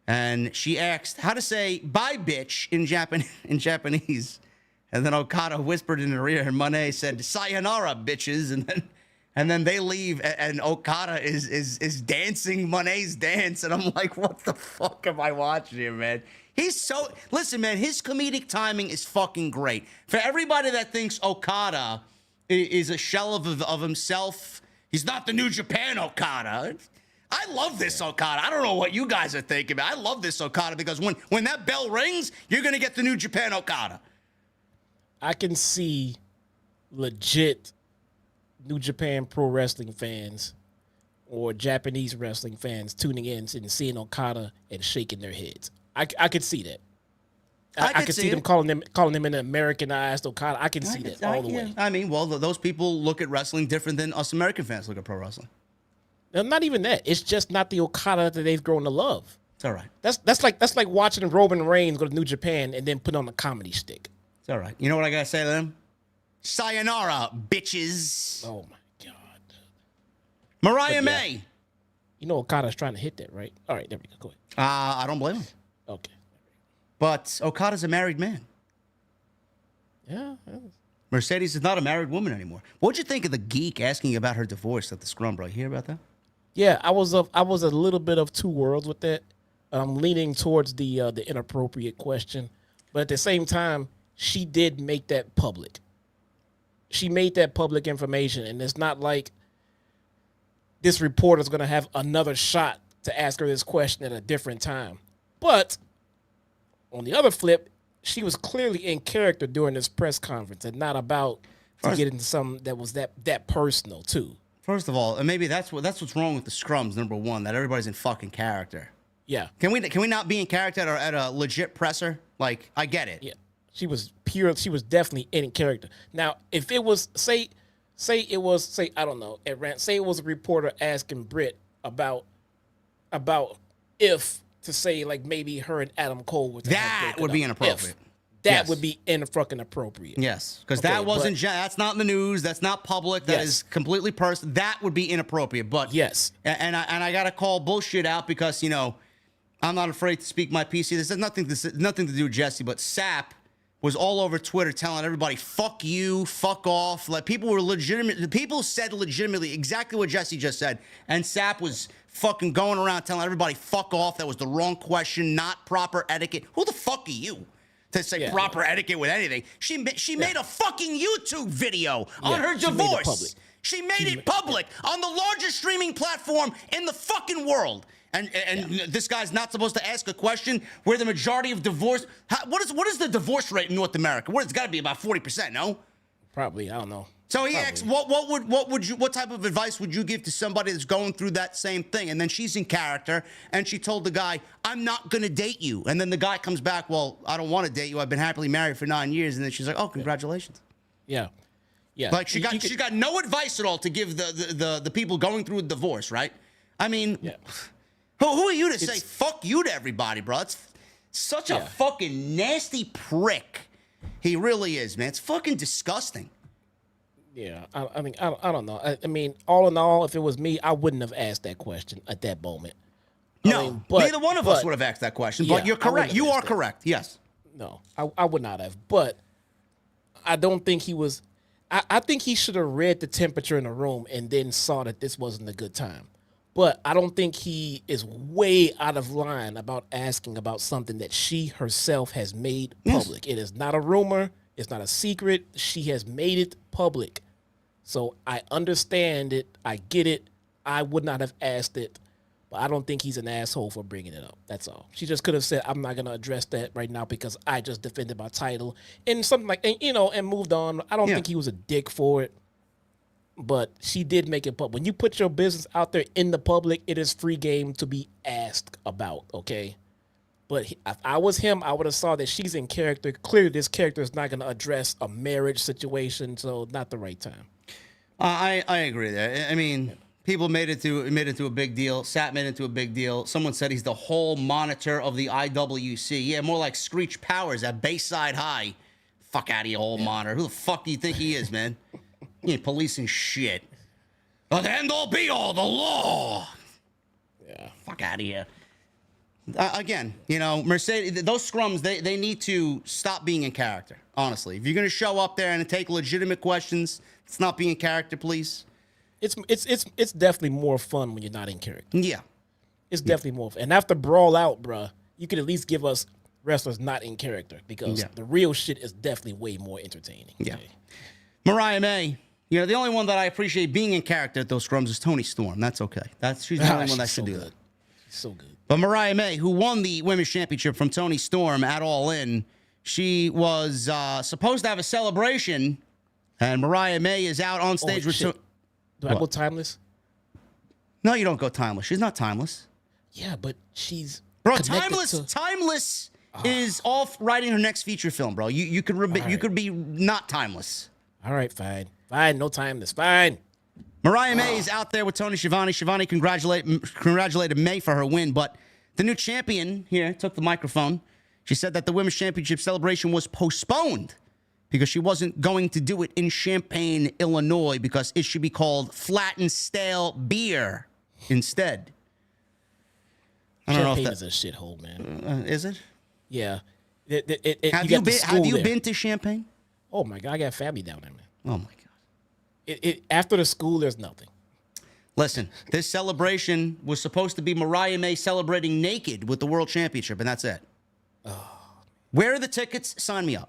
[SPEAKER 1] and she asked how to say "bye, bitch" in Japanese. And then Okada whispered in her ear, and Moné said, "Sayonara, bitches." And then they leave, and Okada is dancing Moné's dance, and I'm like, what the fuck am I watching here, man? Listen, man, his comedic timing is fucking great. For everybody that thinks Okada is a shell of himself, he's not the New Japan Okada. I love this Okada. I don't know what you guys are thinking, but I love this Okada because when that bell rings, you're going to get the New Japan Okada.
[SPEAKER 3] I can see legit New Japan Pro Wrestling fans or Japanese wrestling fans tuning in and seeing Okada and shaking their heads. I could see that. I could see them calling him an Americanized Okada. I can see that all the way.
[SPEAKER 1] I mean, well, those people look at wrestling different than us American fans look at pro wrestling.
[SPEAKER 3] Now, not even that. It's just not the Okada that they've grown to love.
[SPEAKER 1] It's all right.
[SPEAKER 3] That's like watching Roman Reigns go to New Japan and then put on a comedy stick.
[SPEAKER 1] It's all right. You know what I gotta say to them? Sayonara, bitches.
[SPEAKER 3] Oh my God.
[SPEAKER 1] Mariah May.
[SPEAKER 3] You know Okada's trying to hit that, right? All right, there we go. Go ahead.
[SPEAKER 1] I don't blame him.
[SPEAKER 3] Okay.
[SPEAKER 1] But Okada's a married man.
[SPEAKER 3] Yeah.
[SPEAKER 1] Mercedes is not a married woman anymore. What'd you think of the geek asking about her divorce at the scrum, bro? You hear about that?
[SPEAKER 3] Yeah, I was a little bit of two worlds with that. I'm leaning towards the inappropriate question, but at the same time, she did make that public. She made that public information, and it's not like this reporter's going to have another shot to ask her this question at a different time. But on the other flip, she was clearly in character during this press conference and not about to get into something that was that personal too. First
[SPEAKER 1] of all, and maybe that's what's wrong with the scrums. Number one, that everybody's in fucking character.
[SPEAKER 3] Yeah.
[SPEAKER 1] Can we not be in character at a legit presser? Like, I get it.
[SPEAKER 3] Yeah. She was definitely in character. Now, if it was say it was I don't know, say it was a reporter asking Brit about if to say like maybe her and Adam Cole would
[SPEAKER 1] be inappropriate.
[SPEAKER 3] That would be fucking appropriate.
[SPEAKER 1] Yes, because that wasn't that's not in the news. That's not public. That is completely personal. That would be inappropriate. But
[SPEAKER 3] yes,
[SPEAKER 1] and I gotta call bullshit out because I'm not afraid to speak my piece here. This has nothing to do with Jesse, but Sap was all over Twitter telling everybody, fuck you, fuck off. Like, people said legitimately exactly what Jesse just said. And Sap was fucking going around telling everybody, fuck off. That was the wrong question, not proper etiquette. Who the fuck are you to say proper etiquette with anything? She made a fucking YouTube video on her divorce. She made it public on the largest streaming platform in the fucking world. And this guy's not supposed to ask a question where the majority of divorce. What is the divorce rate in North America? It's got to be about 40%, no?
[SPEAKER 3] Probably, I don't know.
[SPEAKER 1] So he asks, what type of advice would you give to somebody that's going through that same thing? And then she's in character, and she told the guy, "I'm not gonna date you." And then the guy comes back, "Well, I don't want to date you. I've been happily married for 9 years." And then she's like, "Oh, congratulations."
[SPEAKER 3] Yeah.
[SPEAKER 1] Like she got no advice at all to give the people going through a divorce, right? I mean. Yeah. Who are you to say fuck you to everybody, bro? It's such a fucking nasty prick. He really is, man. It's fucking disgusting.
[SPEAKER 3] Yeah, I mean, I don't know. I mean, all in all, if it was me, I wouldn't have asked that question at that moment.
[SPEAKER 1] Neither one of us would have asked that question. But you're correct. You are correct. Yes.
[SPEAKER 3] No, I would not have. But I don't think he was. I think he should have read the temperature in the room and then saw that this wasn't a good time. But I don't think he is way out of line about asking about something that she herself has made public. It is not a rumor. It's not a secret. She has made it public. So I understand it. I get it. I would not have asked it. But I don't think he's an asshole for bringing it up. That's all. She just could have said, "I'm not going to address that right now because I just defended my title." And something like, and moved on. I don't think he was a dick for it. But she did make it public. When you put your business out there in the public, it is free game to be asked about, okay? But if I was him, I would have saw that she's in character. Clearly, this character is not going to address a marriage situation, so not the right time.
[SPEAKER 1] I agree there. I mean, People made it into a big deal. Sat made it into a big deal. Someone said he's the whole monitor of the IWC. Yeah, more like Screech Powers at Bayside High. Fuck out of your whole monitor. Who the fuck do you think he is, man? He ain't policing shit. The end all be all, the law.
[SPEAKER 3] Yeah.
[SPEAKER 1] Fuck out of here. Again, you know, Mercedes, those scrums, they need to stop being in character, honestly. If you're going to show up there and take legitimate questions, it's not being in character, please.
[SPEAKER 3] It's definitely more fun when you're not in character.
[SPEAKER 1] Yeah.
[SPEAKER 3] It's definitely more fun. And after Brawl Out, bruh, you could at least give us wrestlers not in character because the real shit is definitely way more entertaining.
[SPEAKER 1] Yeah.
[SPEAKER 3] Okay?
[SPEAKER 1] Mariah May, you know, the only one that I appreciate being in character at those scrums is Toni Storm. That's okay. She's the only one that should do that.
[SPEAKER 3] She's so good.
[SPEAKER 1] But Mariah May, who won the Women's Championship from Toni Storm at All In, she was supposed to have a celebration, and Mariah May is out on stage with...
[SPEAKER 3] Do I go timeless?
[SPEAKER 1] No, you don't go timeless. She's not timeless.
[SPEAKER 3] Yeah, but she's...
[SPEAKER 1] Bro, timeless is off writing her next feature film, bro. You could be not timeless.
[SPEAKER 3] All right, fine. Fine, no timeless. Fine.
[SPEAKER 1] Mariah May is out there with Tony Schiavone. Schiavone congratulated May for her win, but the new champion here took the microphone. She said that the Women's Championship celebration was postponed because she wasn't going to do it in Champaign, Illinois, because it should be called Flat and Stale Beer instead. I don't
[SPEAKER 3] Champaign
[SPEAKER 1] know
[SPEAKER 3] is a shithole, man.
[SPEAKER 1] Is it?
[SPEAKER 3] Yeah.
[SPEAKER 1] Have you been to Champaign?
[SPEAKER 3] Oh, my God. I got family down there, man.
[SPEAKER 1] Oh, my God.
[SPEAKER 3] After the school, there's nothing.
[SPEAKER 1] Listen, this celebration was supposed to be Mariah May celebrating naked with the World Championship, and that's it. Oh. Where are the tickets? Sign me up.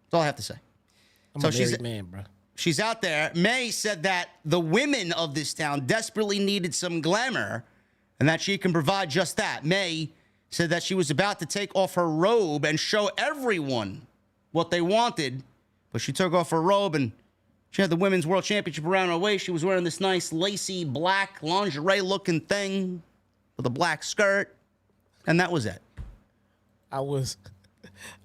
[SPEAKER 1] That's all I have to say.
[SPEAKER 3] I'm a married man, bro.
[SPEAKER 1] She's out there. May said that the women of this town desperately needed some glamour and that she can provide just that. May said that she was about to take off her robe and show everyone what they wanted, but she took off her robe and she had the Women's World Championship around her waist. She was wearing this nice lacy black lingerie-looking thing with a black skirt, and that was it.
[SPEAKER 3] I was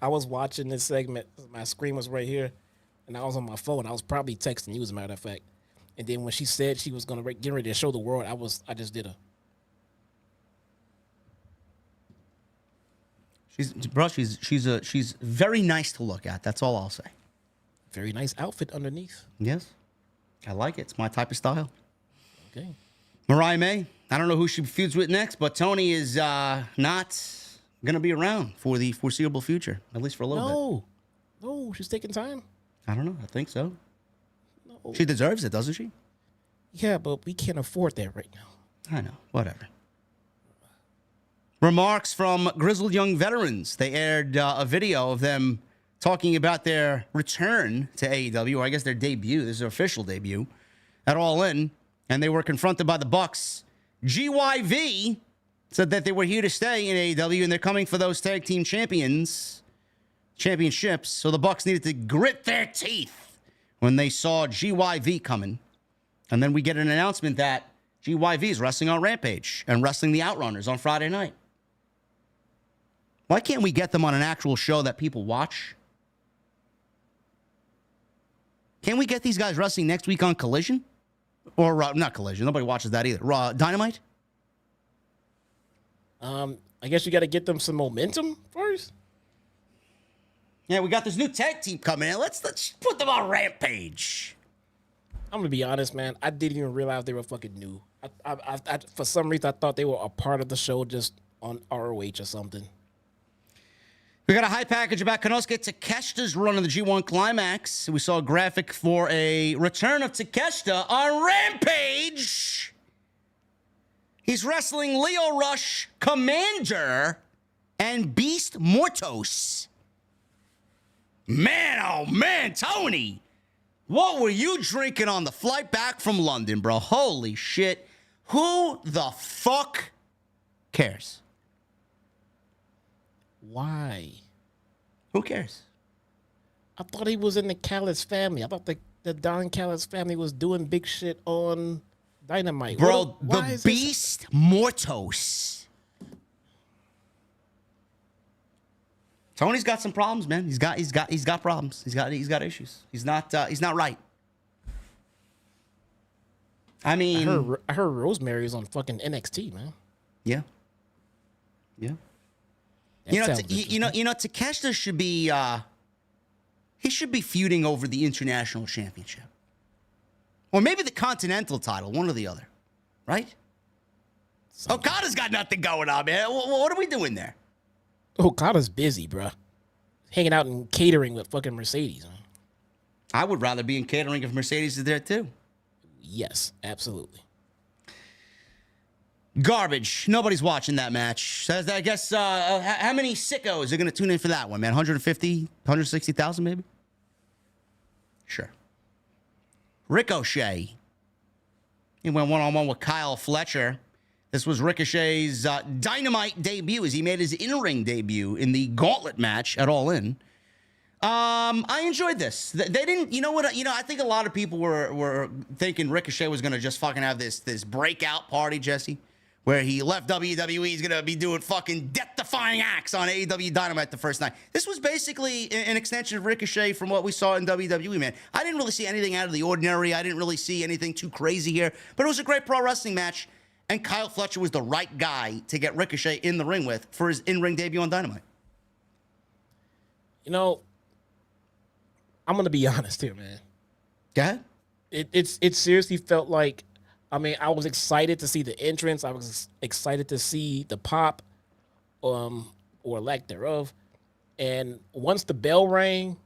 [SPEAKER 3] watching this segment. My screen was right here, and I was on my phone. I was probably texting you, as a matter of fact. And then when she said she was gonna get ready to show the world, I just did a.
[SPEAKER 1] She's very nice to look at. That's all I'll say.
[SPEAKER 3] Very nice outfit underneath.
[SPEAKER 1] Yes, I like it. It's my type of style.
[SPEAKER 3] Okay.
[SPEAKER 1] Mariah May. I don't know who she feuds with next, but Tony is not going to be around for the foreseeable future, at least for a little bit.
[SPEAKER 3] No, she's taking time.
[SPEAKER 1] I don't know. I think so.
[SPEAKER 3] No.
[SPEAKER 1] She deserves it, doesn't she?
[SPEAKER 3] Yeah, but we can't afford that right now.
[SPEAKER 1] I know. Whatever. Remarks from Grizzled Young Veterans. They aired a video of them talking about their return to AEW, or I guess their debut. This is their official debut at All In, and they were confronted by the Bucks. GYV said that they were here to stay in AEW, and they're coming for those tag team championships. So the Bucks needed to grit their teeth when they saw GYV coming. And then we get an announcement that GYV is wrestling on Rampage and wrestling the Outrunners on Friday night. Why can't we get them on an actual show that people watch? Can we get these guys wrestling next week on Collision? Or not Collision. Nobody watches that either. Dynamite?
[SPEAKER 3] I guess you got to get them some momentum first.
[SPEAKER 1] Yeah, we got this new tag team coming in. Let's put them on Rampage.
[SPEAKER 3] I'm going to be honest, man. I didn't even realize they were fucking new. I for some reason, I thought they were a part of the show just on ROH or something.
[SPEAKER 1] We got a high package about Konosuke Takeshita's run in the G1 Climax. We saw a graphic for a return of Takeshita on Rampage. He's wrestling Leo Rush, Commander, and Beast Mortos. Man, oh man, Tony. What were you drinking on the flight back from London, bro? Holy shit. Who the fuck cares?
[SPEAKER 3] Why?
[SPEAKER 1] Who cares?
[SPEAKER 3] I thought he was in the Callis family. I thought the Don Callis family was doing big shit on Dynamite.
[SPEAKER 1] Bro, the Beast Mortos. Tony's got some problems, man. He's got problems. He's got issues. He's not right. I mean,
[SPEAKER 3] I heard Rosemary is on fucking NXT, man.
[SPEAKER 1] Yeah. Takeshita should be he should be feuding over the international championship, or maybe the continental title, one or the other, right? Okada's got nothing going on, man. What are we doing there?
[SPEAKER 3] Okada's busy, bro. Hanging out and catering with fucking Mercedes. Man.
[SPEAKER 1] I would rather be in catering if Mercedes is there too.
[SPEAKER 3] Yes, absolutely.
[SPEAKER 1] Garbage. Nobody's watching that match. I guess, how many sickos are going to tune in for that one, man? 150, 160,000 maybe? Sure. Ricochet. He went one-on-one with Kyle Fletcher. This was Ricochet's Dynamite debut as he made his in-ring debut in the Gauntlet match at All In. I enjoyed this. They didn't, I think a lot of people were thinking Ricochet was going to just fucking have this breakout party, Jesse, where he left WWE. He's going to be doing fucking death-defying acts on AEW Dynamite the first night. This was basically an extension of Ricochet from what we saw in WWE, man. I didn't really see anything out of the ordinary. I didn't really see anything too crazy here, but it was a great pro wrestling match. And Kyle Fletcher was the right guy to get Ricochet in the ring with for his in-ring debut on Dynamite.
[SPEAKER 3] I'm going to be honest here, man.
[SPEAKER 1] Go ahead.
[SPEAKER 3] It seriously felt like, I was excited to see the entrance. I was excited to see the pop, or lack thereof. And once the bell rang,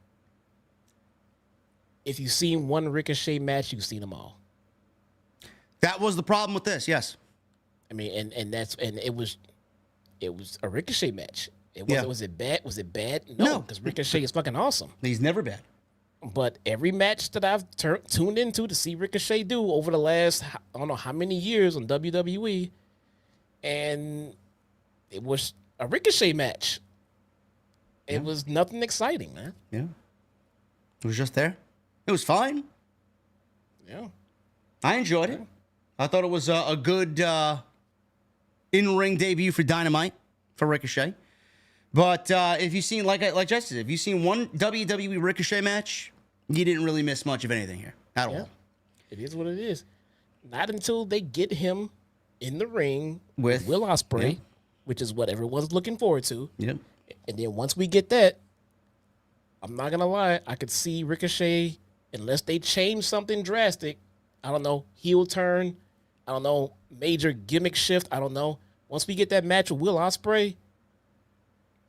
[SPEAKER 3] if you've seen one Ricochet match, you've seen them all.
[SPEAKER 1] That was the problem with this, yes.
[SPEAKER 3] And it was a Ricochet match. Was it bad? Was it bad? No, because Ricochet is fucking awesome.
[SPEAKER 1] He's never bad.
[SPEAKER 3] But every match that I've tuned into to see Ricochet do over the last, I don't know how many years on WWE, and it was a Ricochet match. It was nothing exciting, man.
[SPEAKER 1] Yeah. It was just there. It was fine.
[SPEAKER 3] Yeah.
[SPEAKER 1] I enjoyed it. I thought it was a good in-ring debut for Dynamite for Ricochet. But if you've seen, like Jesse said, if you've seen one WWE Ricochet match, you didn't really miss much of anything here at all.
[SPEAKER 3] It is what it is. Not until they get him in the ring
[SPEAKER 1] with
[SPEAKER 3] Will Ospreay, which is what everyone's looking forward to.
[SPEAKER 1] Yep.
[SPEAKER 3] And then once we get that, I'm not going to lie, I could see Ricochet, unless they change something drastic, I don't know, heel turn, I don't know, major gimmick shift, I don't know. Once we get that match with Will Ospreay,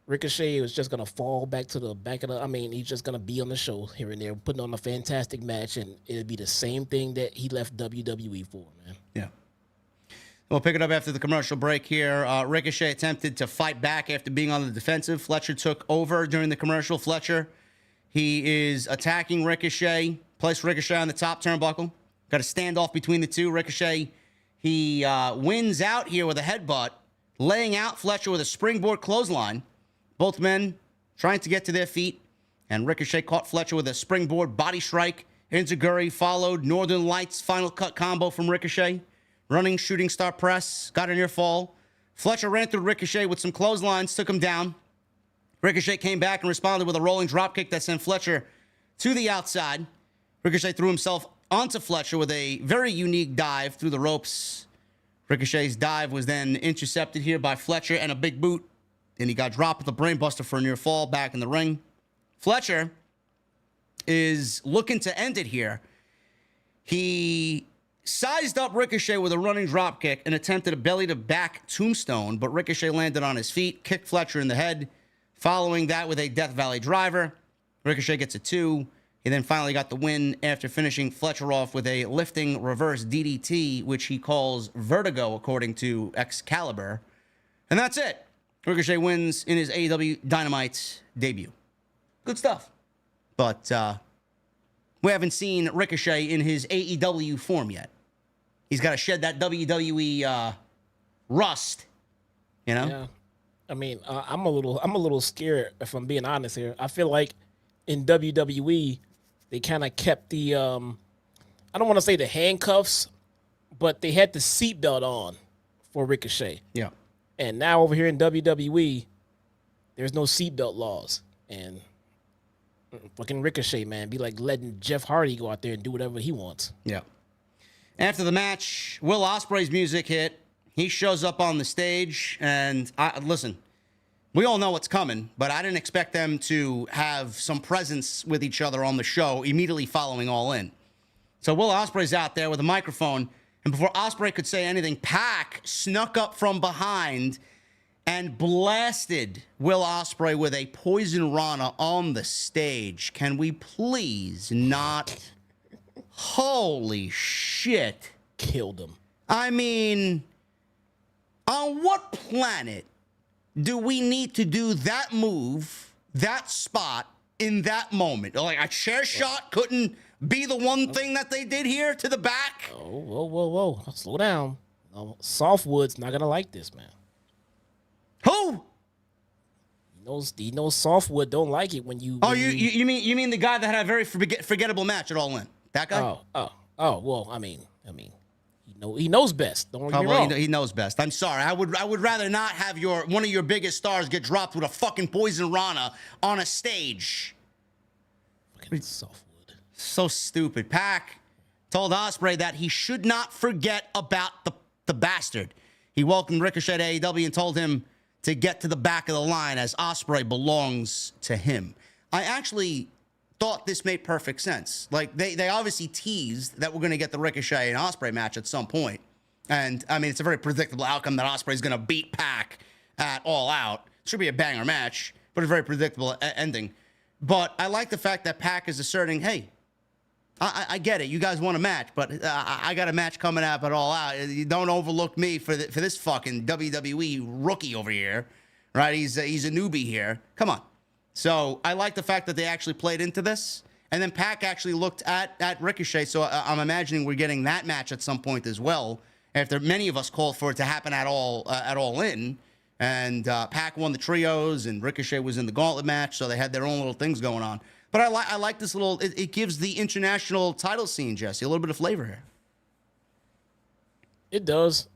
[SPEAKER 3] Ricochet was just going to fall back to the back of he's just going to be on the show here and there, putting on a fantastic match, and it'll be the same thing that he left WWE for, man.
[SPEAKER 1] Yeah. We'll pick it up after the commercial break here. Ricochet attempted to fight back after being on the defensive. Fletcher took over during the commercial. Fletcher, he is attacking Ricochet, placed Ricochet on the top turnbuckle. Got a standoff between the two. Ricochet, he wins out here with a headbutt, laying out Fletcher with a springboard clothesline. Both men trying to get to their feet, and Ricochet caught Fletcher with a springboard body strike. Enziguri followed Northern Lights final cut combo from Ricochet. Running shooting star press, got a near fall. Fletcher ran through Ricochet with some clotheslines, took him down. Ricochet came back and responded with a rolling dropkick that sent Fletcher to the outside. Ricochet threw himself onto Fletcher with a very unique dive through the ropes. Ricochet's dive was then intercepted here by Fletcher and a big boot. Then he got dropped with a brainbuster for a near fall back in the ring. Fletcher is looking to end it here. He sized up Ricochet with a running dropkick and attempted a belly-to-back tombstone, but Ricochet landed on his feet, kicked Fletcher in the head. Following that with a Death Valley driver, Ricochet gets a 2. He then finally got the win after finishing Fletcher off with a lifting reverse DDT, which he calls Vertigo, according to Excalibur. And that's it. Ricochet wins in his AEW Dynamite debut. Good stuff. But we haven't seen Ricochet in his AEW form yet. He's got to shed that WWE rust, you know?
[SPEAKER 3] Yeah. I'm a little scared, if I'm being honest here. I feel like in WWE, they kind of kept the, I don't want to say the handcuffs, but they had the seatbelt on for Ricochet.
[SPEAKER 1] Yeah.
[SPEAKER 3] And now over here in WWE, there's no seatbelt laws. And fucking Ricochet, man, be like letting Jeff Hardy go out there and do whatever he wants.
[SPEAKER 1] Yeah. After the match, Will Ospreay's music hit. He shows up on the stage, and listen, we all know what's coming, but I didn't expect them to have some presence with each other on the show immediately following All In. So Will Ospreay's out there with a microphone, and before Ospreay could say anything, Pac snuck up from behind and blasted Will Ospreay with a poison rana on the stage. Can we please not? Holy shit.
[SPEAKER 3] Killed him.
[SPEAKER 1] I mean, on what planet do we need to do that move, that spot, in that moment? Like, a chair shot couldn't be the one thing that they did here to the back?
[SPEAKER 3] Oh, whoa. Slow down. No, Softwood's not going to like this, man.
[SPEAKER 1] Who?
[SPEAKER 3] He knows Softwood don't like it when you...
[SPEAKER 1] Oh, you mean the guy that had a very forgettable match at All In? That guy?
[SPEAKER 3] Oh, well, I mean, he knows best. Don't get me wrong.
[SPEAKER 1] He knows best. I'm sorry. I would rather not have one of your biggest stars get dropped with a fucking poison rana on a stage.
[SPEAKER 3] Fucking Softwood.
[SPEAKER 1] So stupid. Pac told Ospreay that he should not forget about the bastard. He welcomed Ricochet to AEW and told him to get to the back of the line as Ospreay belongs to him. I actually thought this made perfect sense. Like, they obviously teased that we're going to get the Ricochet and Ospreay match at some point. And, I mean, it's a very predictable outcome that Ospreay's going to beat Pac at All Out. Should be a banger match, but a very predictable ending. But I like the fact that Pac is asserting, hey, I get it. You guys want a match, but I got a match coming up at All Out. You don't overlook me for this fucking WWE rookie over here, right? He's a newbie here. Come on. So I like the fact that they actually played into this. And then Pac actually looked at Ricochet. So I'm imagining we're getting that match at some point as well. After many of us called for it to happen at All In. And Pac won the trios and Ricochet was in the gauntlet match. So they had their own little things going on. But I like this little, it gives the international title scene, Jesse, a little bit of flavor here.
[SPEAKER 3] It does.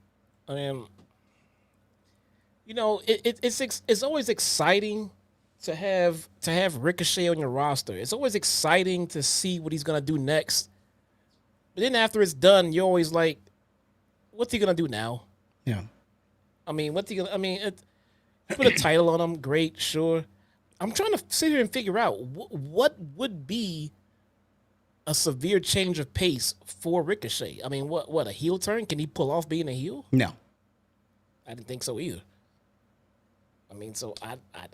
[SPEAKER 3] I mean, you know, it's always exciting to have Ricochet on your roster. It's always exciting to see what he's gonna do next. But then after it's done, you're always like, what's he gonna do now?
[SPEAKER 1] Yeah.
[SPEAKER 3] I mean, put a title on him, great, sure. I'm trying to sit here and figure out what would be a severe change of pace for Ricochet. I mean, what a heel turn? Can he pull off being a heel?
[SPEAKER 1] No.
[SPEAKER 3] I didn't think so either. I mean, so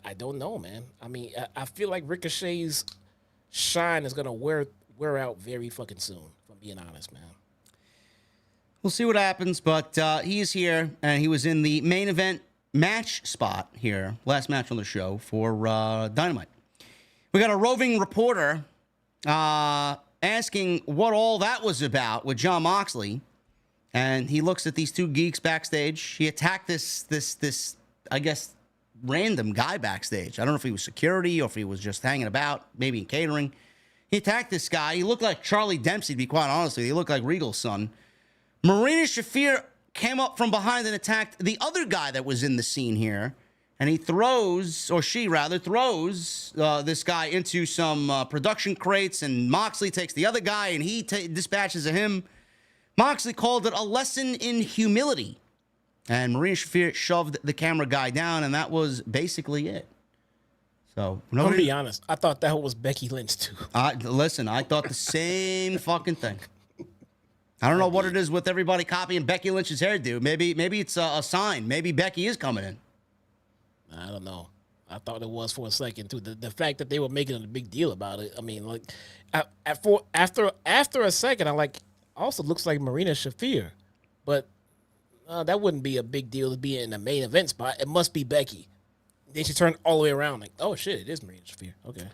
[SPEAKER 3] I don't know, man. I mean, I feel like Ricochet's shine is gonna wear out very fucking soon, if I'm being honest, man.
[SPEAKER 1] We'll see what happens, but he is here, and he was in the main event match spot here, last match on the show for Dynamite. We got a roving reporter asking what all that was about with Jon Moxley, and he looks at these two geeks backstage. He attacked this I guess random guy backstage. I don't know if he was security or if he was just hanging about, maybe in catering. He attacked this guy. He looked like Charlie Dempsey, to be quite honest with you. He looked like Regal's son. Marina Shafir came up from behind and attacked the other guy that was in the scene here. And she throws this guy into some production crates, and Moxley takes the other guy and he dispatches of him. Moxley called it a lesson in humility. And Marina Shafir shoved the camera guy down, and that was basically it. So,
[SPEAKER 3] I'm gonna be honest. I thought that was Becky Lynch too.
[SPEAKER 1] Listen, I thought the same fucking thing. I don't know what it is with everybody copying Becky Lynch's hairdo. Maybe it's a sign. Maybe Becky is coming in.
[SPEAKER 3] I don't know. I thought it was for a second too. The fact that they were making a big deal about it. I mean, like, after a second, I like also looks like Marina Shafir, but that wouldn't be a big deal to be in the main event spot. It must be Becky. Then she turned all the way around like, oh shit, it is Marina Shafir. Okay.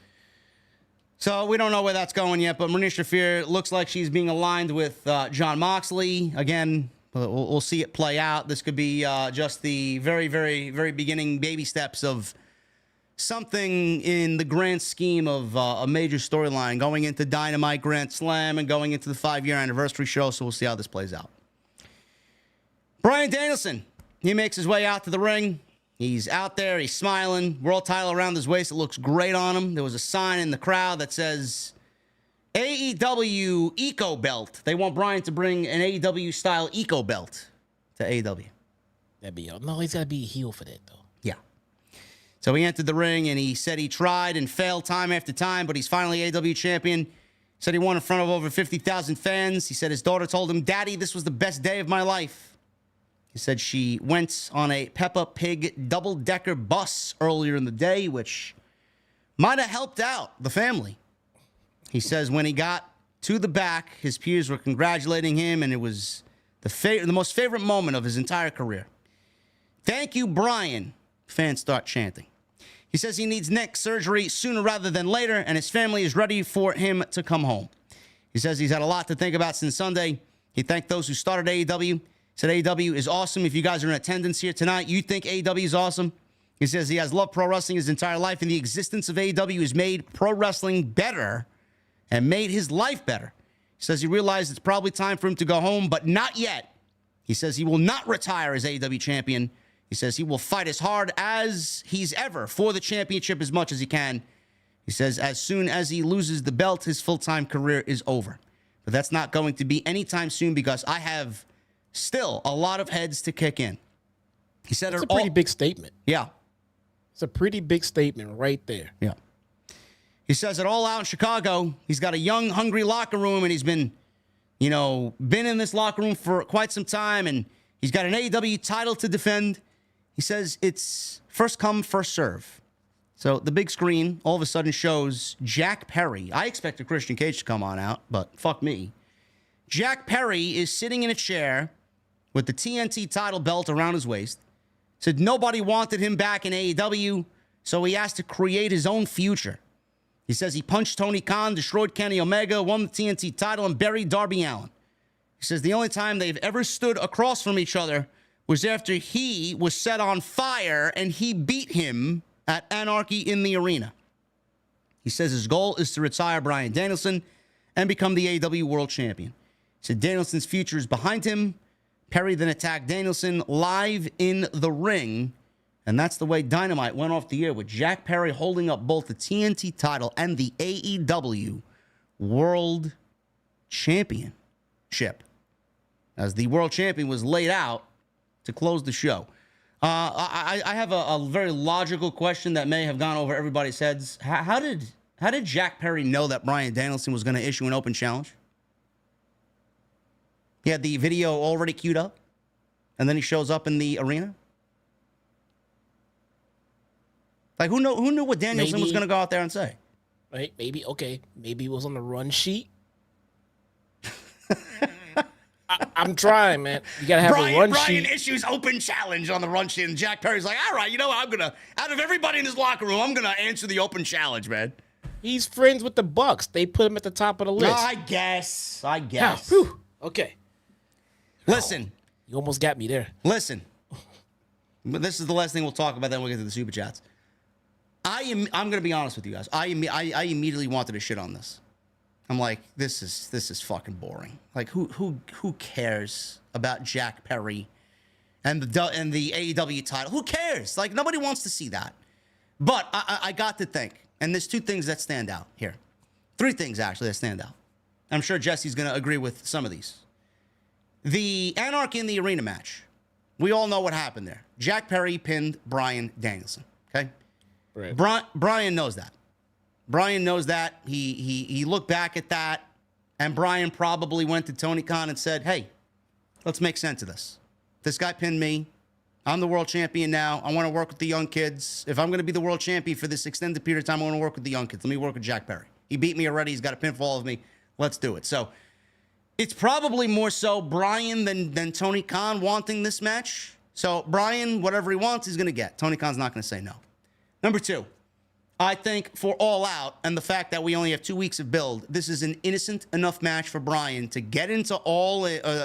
[SPEAKER 1] So we don't know where that's going yet, but Marina Shafir looks like she's being aligned with Jon Moxley. Again, we'll see it play out. This could be just the very, very, very beginning baby steps of something in the grand scheme of a major storyline going into Dynamite Grand Slam and going into the 5-year anniversary show. So we'll see how this plays out. Bryan Danielson, he makes his way out to the ring. He's out there. He's smiling. World title around his waist. It looks great on him. There was a sign in the crowd that says, AEW Eco Belt. They want Bryan to bring an AEW style Eco Belt to AEW.
[SPEAKER 3] That'd be no. He's gotta be a heel for that though.
[SPEAKER 1] Yeah. So he entered the ring and he said he tried and failed time after time, but he's finally AEW champion. He said he won in front of over 50,000 fans. He said his daughter told him, "Daddy, this was the best day of my life." He said she went on a Peppa Pig double-decker bus earlier in the day, which might have helped out the family. He says when he got to the back, his peers were congratulating him, and it was the most favorite moment of his entire career. "Thank you, Bryan," fans start chanting. He says he needs neck surgery sooner rather than later, and his family is ready for him to come home. He says he's had a lot to think about since Sunday. He thanked those who started AEW. Said AEW is awesome. If you guys are in attendance here tonight, you think AEW is awesome. He says he has loved pro wrestling his entire life, and the existence of AEW has made pro wrestling better and made his life better. He says he realized it's probably time for him to go home, but not yet. He says he will not retire as AEW champion. He says he will fight as hard as he's ever for the championship as much as he can. He says as soon as he loses the belt, his full-time career is over. But that's not going to be anytime soon because I have still a lot of heads to kick in. He said
[SPEAKER 3] it's a pretty big statement.
[SPEAKER 1] Yeah.
[SPEAKER 3] It's a pretty big statement right there.
[SPEAKER 1] Yeah. He says it all out in Chicago. He's got a young, hungry locker room, and he's been in this locker room for quite some time, and he's got an AEW title to defend. He says it's first come, first serve. So the big screen all of a sudden shows Jack Perry. I expected Christian Cage to come on out, but fuck me. Jack Perry is sitting in a chair with the TNT title belt around his waist. Said nobody wanted him back in AEW, so he has to create his own future. He says he punched Tony Khan, destroyed Kenny Omega, won the TNT title, and buried Darby Allin. He says the only time they've ever stood across from each other was after he was set on fire and he beat him at Anarchy in the Arena. He says his goal is to retire Bryan Danielson and become the AEW World Champion. He said Danielson's future is behind him. Perry then attacked Danielson live in the ring. And that's the way Dynamite went off the air, with Jack Perry holding up both the TNT title and the AEW World Championship, as the World Champion was laid out to close the show. I have a very logical question that may have gone over everybody's heads. How did Jack Perry know that Bryan Danielson was going to issue an open challenge? He had the video already queued up, and then he shows up in the arena? Like, who knew what Danielson was going to go out there and say?
[SPEAKER 3] Right? Maybe it was on the run sheet. I'm trying, man. You got to have a run sheet.
[SPEAKER 1] Bryan issues open challenge on the run sheet, and Jack Perry's like, all right, you know what? Out of everybody in his locker room, I'm going to answer the open challenge, man.
[SPEAKER 3] He's friends with the Bucks. They put him at the top of the list.
[SPEAKER 1] I guess.
[SPEAKER 3] Whew. Okay.
[SPEAKER 1] Listen.
[SPEAKER 3] You almost got me there.
[SPEAKER 1] Listen. But this is the last thing we'll talk about, then we'll get to the Super Chats. I'm going to be honest with you guys. I immediately wanted to shit on this. I'm like, this is fucking boring. Like, who cares about Jack Perry and the AEW title? Who cares? Like, nobody wants to see that. But I got to think, and there's two things that stand out here. Three things, actually, that stand out. I'm sure Jesse's going to agree with some of these. The Anarchy in the Arena match. We all know what happened there. Jack Perry pinned Bryan Danielson, okay? Right. Bryan knows that. Bryan knows that. He looked back at that, and Bryan probably went to Tony Khan and said, hey, let's make sense of this. This guy pinned me. I'm the world champion now. I want to work with the young kids. If I'm going to be the world champion for this extended period of time, I want to work with the young kids. Let me work with Jack Perry. He beat me already. He's got a pinfall of me. Let's do it. So it's probably more so Bryan than Tony Khan wanting this match. So Bryan, whatever he wants, he's going to get. Tony Khan's not going to say no. Number two, I think for All Out and the fact that we only have 2 weeks of build, this is an innocent enough match for Bryan to get into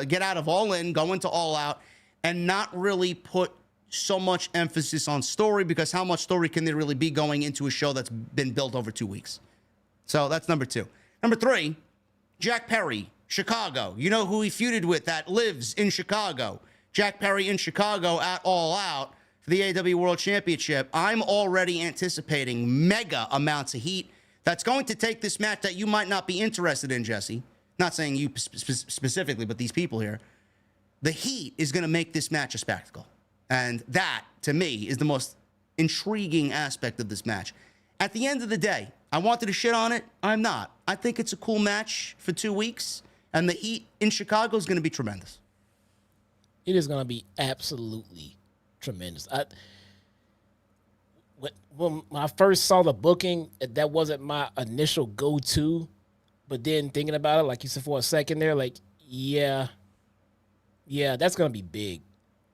[SPEAKER 1] get out of All In, go into All Out, and not really put so much emphasis on story, because how much story can there really be going into a show that's been built over 2 weeks? So that's number two. Number three, Jack Perry, Chicago. You know who he feuded with that lives in Chicago. Jack Perry in Chicago at All Out for the AEW World Championship. I'm already anticipating mega amounts of heat. that's going to take this match that you might not be interested in, Jesse. Not saying you specifically, but these people here. The heat is going to make this match a spectacle. And that, to me, is the most intriguing aspect of this match. At the end of the day, I wanted to shit on it. I'm not. I think it's a cool match for 2 weeks. And the heat in Chicago is going to be tremendous.
[SPEAKER 3] It is going to be absolutely tremendous. When I first saw the booking, that wasn't my initial go-to. But then thinking about it, like you said for a second there, like, yeah, that's going to be big.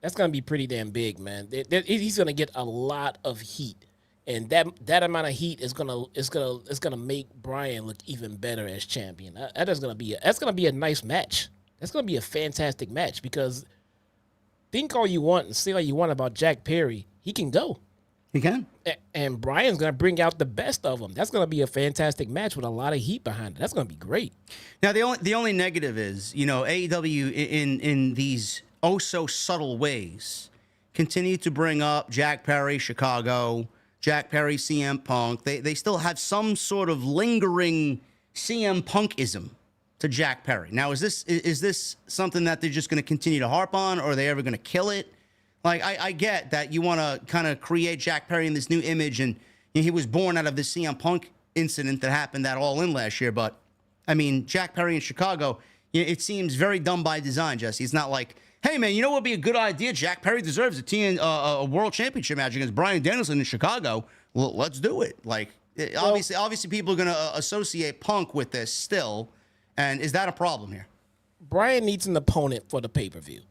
[SPEAKER 3] That's going to be pretty damn big, man. He's going to get a lot of heat. And that amount of heat is gonna make Bryan look even better as champion. That's gonna be a nice match. That's gonna be a fantastic match because think all you want and say all you want about Jack Perry, he can go.
[SPEAKER 1] He can.
[SPEAKER 3] And Bryan's gonna bring out the best of him. That's gonna be a fantastic match with a lot of heat behind it. That's gonna be great.
[SPEAKER 1] Now the only negative is, AEW in these oh so subtle ways continue to bring up Jack Perry, Chicago. Jack Perry, CM Punk, they still have some sort of lingering CM Punkism to Jack Perry. Now, is this something that they're just going to continue to harp on, or are they ever going to kill it? Like, I get that you want to kind of create Jack Perry in this new image, and he was born out of this CM Punk incident that happened at All In last year. But, I mean, Jack Perry in Chicago, it seems very done by design, Jesse. It's not like, hey, man, you know what would be a good idea? Jack Perry deserves a world championship match against Bryan Danielson in Chicago. Well, let's do it. Like, obviously, people are going to associate Punk with this still. And is that a problem here?
[SPEAKER 3] Bryan needs an opponent for the pay-per-view.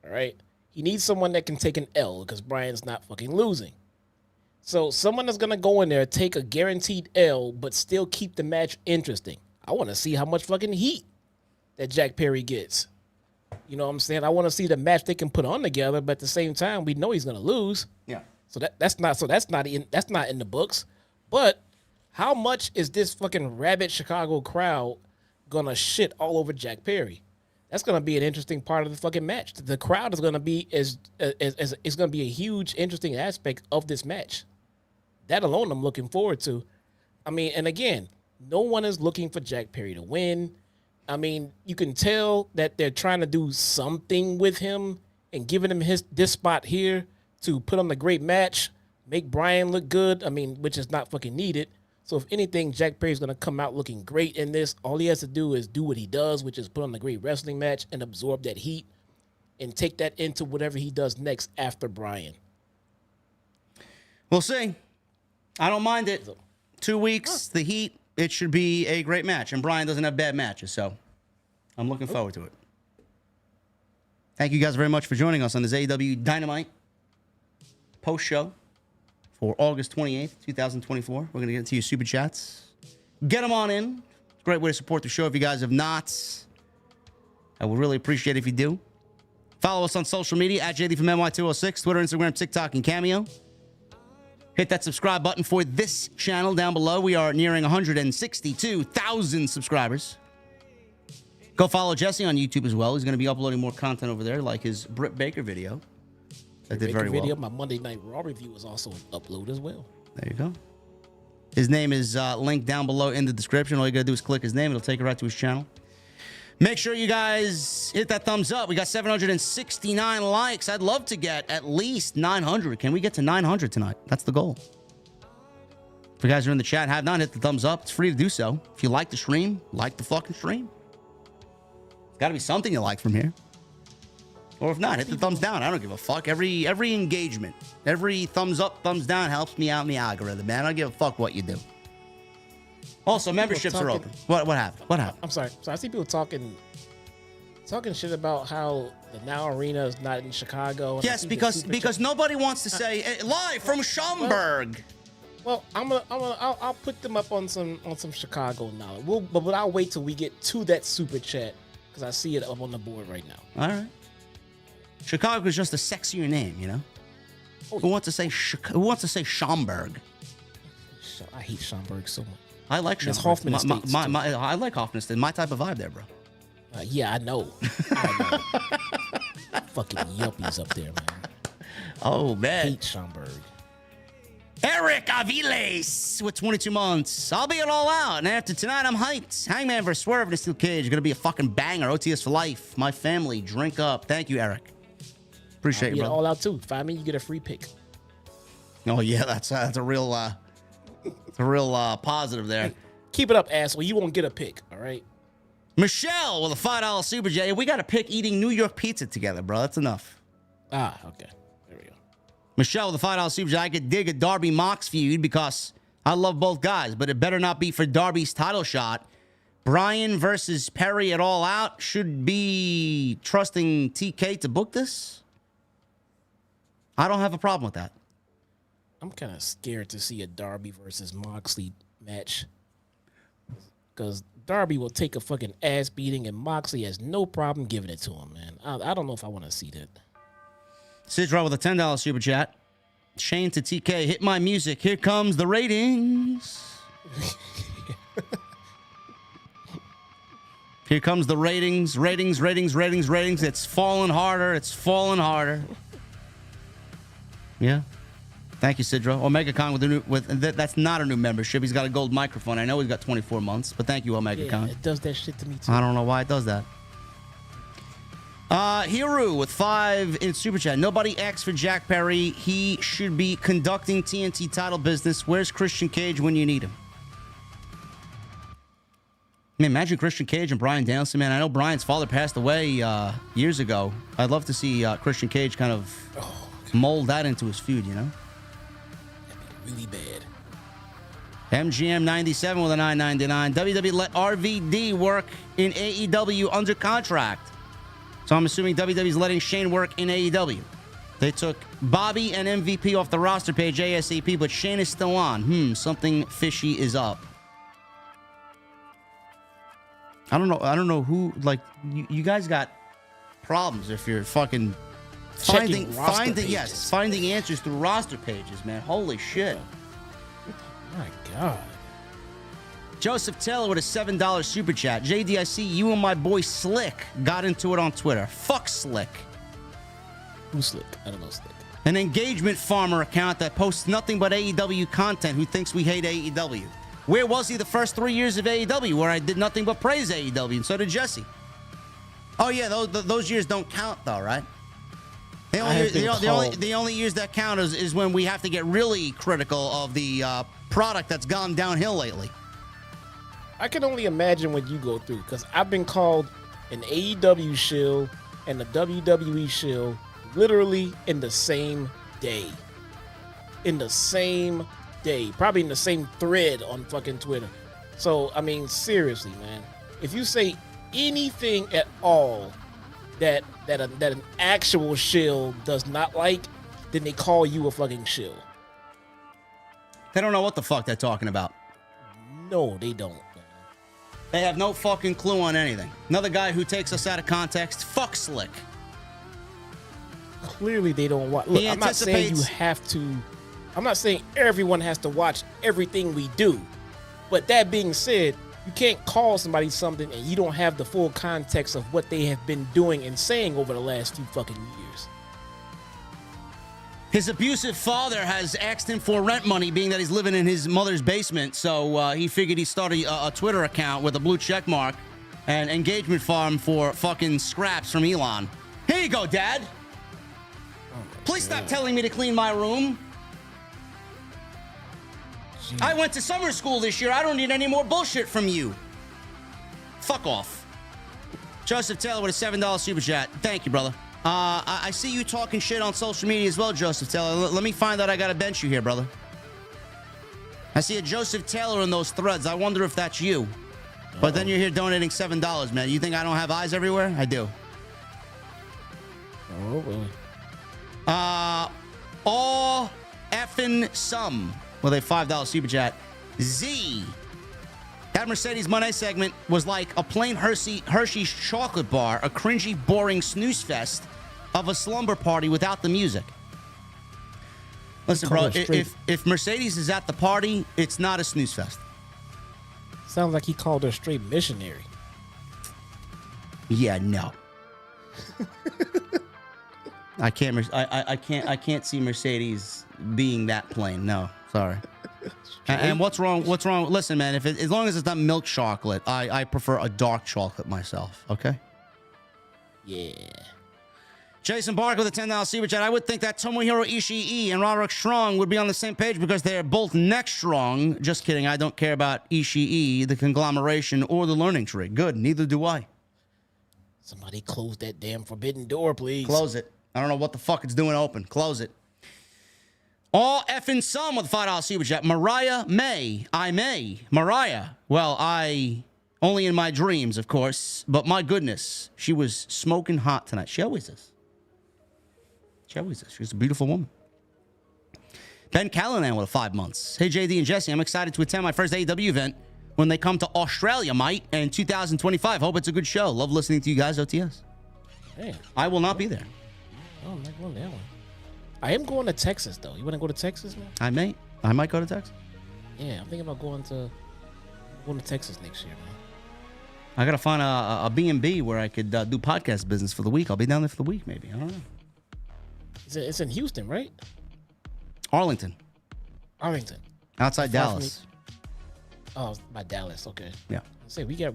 [SPEAKER 3] All right? He needs someone that can take an L because Bryan's not fucking losing. So someone that's going to go in there, take a guaranteed L, but still keep the match interesting. I want to see how much fucking heat that Jack Perry gets. You know what I'm saying? I want to see the match they can put on together, but at the same time, we know he's going to lose.
[SPEAKER 1] Yeah.
[SPEAKER 3] So that's not in the books. But how much is this fucking rabid Chicago crowd going to shit all over Jack Perry? That's going to be an interesting part of the fucking match. The crowd is going to be is going to be a huge interesting aspect of this match. That alone I'm looking forward to. I mean, and again, no one is looking for Jack Perry to win. I mean, you can tell that they're trying to do something with him and giving him this spot here to put on a great match, make Bryan look good. I mean, which is not fucking needed. So if anything, Jack Perry's going to come out looking great in this. All he has to do is do what he does, which is put on a great wrestling match and absorb that heat and take that into whatever he does next after Bryan.
[SPEAKER 1] We'll see. I don't mind it. 2 weeks, the heat. It should be a great match. And Bryan doesn't have bad matches, so I'm looking forward to it. Thank you guys very much for joining us on this AEW Dynamite post-show for August 28th, 2024. We're going to get into your super chats. Get them on in. It's a great way to support the show if you guys have not. I would really appreciate it if you do. Follow us on social media at JD from NY206, Twitter, Instagram, TikTok, and Cameo. Hit that subscribe button for this channel down below. We are nearing 162,000 subscribers. Go follow Jesse on YouTube as well. He's going to be uploading more content over there, like his Britt Baker video. That did very well.
[SPEAKER 3] My Monday Night Raw review was also uploaded as well.
[SPEAKER 1] There you go. His name is linked down below in the description. All you got to do is click his name. It'll take you right to his channel. Make sure you guys hit that thumbs up. We got 769 likes. I'd love to get at least 900. Can we get to 900 tonight? That's the goal. If you guys are in the chat, have not hit the thumbs up. It's free to do so. If you like the stream, like the fucking stream. It's got to be something you like from here. Or if not, hit the thumbs down. I don't give a fuck. Every engagement, every thumbs up, thumbs down helps me out in the algorithm, man. I don't give a fuck what you do. Also, memberships are open. What happened? What happened?
[SPEAKER 3] I'm sorry. So I see people talking shit about how the Now Arena is not in Chicago.
[SPEAKER 1] Yes, because nobody wants to say live from Schaumburg.
[SPEAKER 3] Well, I'll put them up on some Chicago knowledge. But I'll wait till we get to that super chat because I see it up on the board right now.
[SPEAKER 1] All right. Chicago is just a sexier name, you know. Oh, who wants to say Schaumburg?
[SPEAKER 3] I hate Schaumburg so much.
[SPEAKER 1] I like Schaumburg. I like Hoffman. My type of vibe there, bro.
[SPEAKER 3] Yeah, I know. Fucking yuppies up there, man.
[SPEAKER 1] Oh man,
[SPEAKER 3] I hate Schaumburg.
[SPEAKER 1] Eric Aviles with 22 months. I'll be at All Out, and after tonight, I'm hyped. Hangman versus Swerve in a steel cage. Gonna be a fucking banger. OTS for life. My family, drink up. Thank you, Eric. Appreciate you, bro.
[SPEAKER 3] All Out too. 5 minutes, you get a free pick.
[SPEAKER 1] Oh yeah, that's a real positive there.
[SPEAKER 3] Keep it up, asshole. You won't get a pick. All right.
[SPEAKER 1] Michelle with a $5 super chat. We got to pick eating New York pizza together, bro. That's enough.
[SPEAKER 3] Okay. There we go.
[SPEAKER 1] Michelle with a $5 super chat. I could dig a Darby Mox feud because I love both guys, but it better not be for Darby's title shot. Bryan versus Perry at All Out. Should be trusting TK to book this. I don't have a problem with that.
[SPEAKER 3] I'm kind of scared to see a Darby versus Moxley match because Darby will take a fucking ass beating and Moxley has no problem giving it to him, man. I don't know if I want to see that.
[SPEAKER 1] Sidra with a $10 super chat. Shane to TK, hit my music. Here comes the ratings. Here comes the ratings. Ratings. It's falling harder. Yeah. Thank you, Sidra. OmegaCon that's not a new membership. He's got a gold microphone. I know he's got 24 months, but thank you, OmegaCon.
[SPEAKER 3] It does that shit to me too.
[SPEAKER 1] I don't know why it does that. Hiru with 5 in super chat. Nobody asked for Jack Perry. He should be conducting TNT title business. Where's Christian Cage when you need him? I mean, imagine Christian Cage and Bryan Danielson, man. I know Bryan's father passed away years ago. I'd love to see Christian Cage kind of mold that into his feud, you know?
[SPEAKER 3] Really bad.
[SPEAKER 1] MGM 97 with a $9.99. WWE let RVD work in AEW under contract. So I'm assuming WWE's letting Shane work in AEW. They took Bobby and MVP off the roster page ASAP, but Shane is still on. Something fishy is up. I don't know who, like, you guys got problems if you're fucking finding answers through roster pages, man. Holy shit.
[SPEAKER 3] My God.
[SPEAKER 1] Joseph Taylor with a $7 super chat. JD, I see you and my boy Slick got into it on Twitter. Fuck Slick.
[SPEAKER 3] Who's Slick? I don't know Slick.
[SPEAKER 1] An engagement farmer account that posts nothing but AEW content who thinks we hate AEW. Where was he the first 3 years of AEW where I did nothing but praise AEW, and so did Jesse? Oh, yeah, those years don't count, though, right? The only years that count is when we have to get really critical of the product that's gone downhill lately.
[SPEAKER 3] I can only imagine what you go through, because I've been called an AEW shill and a WWE shill literally in the same day. Probably in the same thread on fucking Twitter. So, I mean, seriously, man. If you say anything at all that an actual shill does not like, then they call you a fucking shill.
[SPEAKER 1] They don't know what the fuck they're talking about.
[SPEAKER 3] No, they don't.
[SPEAKER 1] They have no fucking clue on anything. Another guy who takes us out of context. Fuck Slick.
[SPEAKER 3] Clearly they don't watch. Look, I'm not saying you have to. I'm not saying everyone has to watch everything we do. But that being said, you can't call somebody something and you don't have the full context of what they have been doing and saying over the last few fucking years.
[SPEAKER 1] His abusive father has asked him for rent money, being that he's living in his mother's basement. So he figured he'd start a Twitter account with a blue check mark and engagement farm for fucking scraps from Elon. Here you go, Dad. Please stop telling me to clean my room. Jeez. I went to summer school this year. I don't need any more bullshit from you. Fuck off. Joseph Taylor with a $7 super chat. Thank you, brother. I see you talking shit on social media as well, Joseph Taylor. Let me find out. I gotta bench you here, brother. I see a Joseph Taylor in those threads. I wonder if that's you. But then you're here donating $7, man. You think I don't have eyes everywhere? I do.
[SPEAKER 3] Oh, boy.
[SPEAKER 1] All effing some with a $5 super chat. Z. That Mercedes Moné segment was like a plain Hershey's chocolate bar, a cringy, boring snooze fest of a slumber party without the music. Listen, bro, if Mercedes is at the party, it's not a snooze fest.
[SPEAKER 3] Sounds like he called her straight missionary.
[SPEAKER 1] Yeah, no. I can't see Mercedes being that plain. No, Sorry. And what's wrong? What's wrong? Listen, man. As long as it's not milk chocolate, I prefer a dark chocolate myself. Okay.
[SPEAKER 3] Yeah.
[SPEAKER 1] Jason Barker with a $10 super chat. I would think that Tomohiro Ishii and Roderick Strong would be on the same page because they're both neck strong. Just kidding. I don't care about Ishii, the conglomeration, or the learning tree. Good. Neither do I.
[SPEAKER 3] Somebody close that damn forbidden door, please.
[SPEAKER 1] Close it. I don't know what the fuck it's doing open. Close it. All effing some with a $5 super chat. Mariah May. Mariah. Well, only in my dreams, of course. But my goodness, she was smoking hot tonight. She always is. She's a beautiful woman. Ben Callanan with a 5 months. Hey, JD and Jesse, I'm excited to attend my first AEW event when they come to Australia, mate, in 2025. Hope it's a good show. Love listening to you guys, OTS.
[SPEAKER 3] Hey.
[SPEAKER 1] I will not be there.
[SPEAKER 3] Oh, I'm not going that one. I am going to Texas, though. You want to go to Texas, man?
[SPEAKER 1] I might go to Texas.
[SPEAKER 3] Yeah, I'm thinking about going to Texas next year, man.
[SPEAKER 1] I got to find a B&B where I could do podcast business for the week. I'll be down there for the week, maybe. I don't know.
[SPEAKER 3] It's in Houston, right?
[SPEAKER 1] Arlington. Outside Dallas.
[SPEAKER 3] Oh, by Dallas. Okay.
[SPEAKER 1] Yeah.
[SPEAKER 3] Say we got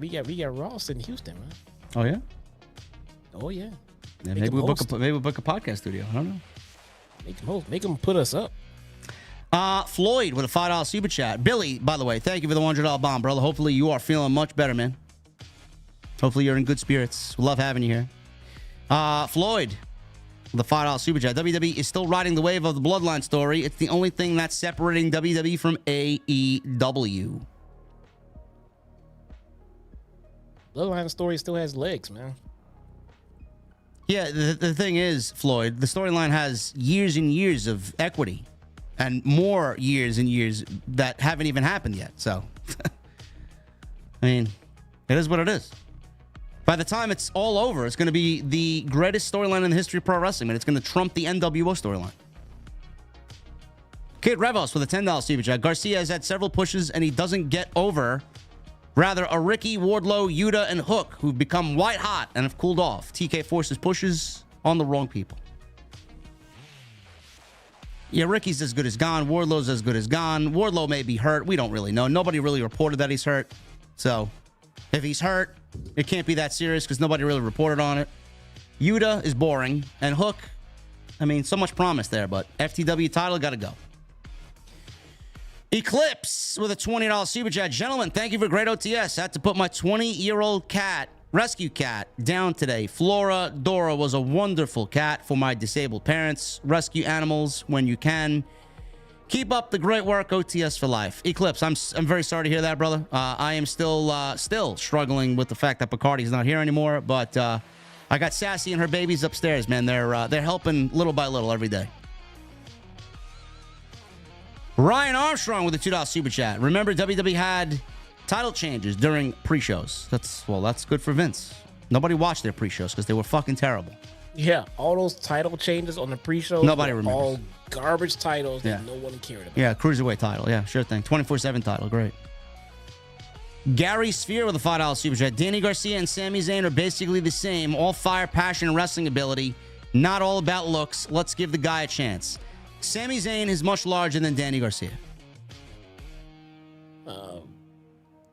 [SPEAKER 3] Ross in Houston, man.
[SPEAKER 1] Oh yeah.
[SPEAKER 3] Oh yeah.
[SPEAKER 1] Yeah, maybe we'll book a podcast studio. I don't know.
[SPEAKER 3] Make him put us up.
[SPEAKER 1] Floyd with a $5 super chat. Billy, by the way, thank you for the $100 bomb, brother. Hopefully you are feeling much better, man. Hopefully you're in good spirits. We love having you here. Floyd. The $5 super chat. WWE is still riding the wave of the Bloodline story. It's the only thing that's separating WWE from AEW.
[SPEAKER 3] Bloodline story still has legs, man.
[SPEAKER 1] Yeah, the thing is, Floyd, the storyline has years and years of equity and more years and years that haven't even happened yet. So, I mean, it is what it is. By the time it's all over, it's going to be the greatest storyline in the history of pro wrestling, and it's going to trump the NWO storyline. Kid Revos with a $10 super chat. Garcia has had several pushes, and he doesn't get over. Rather, a Ricky, Wardlow, Yuta, and Hook, who've become white hot and have cooled off. TK forces pushes on the wrong people. Yeah, Ricky's as good as gone. Wardlow's as good as gone. Wardlow may be hurt. We don't really know. Nobody really reported that he's hurt. So, if he's hurt, it can't be that serious because nobody really reported on it. Yuta is boring. And Hook, I mean, so much promise there, but FTW title got to go. Eclipse with a $20 super chat. Gentlemen, thank you for great OTS. I had to put my 20-year-old cat, rescue cat, down today. Flora Dora was a wonderful cat for my disabled parents. Rescue animals when you can. Keep up the great work, OTS for life. Eclipse, I'm very sorry to hear that, brother. I am still struggling with the fact that Bacardi's not here anymore, but I got Sassy and her babies upstairs, man. They're helping little by little every day. Ryan Armstrong with a $2 super chat. Remember, WWE had title changes during pre-shows. That's good for Vince. Nobody watched their pre-shows because they were fucking terrible.
[SPEAKER 3] Yeah, all those title changes on the pre-shows.
[SPEAKER 1] Nobody remembers.
[SPEAKER 3] All garbage titles that no one cared about.
[SPEAKER 1] Yeah, Cruiserweight title. Yeah, sure thing. 24/7 title. Great. Gary Sphere with a $5 super chat. Danny Garcia and Sami Zayn are basically the same. All fire, passion, and wrestling ability. Not all about looks. Let's give the guy a chance. Sami Zayn is much larger than Danny Garcia.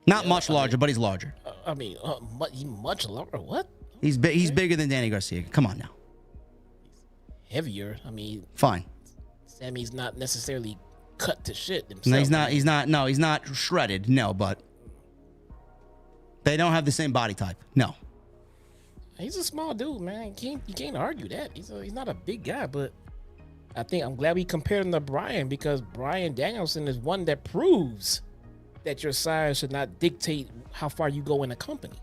[SPEAKER 1] Not much larger, but he's larger.
[SPEAKER 3] Much larger. What?
[SPEAKER 1] He's bigger than Danny Garcia. Come on now.
[SPEAKER 3] Heavier. I mean,
[SPEAKER 1] fine.
[SPEAKER 3] Sammy's not necessarily cut to shit himself.
[SPEAKER 1] No, he's not. No, he's not shredded. No, but they don't have the same body type. No.
[SPEAKER 3] He's a small dude, man. You can't argue that. He's not a big guy, but I think I'm glad we compared him to Bryan because Bryan Danielson is one that proves that your size should not dictate how far you go in a company.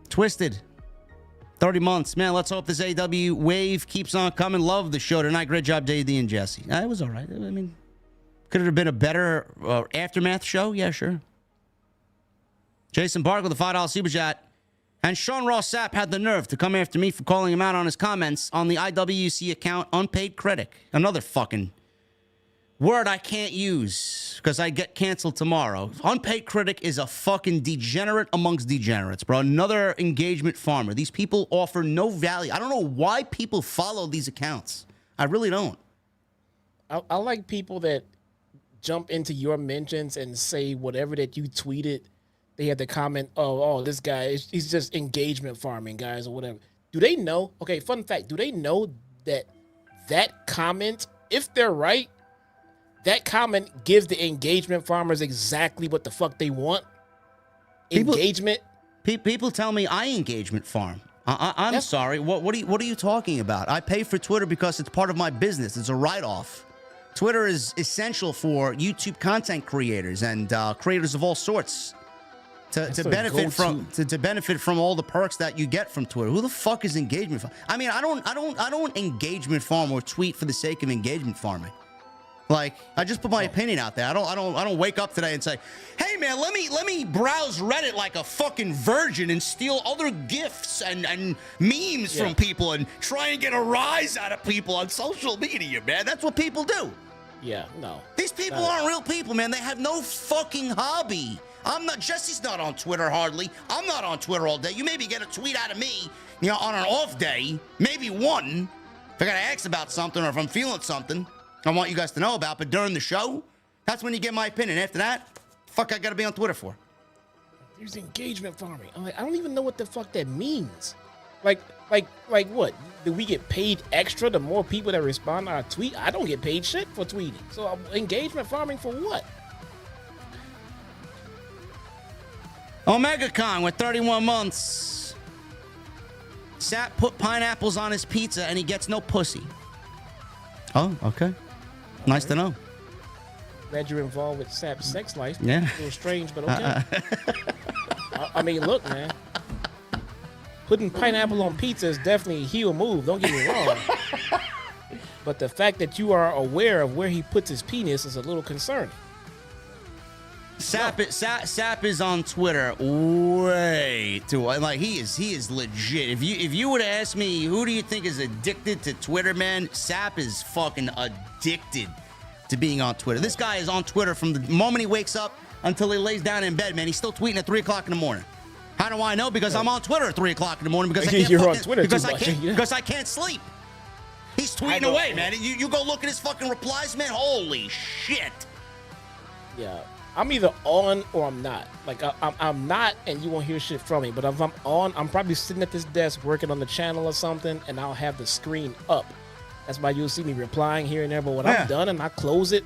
[SPEAKER 1] Twisted. 30 months. Man, let's hope this AEW wave keeps on coming. Love the show tonight. Great job, JD and Jesse. It was all right. I mean, could it have been a better aftermath show? Yeah, sure. Jason Barker with a $5 super chat. And Sean Ross Sapp had the nerve to come after me for calling him out on his comments on the IWC account, unpaid critic. Another fucking word I can't use because I get canceled tomorrow. Unpaid critic is a fucking degenerate amongst degenerates, bro. Another engagement farmer. These people offer no value. I don't know why people follow these accounts. I really don't.
[SPEAKER 3] I like people that jump into your mentions and say whatever that you tweeted. They had the comment, oh, this guy, he's just engagement farming, guys, or whatever. Do they know? Okay, fun fact. Do they know that comment, if they're right, that comment gives the engagement farmers exactly what the fuck they want? Engagement?
[SPEAKER 1] People tell me I engagement farm. I'm sorry. What are you talking about? I pay for Twitter because it's part of my business. It's a write-off. Twitter is essential for YouTube content creators and creators of all sorts to benefit from all the perks that you get from Twitter. Who the fuck is engagement farm? I mean, I don't engagement farm or tweet for the sake of engagement farming. Like, I just put my opinion out there. I don't wake up today and say, "Hey man, let me browse Reddit like a fucking virgin and steal other gifs and memes from people and try and get a rise out of people on social media, man." That's what people do.
[SPEAKER 3] Yeah, no.
[SPEAKER 1] These people aren't real people, man. They have no fucking hobby. Jesse's not on Twitter hardly. I'm not on Twitter all day. You maybe get a tweet out of me, on an off day, maybe one, if I gotta ask about something or if I'm feeling something I want you guys to know about, but during the show, that's when you get my opinion. After that, fuck I gotta be on Twitter for?
[SPEAKER 3] There's engagement farming. I'm like, I don't even know what the fuck that means. Like what? Do we get paid extra the more people that respond to our tweet? I don't get paid shit for tweeting. So engagement farming for what?
[SPEAKER 1] OmegaCon with 31 months. Sap put pineapples on his pizza and he gets no pussy. Oh, okay. Nice to know.
[SPEAKER 3] Glad you're involved with Sap's sex life.
[SPEAKER 1] Yeah.
[SPEAKER 3] A little strange, but okay. I mean, look, man. Putting pineapple on pizza is definitely a heel move. Don't get me wrong. But the fact that you are aware of where he puts his penis is a little concerning.
[SPEAKER 1] Sap is on Twitter way too. Like he is legit. If you would ask me who do you think is addicted to Twitter, man, Sap is fucking addicted to being on Twitter. This guy is on Twitter from the moment he wakes up until he lays down in bed, man. He's still tweeting at 3 o'clock in the morning. How do I know? Because I'm on Twitter at 3 o'clock in the morning because I can't
[SPEAKER 3] on Twitter
[SPEAKER 1] because I can't sleep. He's tweeting away, man. You go look at his fucking replies, man. Holy shit.
[SPEAKER 3] Yeah. I'm either on or I'm not. Like, I'm not, and you won't hear shit from me. But if I'm on, I'm probably sitting at this desk working on the channel or something, and I'll have the screen up. That's why you'll see me replying here and there. But when I'm done and I close it,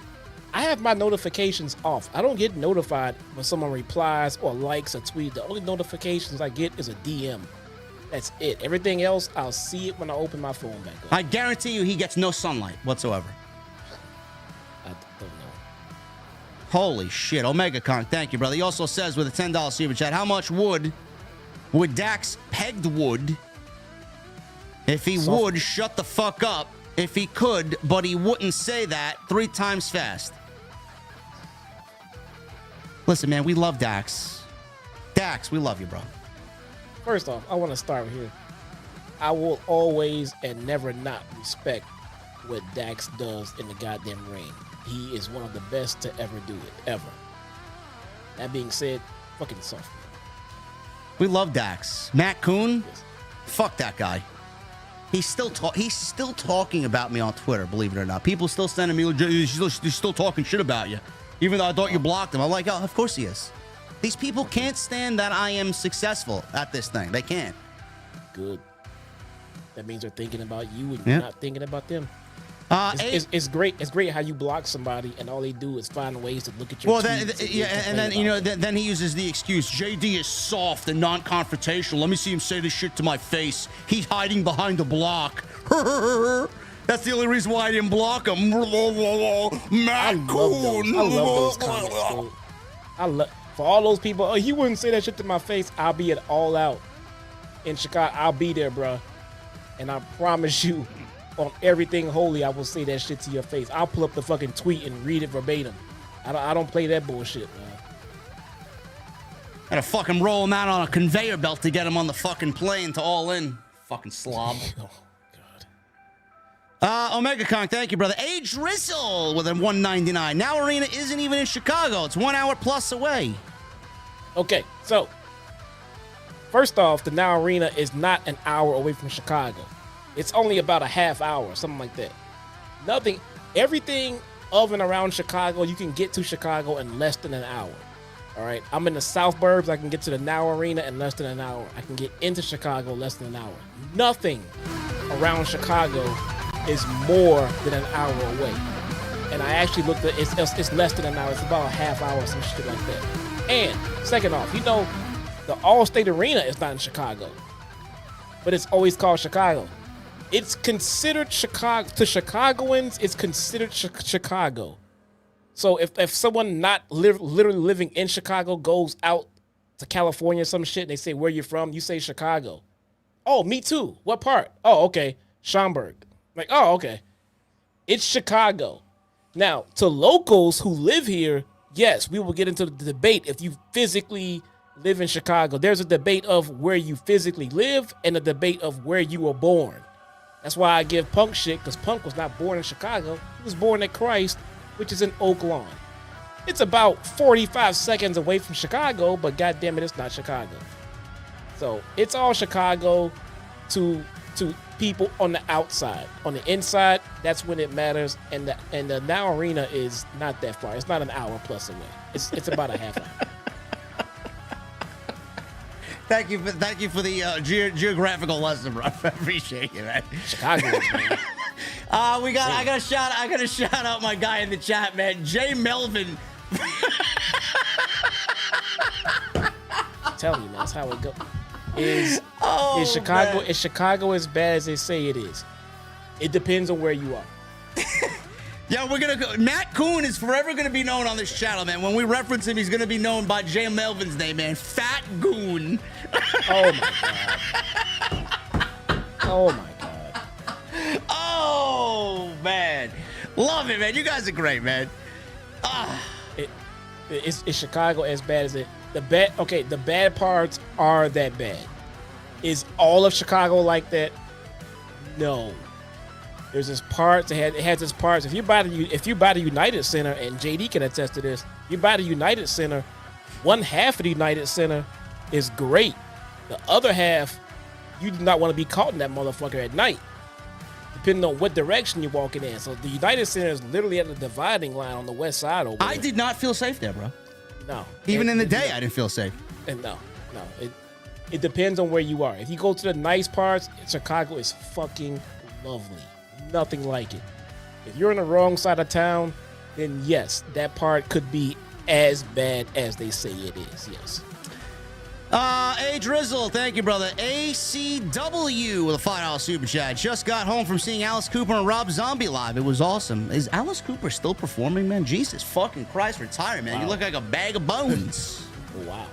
[SPEAKER 3] I have my notifications off. I don't get notified when someone replies or likes a tweet. The only notifications I get is a DM. That's it. Everything else, I'll see it when I open my phone back up.
[SPEAKER 1] I guarantee you he gets no sunlight whatsoever.
[SPEAKER 3] I don't know.
[SPEAKER 1] Holy shit. OmegaCon, thank you, brother. He also says with a $10 super chat, how much would Dax pegged wood if he would shut the fuck up if he could, but he wouldn't say that 3 times fast? Listen, man, we love Dax. Dax, we love you, bro.
[SPEAKER 3] First off, I want to start here. I will always and never not respect what Dax does in the goddamn ring. He is one of the best to ever do it, ever. That being said, fucking soft.
[SPEAKER 1] We love Dax. Matt Coon, fuck that guy. He's still talking about me on Twitter, believe it or not. People still sending me, he's still talking shit about you, even though I thought you blocked him. I'm like, oh, of course he is. These people can't stand that I am successful at this thing. They can't.
[SPEAKER 3] Good. That means they're thinking about you and you're not thinking about them. It's great. It's great how you block somebody and all they do is find ways to look at your tweets.
[SPEAKER 1] Then he uses the excuse, JD is soft and non-confrontational. Let me see him say this shit to my face. He's hiding behind a block. That's the only reason why I didn't block him. Matt Coon.
[SPEAKER 3] I love those comments, dude. For all those people, oh, he wouldn't say that shit to my face. I'll be at All Out in Chicago. I'll be there, bro. And I promise you, on everything holy, I will say that shit to your face. I'll pull up the fucking tweet and read it verbatim. I don't play that bullshit, man.
[SPEAKER 1] Gotta fucking roll him out on a conveyor belt to get him on the fucking plane to All In. Fucking slob.
[SPEAKER 3] Oh, God.
[SPEAKER 1] OmegaCon, thank you, brother. A Drizzle with a $1.99. Now Arena isn't even in Chicago. It's 1 hour plus away.
[SPEAKER 3] Okay, so first off, the Now Arena is not an hour away from Chicago. It's only about a half hour, something like that. everything of and around Chicago, you can get to Chicago in less than an hour. All right, I'm in the South Burbs. I can get to the Now Arena in less than an hour. I can get into Chicago less than an hour. Nothing around Chicago is more than an hour away. And I actually looked at it's less than an hour. It's about a half hour, some shit like that. And second off, the Allstate Arena is not in Chicago, but it's always called Chicago. It's considered Chicago to Chicagoans. It's considered Chicago. So if someone not literally living in Chicago goes out to California or some shit and they say, where you from? You say Chicago. Oh, me too. What part? Oh, okay. Schaumburg. Like, oh, okay. It's Chicago. Now, to locals who live here, yes, we will get into the debate if you physically live in Chicago. There's a debate of where you physically live and a debate of where you were born. That's why I give Punk shit, because Punk was not born in Chicago. He was born at Christ, which is in Oak Lawn. It's about 45 seconds away from Chicago, but goddamn it, it's not Chicago. So it's all Chicago to people on the outside. On the inside, that's when it matters. And the Now Arena is not that far. It's not an hour plus away. It's about a half hour.
[SPEAKER 1] Thank you for the geographical lesson, bro. I appreciate you, man.
[SPEAKER 3] Chicago, man.
[SPEAKER 1] I gotta shout out my guy in the chat, man. Jay Melvin.
[SPEAKER 3] I'm telling you, man, that's how it goes. Is Chicago
[SPEAKER 1] man.
[SPEAKER 3] Is Chicago as bad as they say it is? It depends on where you are.
[SPEAKER 1] Yeah, we're gonna go. Matt Coon is forever gonna be known on this channel, man. When we reference him, he's gonna be known by Jay Melvin's name, man. Fat Goon.
[SPEAKER 3] Oh my god. Oh my god.
[SPEAKER 1] Oh man, love it, man. You guys are great, man.
[SPEAKER 3] Is Chicago as bad as it? The bad parts are that bad. Is all of Chicago like that? No. There's this parts. It has its parts. If you buy the United Center, and JD can attest to this, you buy the United Center, one half of the United Center is great. The other half, you do not want to be caught in that motherfucker at night, depending on what direction you're walking in. So the United Center is literally at the dividing line on the west side over there.
[SPEAKER 1] I did not feel safe there, bro.
[SPEAKER 3] No.
[SPEAKER 1] Even in the day, I didn't feel safe.
[SPEAKER 3] And no. It depends on where you are. If you go to the nice parts, Chicago is fucking lovely. Nothing like it. If you're on the wrong side of town, then yes, that part could be as bad as they say it is. Yes.
[SPEAKER 1] A Drizzle, thank you, brother. ACW with a $5 super chat. Just got home from seeing Alice Cooper and Rob Zombie live. It was awesome. Is Alice Cooper still performing, man? Jesus fucking Christ, retire, man.
[SPEAKER 3] Wow.
[SPEAKER 1] You look like a bag of bones.
[SPEAKER 3] Wow.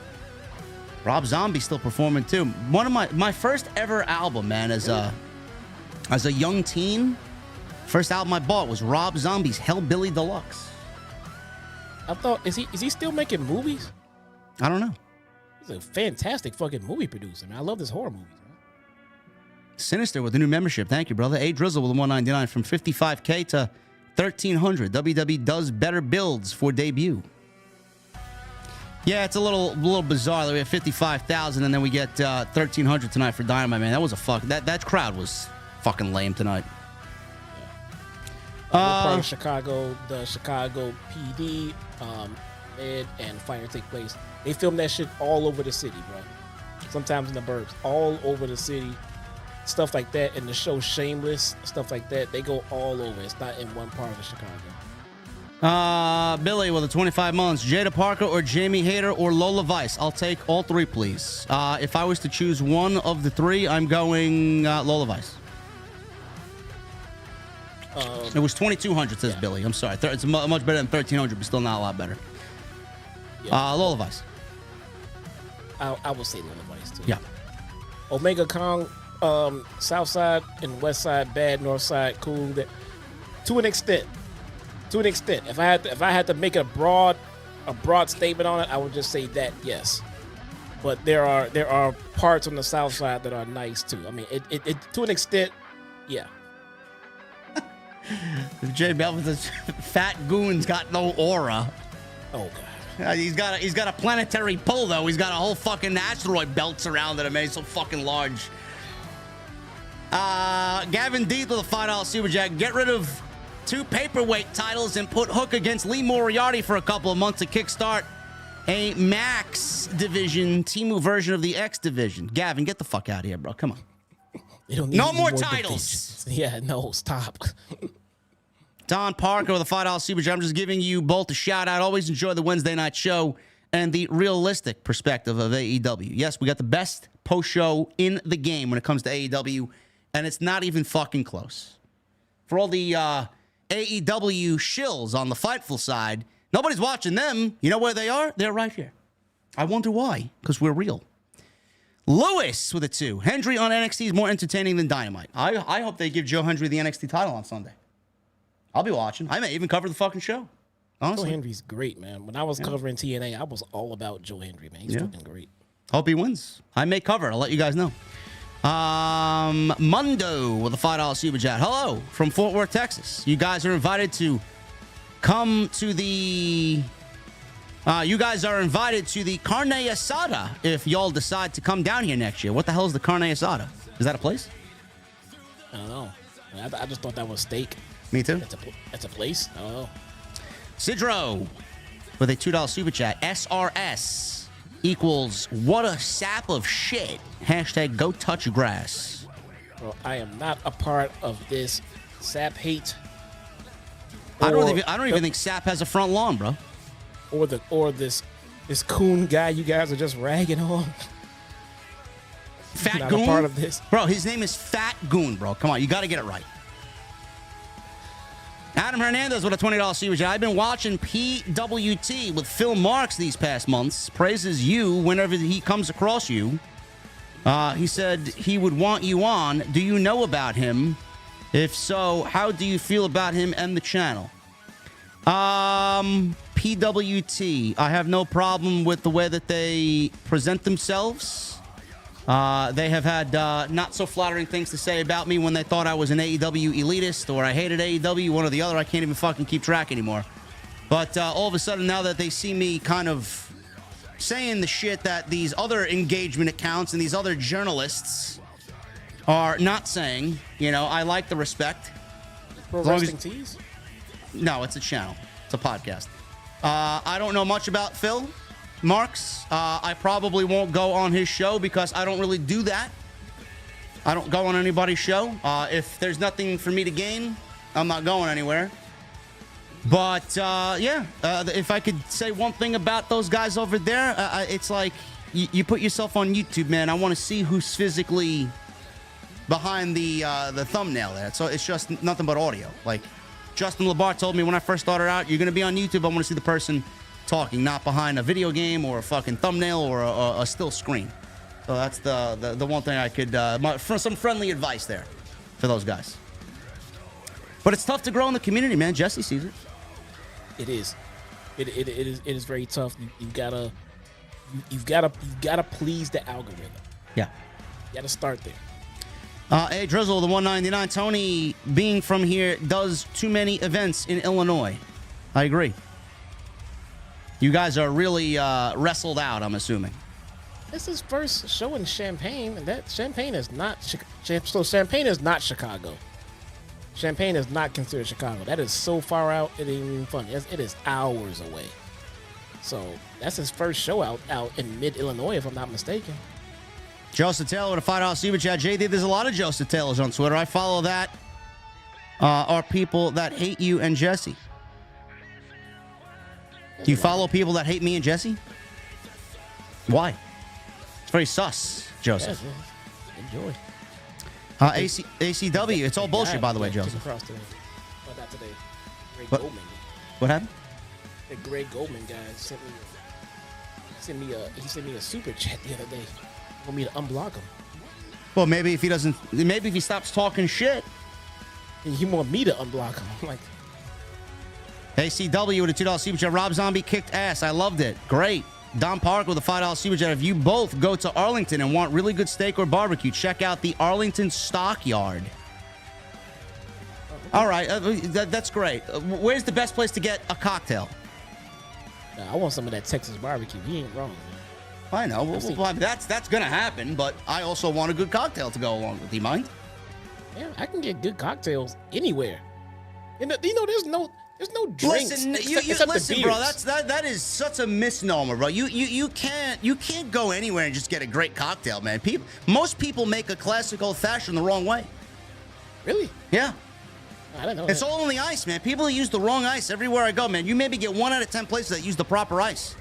[SPEAKER 1] Rob Zombie still performing too. One of my first ever album, man, as a young teen. First album I bought was Rob Zombie's Hellbilly Deluxe.
[SPEAKER 3] I thought, is he still making movies?
[SPEAKER 1] I don't know.
[SPEAKER 3] He's a fantastic fucking movie producer, man. I love this horror movies, man.
[SPEAKER 1] Sinister with the new membership. Thank you, brother. A Drizzle with a $1.99 from 55K to 1,300. WWE does better builds for debut. Yeah, it's a little bizarre that we have 55,000 and then we get 1,300 tonight for Dynamite, man. That was that crowd was fucking lame tonight.
[SPEAKER 3] Part of Chicago, the Chicago PD, Ed and Fire take place. They film that shit all over the city, bro. Sometimes in the burbs, all over the city, stuff like that. And the show Shameless, stuff like that, they go all over. It's not in one part of Chicago.
[SPEAKER 1] Billy with the 25 months. Jada Parker or Jamie Hayter or Lola Vice. I'll take all three, please. If I was to choose one of the three, I'm going Lola Vice. It was 2,200, says Billy. I'm sorry. It's much better than 1,300, but still not a lot better.
[SPEAKER 3] Yeah.
[SPEAKER 1] Lola Vice.
[SPEAKER 3] I will say Lola Vice, too.
[SPEAKER 1] Yeah.
[SPEAKER 3] Omega Kong, South Side and West Side, bad. North Side, cool. That, to an extent. If I had to make a broad statement on it, I would just say that yes. But there are parts on the South Side that are nice too. I mean, it to an extent, yeah.
[SPEAKER 1] Jay Melvin says, "Fat Goon's got no aura."
[SPEAKER 3] Oh god.
[SPEAKER 1] He's got a planetary pull though. He's got a whole fucking asteroid belts around it. He's so fucking large. Gavin Deeth with a $5 super jack. Get rid of 2 paperweight titles and put Hook against Lee Moriarty for a couple of months to kickstart a Max division, Timu version of the X division. Gavin, get the fuck out of here, bro. Come on.
[SPEAKER 3] They don't need
[SPEAKER 1] No
[SPEAKER 3] any
[SPEAKER 1] more titles.
[SPEAKER 3] divisions. Yeah, no, stop.
[SPEAKER 1] Don Parker with a $5 super chat. I'm just giving you both a shout out. Always enjoy the Wednesday night show and the realistic perspective of AEW. Yes, we got the best post show in the game when it comes to AEW, and it's not even fucking close. For all the AEW shills on the Fightful side, nobody's watching them. You know where they are? They're right here. I wonder why, because we're real. Lewis with a 2. Hendry on NXT is more entertaining than Dynamite. I hope they give Joe Hendry the NXT title on Sunday. I'll be watching. I may even cover the fucking show. Honestly.
[SPEAKER 3] Joe Hendry's great, man. When I was covering TNA, I was all about Joe Hendry, man. He's fucking great.
[SPEAKER 1] Hope he wins. I may cover it. I'll let you guys know. Mundo with a $5 super chat. Hello from Fort Worth, Texas. You guys are invited to come to the... you guys are invited to the Carne Asada if y'all decide to come down here next year. What the hell is the Carne Asada? Is that a place?
[SPEAKER 3] I don't know. I just thought that was steak.
[SPEAKER 1] Me too.
[SPEAKER 3] That's a place? I don't know.
[SPEAKER 1] Sidro with a $2 super chat. SRS equals what a sap of shit. Hashtag go touch grass.
[SPEAKER 3] Bro, I am not a part of this sap hate.
[SPEAKER 1] I don't even think sap has a front lawn, bro.
[SPEAKER 3] Or this coon guy you guys are just ragging on.
[SPEAKER 1] Fat
[SPEAKER 3] not
[SPEAKER 1] Goon?
[SPEAKER 3] a part of this.
[SPEAKER 1] Bro, his name is Fat Goon, bro. Come on, you got to get it right. Adam Hernandez with a $20 super chat. I've been watching PWT with Phil Marks these past months. Praises you whenever he comes across you. He said he would want you on. Do you know about him? If so, how do you feel about him and the channel? PWT. I have no problem with the way that they present themselves. They have had not so flattering things to say about me when they thought I was an AEW elitist or I hated AEW, one or the other. I can't even fucking keep track anymore. But all of a sudden, now that they see me kind of saying the shit that these other engagement accounts and these other journalists are not saying, you know, I like the respect.
[SPEAKER 3] Pro Wrestling Tees?
[SPEAKER 1] No, it's a channel. It's a podcast. I don't know much about Phil Marks. I probably won't go on his show because I don't really do that. I don't go on anybody's show. If there's nothing for me to gain, I'm not going anywhere. But, if I could say one thing about those guys over there, it's like you put yourself on YouTube, man. I want to see who's physically behind the thumbnail there. So it's just nothing but audio. Like, Justin LeBar told me when I first started out, you're going to be on YouTube. I want to see the person talking, not behind a video game or a fucking thumbnail or a still screen. So that's the one thing I could, for some friendly advice there for those guys. But it's tough to grow in the community, man. Jesse sees it.
[SPEAKER 3] It is. It is very tough. You've gotta please the algorithm.
[SPEAKER 1] Yeah.
[SPEAKER 3] You gotta start there.
[SPEAKER 1] Hey, Drizzle, the 199. Tony, being from here, does too many events in Illinois. I agree. You guys are really wrestled out, I'm assuming.
[SPEAKER 3] This is first show in Champaign, and that Champaign is not so Champaign is not Chicago. Champaign is not considered Chicago. That is so far out, it ain't even funny. It is hours away. So that's his first show out in mid-Illinois, if I'm not mistaken.
[SPEAKER 1] Joseph Taylor with a $5 super chat. JD, there's a lot of Joseph Taylors on Twitter. I follow that. Are people that hate you and Jesse. Do you follow people that hate me and Jesse? Why? It's very sus, Joseph.
[SPEAKER 3] Yes, enjoy.
[SPEAKER 1] ACW. It's all bullshit, by the way, Joseph.
[SPEAKER 3] Not today. Greg
[SPEAKER 1] What?
[SPEAKER 3] Goldman.
[SPEAKER 1] What happened?
[SPEAKER 3] The Greg Goldman guy sent me a super chat the other day. Want me to unblock him.
[SPEAKER 1] Well, maybe if he stops talking shit.
[SPEAKER 3] And he want me to unblock him. I'm like,
[SPEAKER 1] ACW with a $2 super chat. Rob Zombie kicked ass. I loved it. Great. Don Park with a $5 super chat. If you both go to Arlington and want really good steak or barbecue, check out the Arlington Stockyard. All right. That's great. Where's the best place to get a cocktail?
[SPEAKER 3] I want some of that Texas barbecue. He ain't wrong, man.
[SPEAKER 1] I know. Well, that's going to happen, but I also want a good cocktail to go along with. Do you mind?
[SPEAKER 3] Yeah, I can get good cocktails anywhere. And there's no drinks.
[SPEAKER 1] Listen,
[SPEAKER 3] except
[SPEAKER 1] listen,
[SPEAKER 3] the
[SPEAKER 1] bro.
[SPEAKER 3] beers.
[SPEAKER 1] That is such a misnomer, bro. You can't go anywhere and just get a great cocktail, man. Most people make a classic old fashioned the wrong way.
[SPEAKER 3] Really?
[SPEAKER 1] Yeah.
[SPEAKER 3] I don't know.
[SPEAKER 1] It's all on the ice, man. People use the wrong ice everywhere I go, man. You maybe get 1 out of 10 places that use the proper ice.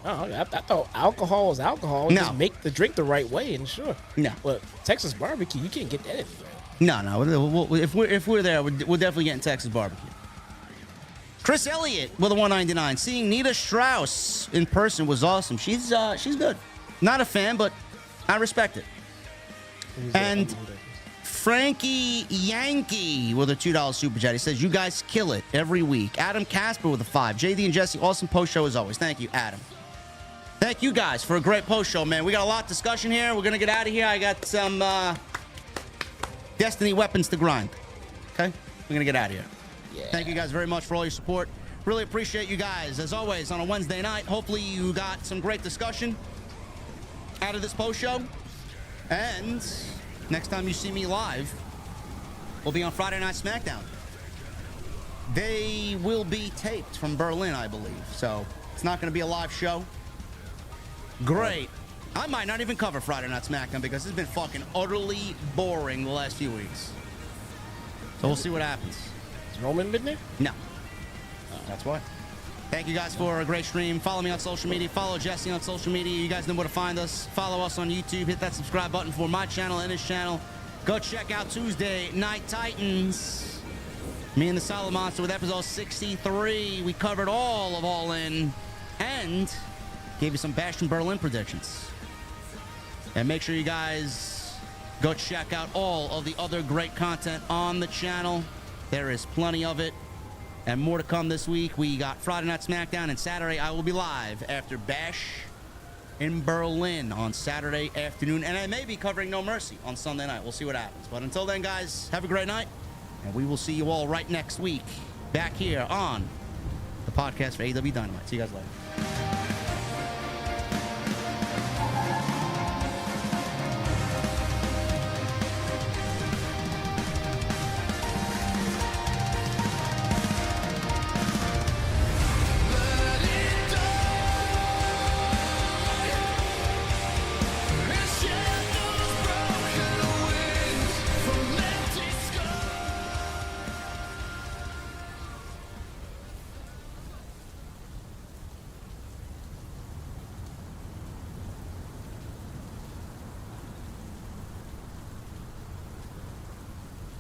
[SPEAKER 3] Oh, I thought alcohol is alcohol.
[SPEAKER 1] No.
[SPEAKER 3] Just make the drink the right way, and sure.
[SPEAKER 1] No.
[SPEAKER 3] But Texas barbecue, you can't get that anywhere.
[SPEAKER 1] No. If we're there, we're definitely getting Texas barbecue. Chris Elliott with a 199. Seeing Nita Strauss in person was awesome. She's good. Not a fan, but I respect it. And Frankie Yankee with a $2 super chat. He says, you guys kill it every week. Adam Casper with a 5. JD and Jesse, awesome post show as always. Thank you, Adam. Thank you guys for a great post show, man. We got a lot of discussion here. We're going to get out of here. I got some Destiny weapons to grind. Okay? We're going to get out of here.
[SPEAKER 3] Yeah.
[SPEAKER 1] Thank you guys very much for all your support. Really appreciate you guys. As always, on a Wednesday night, hopefully you got some great discussion out of this post show. And next time you see me live, we'll be on Friday Night SmackDown. They will be taped from Berlin, I believe. So it's not going to be a live show. Great. I might not even cover Friday Night SmackDown because it's been fucking utterly boring the last few weeks. So we'll see what happens.
[SPEAKER 3] Is Roman been there?
[SPEAKER 1] No. That's why. Thank you guys for a great stream. Follow me on social media. Follow Jesse on social media. You guys know where to find us. Follow us on YouTube. Hit that subscribe button for my channel and his channel. Go check out Tuesday Night Titans. Me and the Solid Monster with episode 63. We covered all of All In and gave you some Bastion Berlin predictions. And make sure you guys go check out all of the other great content on the channel. There is plenty of it. And more to come this week. We got Friday Night SmackDown, and Saturday I will be live after Bash in Berlin on Saturday afternoon. And I may be covering No Mercy on Sunday night. We'll see what happens. But until then, guys, have a great night. And we will see you all right next week back here on the podcast for AEW Dynamite. See you guys later.